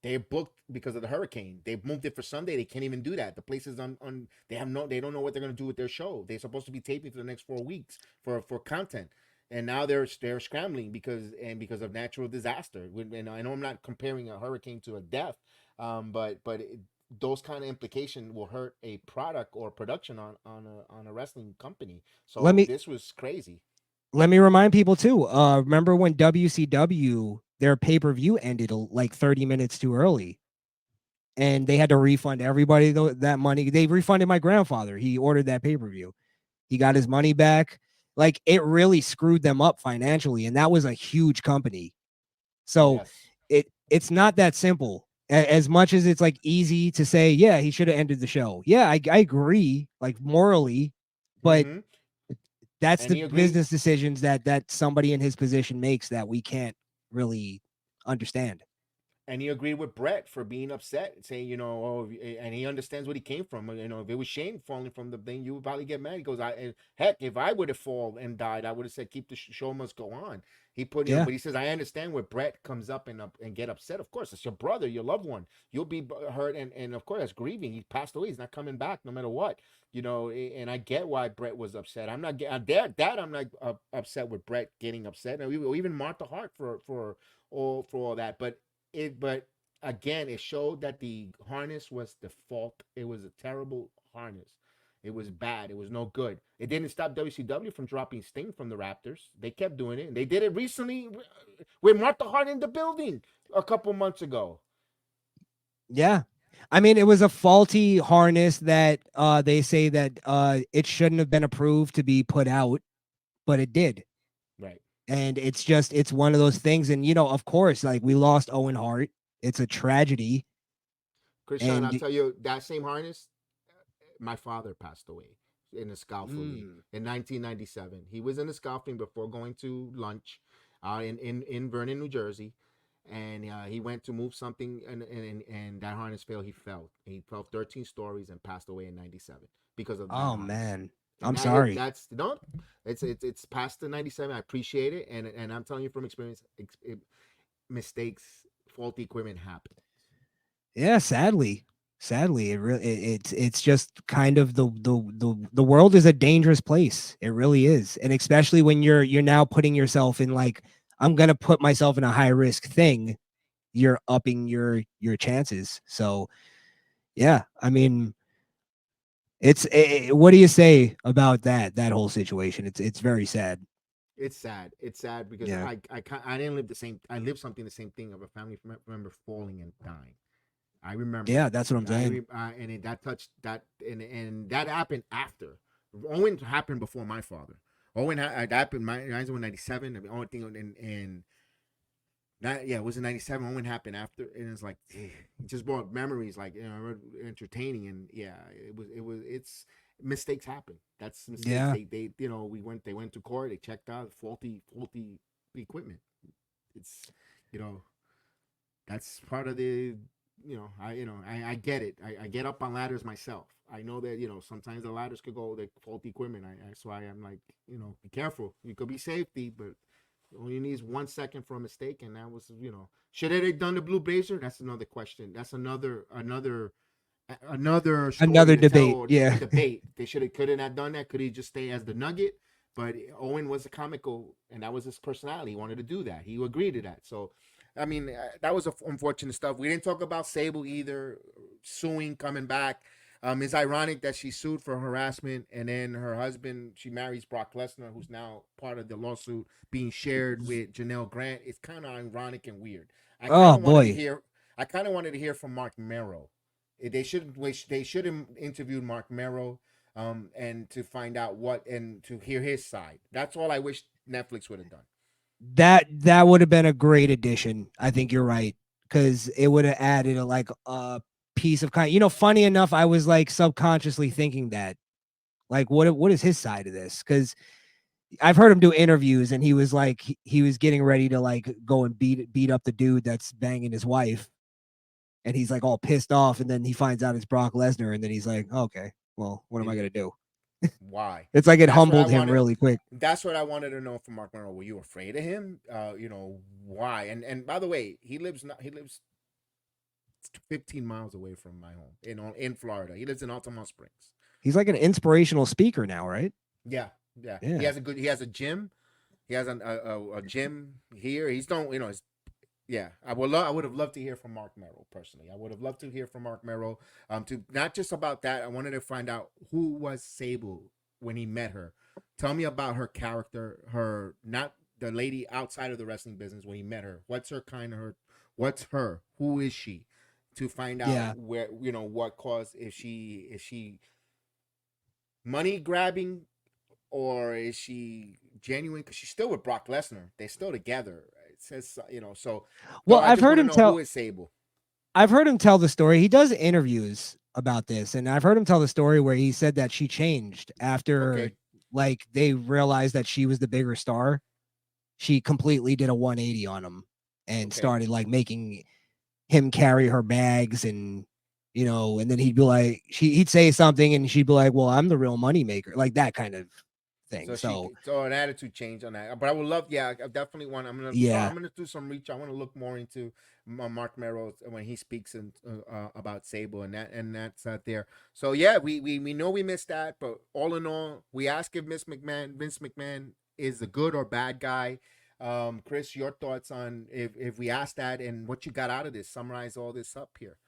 They're booked because of the hurricane. They've moved it for Sunday. They can't even do that. The place is on. They don't know what they're gonna do with their show. They're supposed to be taping for the next 4 weeks for content, and now they're scrambling because of natural disaster. And I know I'm not comparing a hurricane to a death, but those kind of implications will hurt a product or production on a wrestling company. So this was crazy. Let me remind people too. Remember when WCW, their pay-per-view ended like 30 minutes too early, and they had to refund everybody that money. They refunded my grandfather. He ordered that pay-per-view. He got his money back. Like, it really screwed them up financially, and that was a huge company. So it's not that simple. As much as it's like easy to say, yeah, he should have ended the show. Yeah, I agree, like morally, but that's the business decisions that somebody in his position makes that we can't really understand. And he agreed with Brett for being upset, saying, and he understands what he came from. If it was Shane falling from the thing, you would probably get mad. He goes, heck, if I would have fallen and died, I would have said, keep the show must go on. He put, but he says, I understand where Brett comes up and get upset. Of course, it's your brother, your loved one. You'll be hurt, and of course, that's grieving. He passed away. He's not coming back, no matter what. And I get why Brett was upset. I'm not I'm not upset with Brett getting upset. And we even Martha Hart for all that, but again, it showed that the harness was the fault. It was a terrible harness. It was bad. It was no good. It didn't stop WCW from dropping Sting from the Raptors. They kept doing it. And they did it recently with Martha Hart in the building a couple months ago. Yeah. I mean, it was a faulty harness that they say that it shouldn't have been approved to be put out, but it did. Right. And it's one of those things. And, of course, like, we lost Owen Hart. It's a tragedy. Crishaun, I'll tell you, that same harness, my father passed away in a scaffolding in 1997. He was in a scaffolding before going to lunch in Vernon, New Jersey. And he went to move something, and that harness failed. He fell. He fell 13 stories and passed away in 97 because of that harness. Man. I'm sorry. It's past the 97. I appreciate it, and I'm telling you from experience, mistakes, faulty equipment happen. Yeah, sadly, it's just kind of the world is a dangerous place. It really is, and especially when you're now putting yourself in, like, I'm gonna put myself in a high risk thing. You're upping your chances. So, yeah, I mean. What do you say about that whole situation? It's very sad. It's sad. It's sad because I didn't live the same. I lived the same thing of a family member falling and dying. I remember. Yeah, that's what I'm saying. That touched that, and that happened after. Owen happened before my father. Owen happened. Mine was 97. The only thing it was in 97. Owen happened after, and it's like, it just brought memories, like, entertaining, and it's mistakes happen. That's mistakes. Yeah. They they went to court, they checked out faulty equipment. It's that's part of the I get it. I get up on ladders myself. I know that sometimes the ladders could go the faulty equipment. That's why I'm like, be careful. You could be safety, but all you need is 1 second for a mistake, and that was should it have done the Blue Blazer? That's another question. That's another story to debate. tell, Yeah. debate. They couldn't have done that. Could he just stay as the Nugget? But Owen was a comical, and that was his personality. He wanted to do that. He agreed to that. So, I mean, that was unfortunate stuff. We didn't talk about Sable either, suing, coming back. It's ironic that she sued for harassment, and then her husband, she marries Brock Lesnar, who's now part of the lawsuit being shared with Janelle Grant. It's kind of ironic and weird. I kind of wanted to hear from Mark Merrow. They should have interviewed Mark Merrow, and to find out and to hear his side. That's all I wish Netflix would have done. That would have been a great addition. I think you're right, because it would have added a piece of funny enough, I was like subconsciously thinking that, like, what is his side of this? Because I've heard him do interviews, and he was like, he was getting ready to like go and beat up the dude that's banging his wife, and he's like all pissed off, and then he finds out it's Brock Lesnar, and then he's like, okay, well, what am I gonna do? Why? It's like it humbled him really quick. That's what I wanted to know from Mark Merrow. Were you afraid of him? Why? And by the way, he lives 15 miles away from my home in Florida. He lives in Altamont Springs. He's like an inspirational speaker now, right? Yeah. He has a gym. He has a gym here. He's don't I would have loved to hear from Mark Merrow personally. I would have loved to hear from Mark Merrow. To not just about that. I wanted to find out who was Sable when he met her. Tell me about her character. Her, not the lady outside of the wrestling business, when he met her. What's her? Who is she? To find out where what caused, is she money grabbing, or is she genuine? Because she's still with Brock Lesnar. They're still together. It says so. Well, I've heard him tell. Who is Sable? I've heard him tell the story. He does interviews about this, and I've heard him tell the story where he said that she changed after like they realized that she was the bigger star. She completely did a 180 on him and started like making him carry her bags, and and then he'd be like, he'd say something, and she'd be like, well, I'm the real money maker, like that kind of thing. So an attitude change on that. But I would love, I definitely want. I'm gonna do some reach. I want to look more into Mark Merrow when he speaks about Sable, and that's out there. So we know we missed that, but all in all, we ask if Vince McMahon is a good or bad guy. Chris, your thoughts on if we asked that and what you got out of this? Summarize all this up here.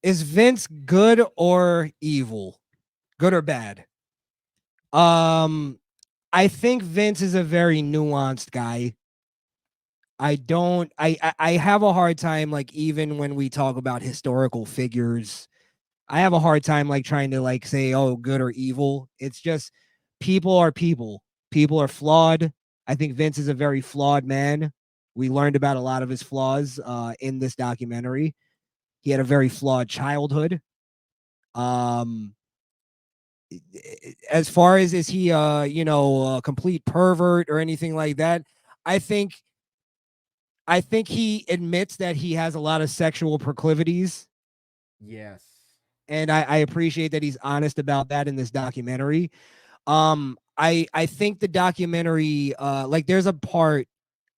Is Vince good or evil? Good or bad? I think Vince is a very nuanced guy. I have a hard time, like, even when we talk about historical figures, I have a hard time like trying to like say, oh, good or evil. It's just people are people. People are flawed. I think Vince is a very flawed man. We learned about a lot of his flaws in this documentary. He had a very flawed childhood. As far as is he a complete pervert or anything like that, I think he admits that he has a lot of sexual proclivities. Yes. And I appreciate that he's honest about that in this documentary. I think the documentary, like there's a part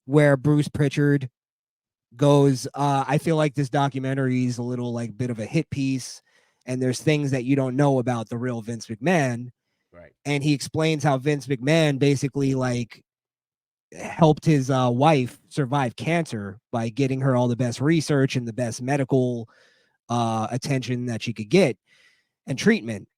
where Bruce Pritchard goes, I feel like this documentary is a little like bit of a hit piece, and there's things that you don't know about the real Vince McMahon. Right. And he explains how Vince McMahon basically like helped his wife survive cancer by getting her all the best research and the best medical attention that she could get and treatment.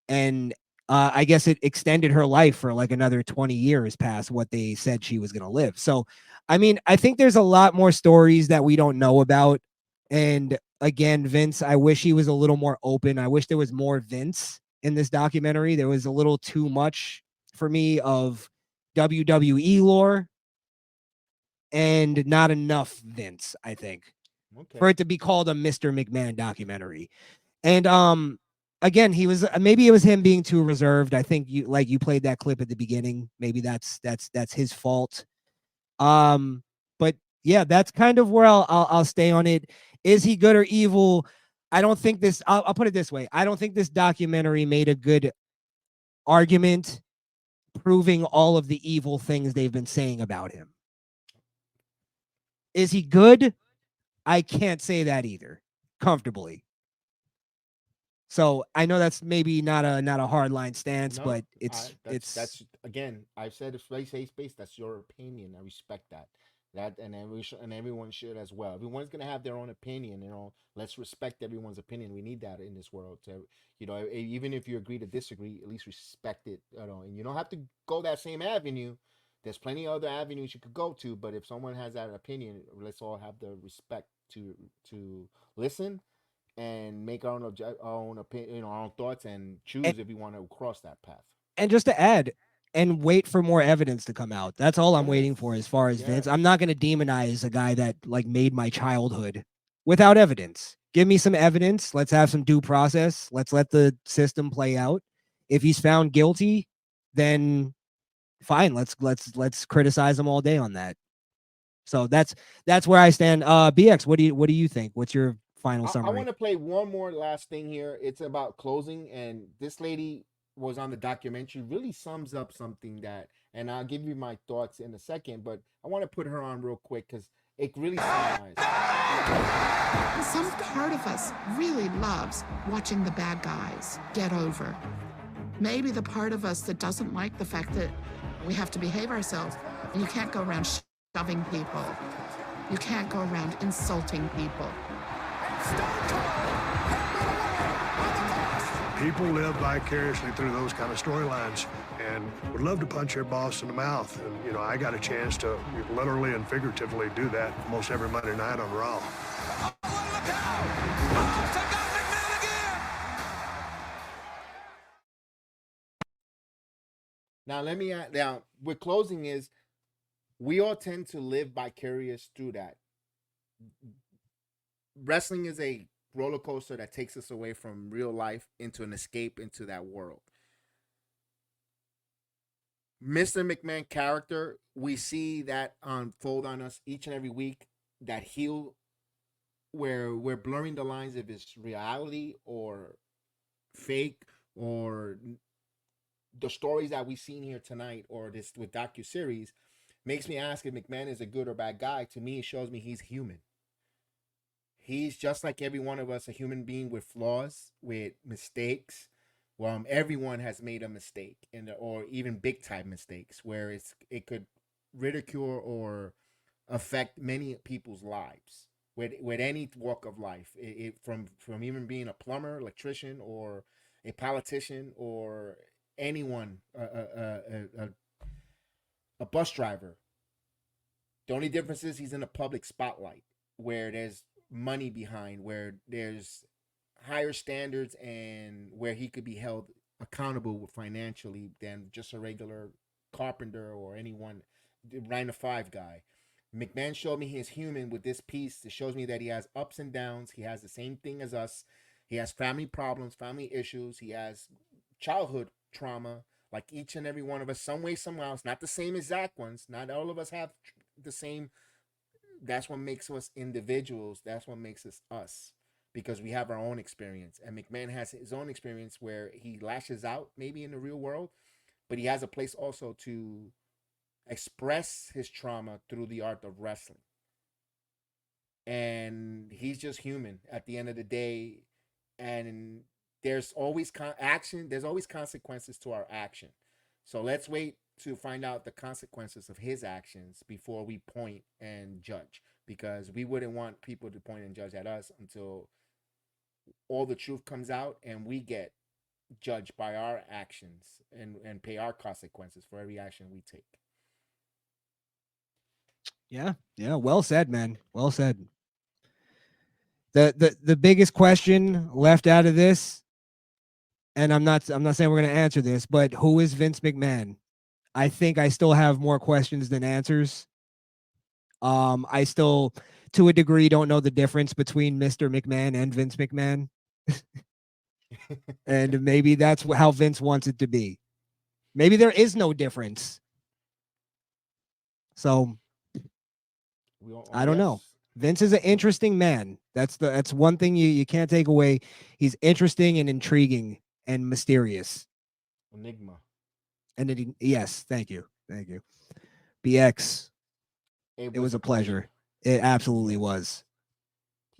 And I guess it extended her life for like another 20 years past what they said she was going to live. So, I mean, I think there's a lot more stories that we don't know about. And again, Vince, I wish he was a little more open. I wish there was more Vince in this documentary. There was a little too much for me of WWE lore and not enough Vince, I think, for it to be called a Mr. McMahon documentary. And again, he was maybe it was him being too reserved. I think you played that clip at the beginning. Maybe that's his fault. But yeah, that's kind of where I'll stay on it. Is he good or evil? I don't think this. I'll put it this way. I don't think this documentary made a good argument proving all of the evil things they've been saying about him. Is he good? I can't say that either comfortably. So I know that's maybe not a hard line stance, No, but it's that's again. I've said it's safe space. That's your opinion. I respect that. And everyone should as well. Everyone's gonna have their own opinion. You know, let's respect everyone's opinion. We need that in this world. To even if you agree to disagree, at least respect it. And you don't have to go that same avenue. There's plenty of other avenues you could go to. But if someone has that opinion, let's all have the respect to listen and make our own opinion, our own thoughts, and choose if we want to cross that path. And just to add, and wait for more evidence to come out. That's all I'm waiting for as far as Vince. I'm not going to demonize a guy that like made my childhood without evidence. Give me some evidence. Let's have some due process. Let's let the system play out. If he's found guilty, then fine. Let's criticize him all day on that. So that's where I stand. BX, what do you think? What's your final summary? I want to play one more last thing here. It's about closing, and this lady was on the documentary, really sums up something that, and I'll give you my thoughts in a second, but I want to put her on real quick because it really summarizes. Some part of us really loves watching the bad guys get over. Maybe the part of us that doesn't like the fact that we have to behave ourselves. You can't go around shoving people. You can't go around insulting people. People live vicariously through those kind of storylines and would love to punch their boss in the mouth. And, I got a chance to literally and figuratively do that almost every Monday night on Raw. Now, let me add, now, with closing is, we all tend to live vicarious through that. Wrestling is a roller coaster that takes us away from real life into an escape into that world. Mr. McMahon character, we see that unfold on us each and every week, that heel where we're blurring the lines of his reality or fake, or the stories that we've seen here tonight or this with docuseries makes me ask if McMahon is a good or bad guy. To me, it shows me he's human. He's just like every one of us, a human being with flaws, with mistakes. Well, everyone has made a mistake, or even big time mistakes, where it could ridicule or affect many people's lives with any walk of life. From even being a plumber, electrician, or a politician, or anyone, a bus driver. The only difference is he's in a public spotlight where there's money behind, where there's higher standards, and where he could be held accountable financially than just a regular carpenter or anyone 9-to-5 guy. McMahon showed me he's human with this piece. It shows me that he has ups and downs. He has the same thing as us. He has family problems, family issues. He has childhood trauma, like each and every one of us, some way, somehow. It's not the same exact ones. Not all of us have the same. That's what makes us individuals. That's what makes us us, because we have our own experience. And McMahon has his own experience where he lashes out maybe in the real world, but he has a place also to express his trauma through the art of wrestling. And he's just human at the end of the day. And there's always action. There's always consequences to our action. So let's wait to find out the consequences of his actions before we point and judge, because we wouldn't want people to point and judge at us until all the truth comes out and we get judged by our actions and pay our consequences for every action we take. Yeah. Well said, man. Well said. The biggest question left out of this, and I'm not saying we're going to answer this, but who is Vince McMahon? I think I still have more questions than answers. I still, to a degree, don't know the difference between Mr. McMahon and Vince McMahon. And maybe that's how Vince wants it to be. Maybe there is no difference. So I don't know. Vince is an interesting man. That's one thing you can't take away. He's interesting and intriguing and mysterious. Enigma. And yes, thank you. BX. It was a pleasure. It absolutely was.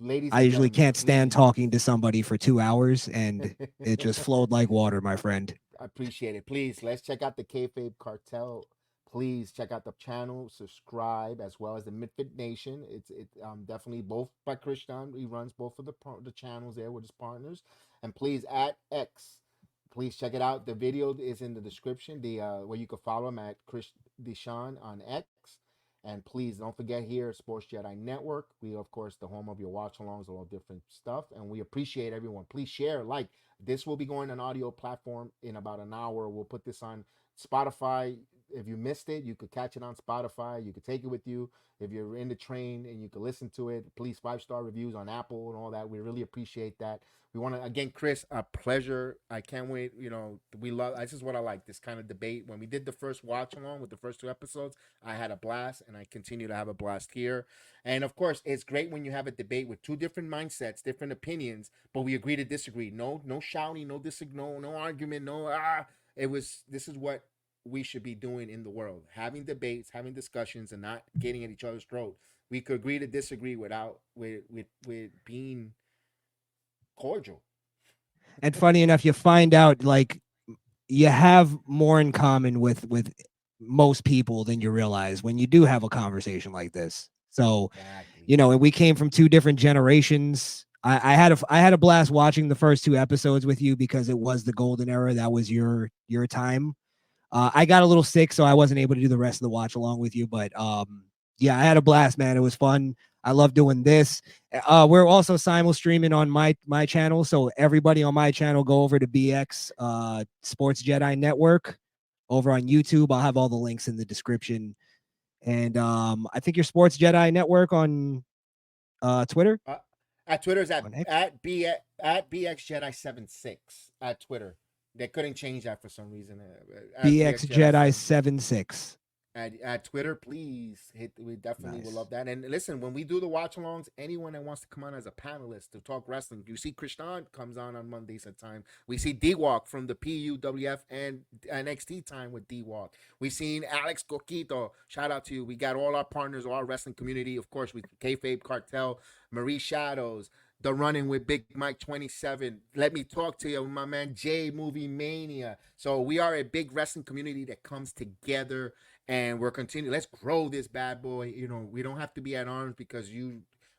Ladies, I usually can't stand talking to somebody for 2 hours, and it just flowed like water, my friend. I appreciate it. Please, let's check out the Kayfabe Cartel. Please check out the channel, subscribe, as well as the Misfit Nation. It's definitely both by Crishaun. He runs both of the channels there with his partners. And please, at X, please check it out. The video is in the description. Where you can follow him at Crishaun on X. And please don't forget here, Sports Jedi Network. We, of course, the home of your watch-alongs, all different stuff. And we appreciate everyone. Please share, like. This will be going on audio platform in about an hour. We'll put this on Spotify. If you missed it, you could catch it on Spotify. You could take it with you. If you're in the train and you can listen to it, please 5-star reviews on Apple and all that. We really appreciate that. We want to, again, Chris, a pleasure. I can't wait. You know, we love, this is what I like, this kind of debate. When we did the first watch along with the first 2 episodes, I had a blast, and I continue to have a blast here. And of course, it's great when you have a debate with 2 different mindsets, different opinions, but we agree to disagree. No shouting, no argument, this is what we should be doing in the world. Having debates, having discussions, and not getting at each other's throat. We could agree to disagree without with being cordial. And funny enough, you find out like you have more in common with most people than you realize when you do have a conversation like this. So, you know, and we came from 2 different generations. I had a blast watching the first 2 episodes with you because it was the golden era. That was your time. I got a little sick, so I wasn't able to do the rest of the watch along with you. But yeah, I had a blast, man. It was fun. I love doing this. We're also simul streaming on my channel, so everybody on my channel, go over to BX Sports Jedi Network over on YouTube. I'll have all the links in the description. And I think your Sports Jedi Network on Twitter. At Twitter's at BX Jedi 76 at Twitter. They couldn't change that for some reason. BX Jedi 76. At Twitter, please hit. We definitely will love that. And listen, when we do the watch-alongs, anyone that wants to come on as a panelist to talk wrestling, you see Crishaun comes on Mondays at time. We see D-Walk from the PUWF and NXT time with D-Walk. We've seen Alex Coquito. Shout out to you. We got all our partners, all our wrestling community. Of course, with Kayfabe Cartel, Marie Shadows, The Running with Big Mike 27. Let me talk to you, my man Jay Movie Mania. So we are a big wrestling community that comes together, and we're continuing. Let's grow this bad boy. You know, we don't have to be at arms because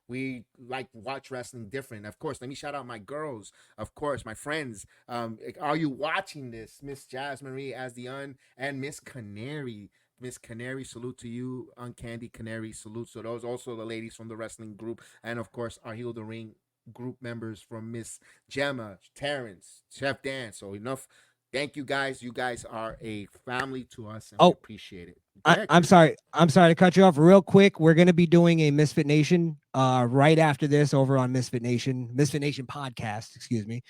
we like watch wrestling different. Of course, let me shout out my girls. Of course, my friends. Are you watching this? Miss Jazz Marie as the and Miss Canary. Miss Canary, salute to you. Uncandy Canary, salute. So those also the ladies from the wrestling group, and of course our Heal the Ring group members from Miss Gemma, Terrence, Chef Dan. So enough. Thank you guys. You guys are a family to us, and we appreciate it. I'm sorry to cut you off real quick. We're going to be doing a Misfit Nation right after this over on Misfit Nation podcast, excuse me.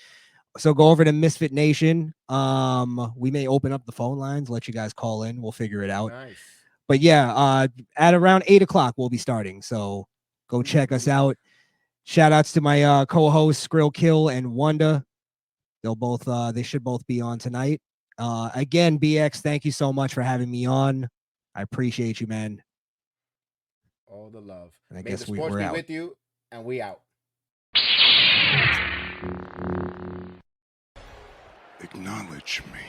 So go over to Misfit Nation. We may open up the phone lines, let you guys call in. We'll figure it out. Nice. But yeah, at around 8:00 we'll be starting. So go check us out. Shout outs to my co-hosts Skrill Kill and Wanda. They should both be on tonight. Again, BX, thank you so much for having me on. I appreciate you, man. All the love. And I May guess the sports we're be out. with you, and we out. Acknowledge me.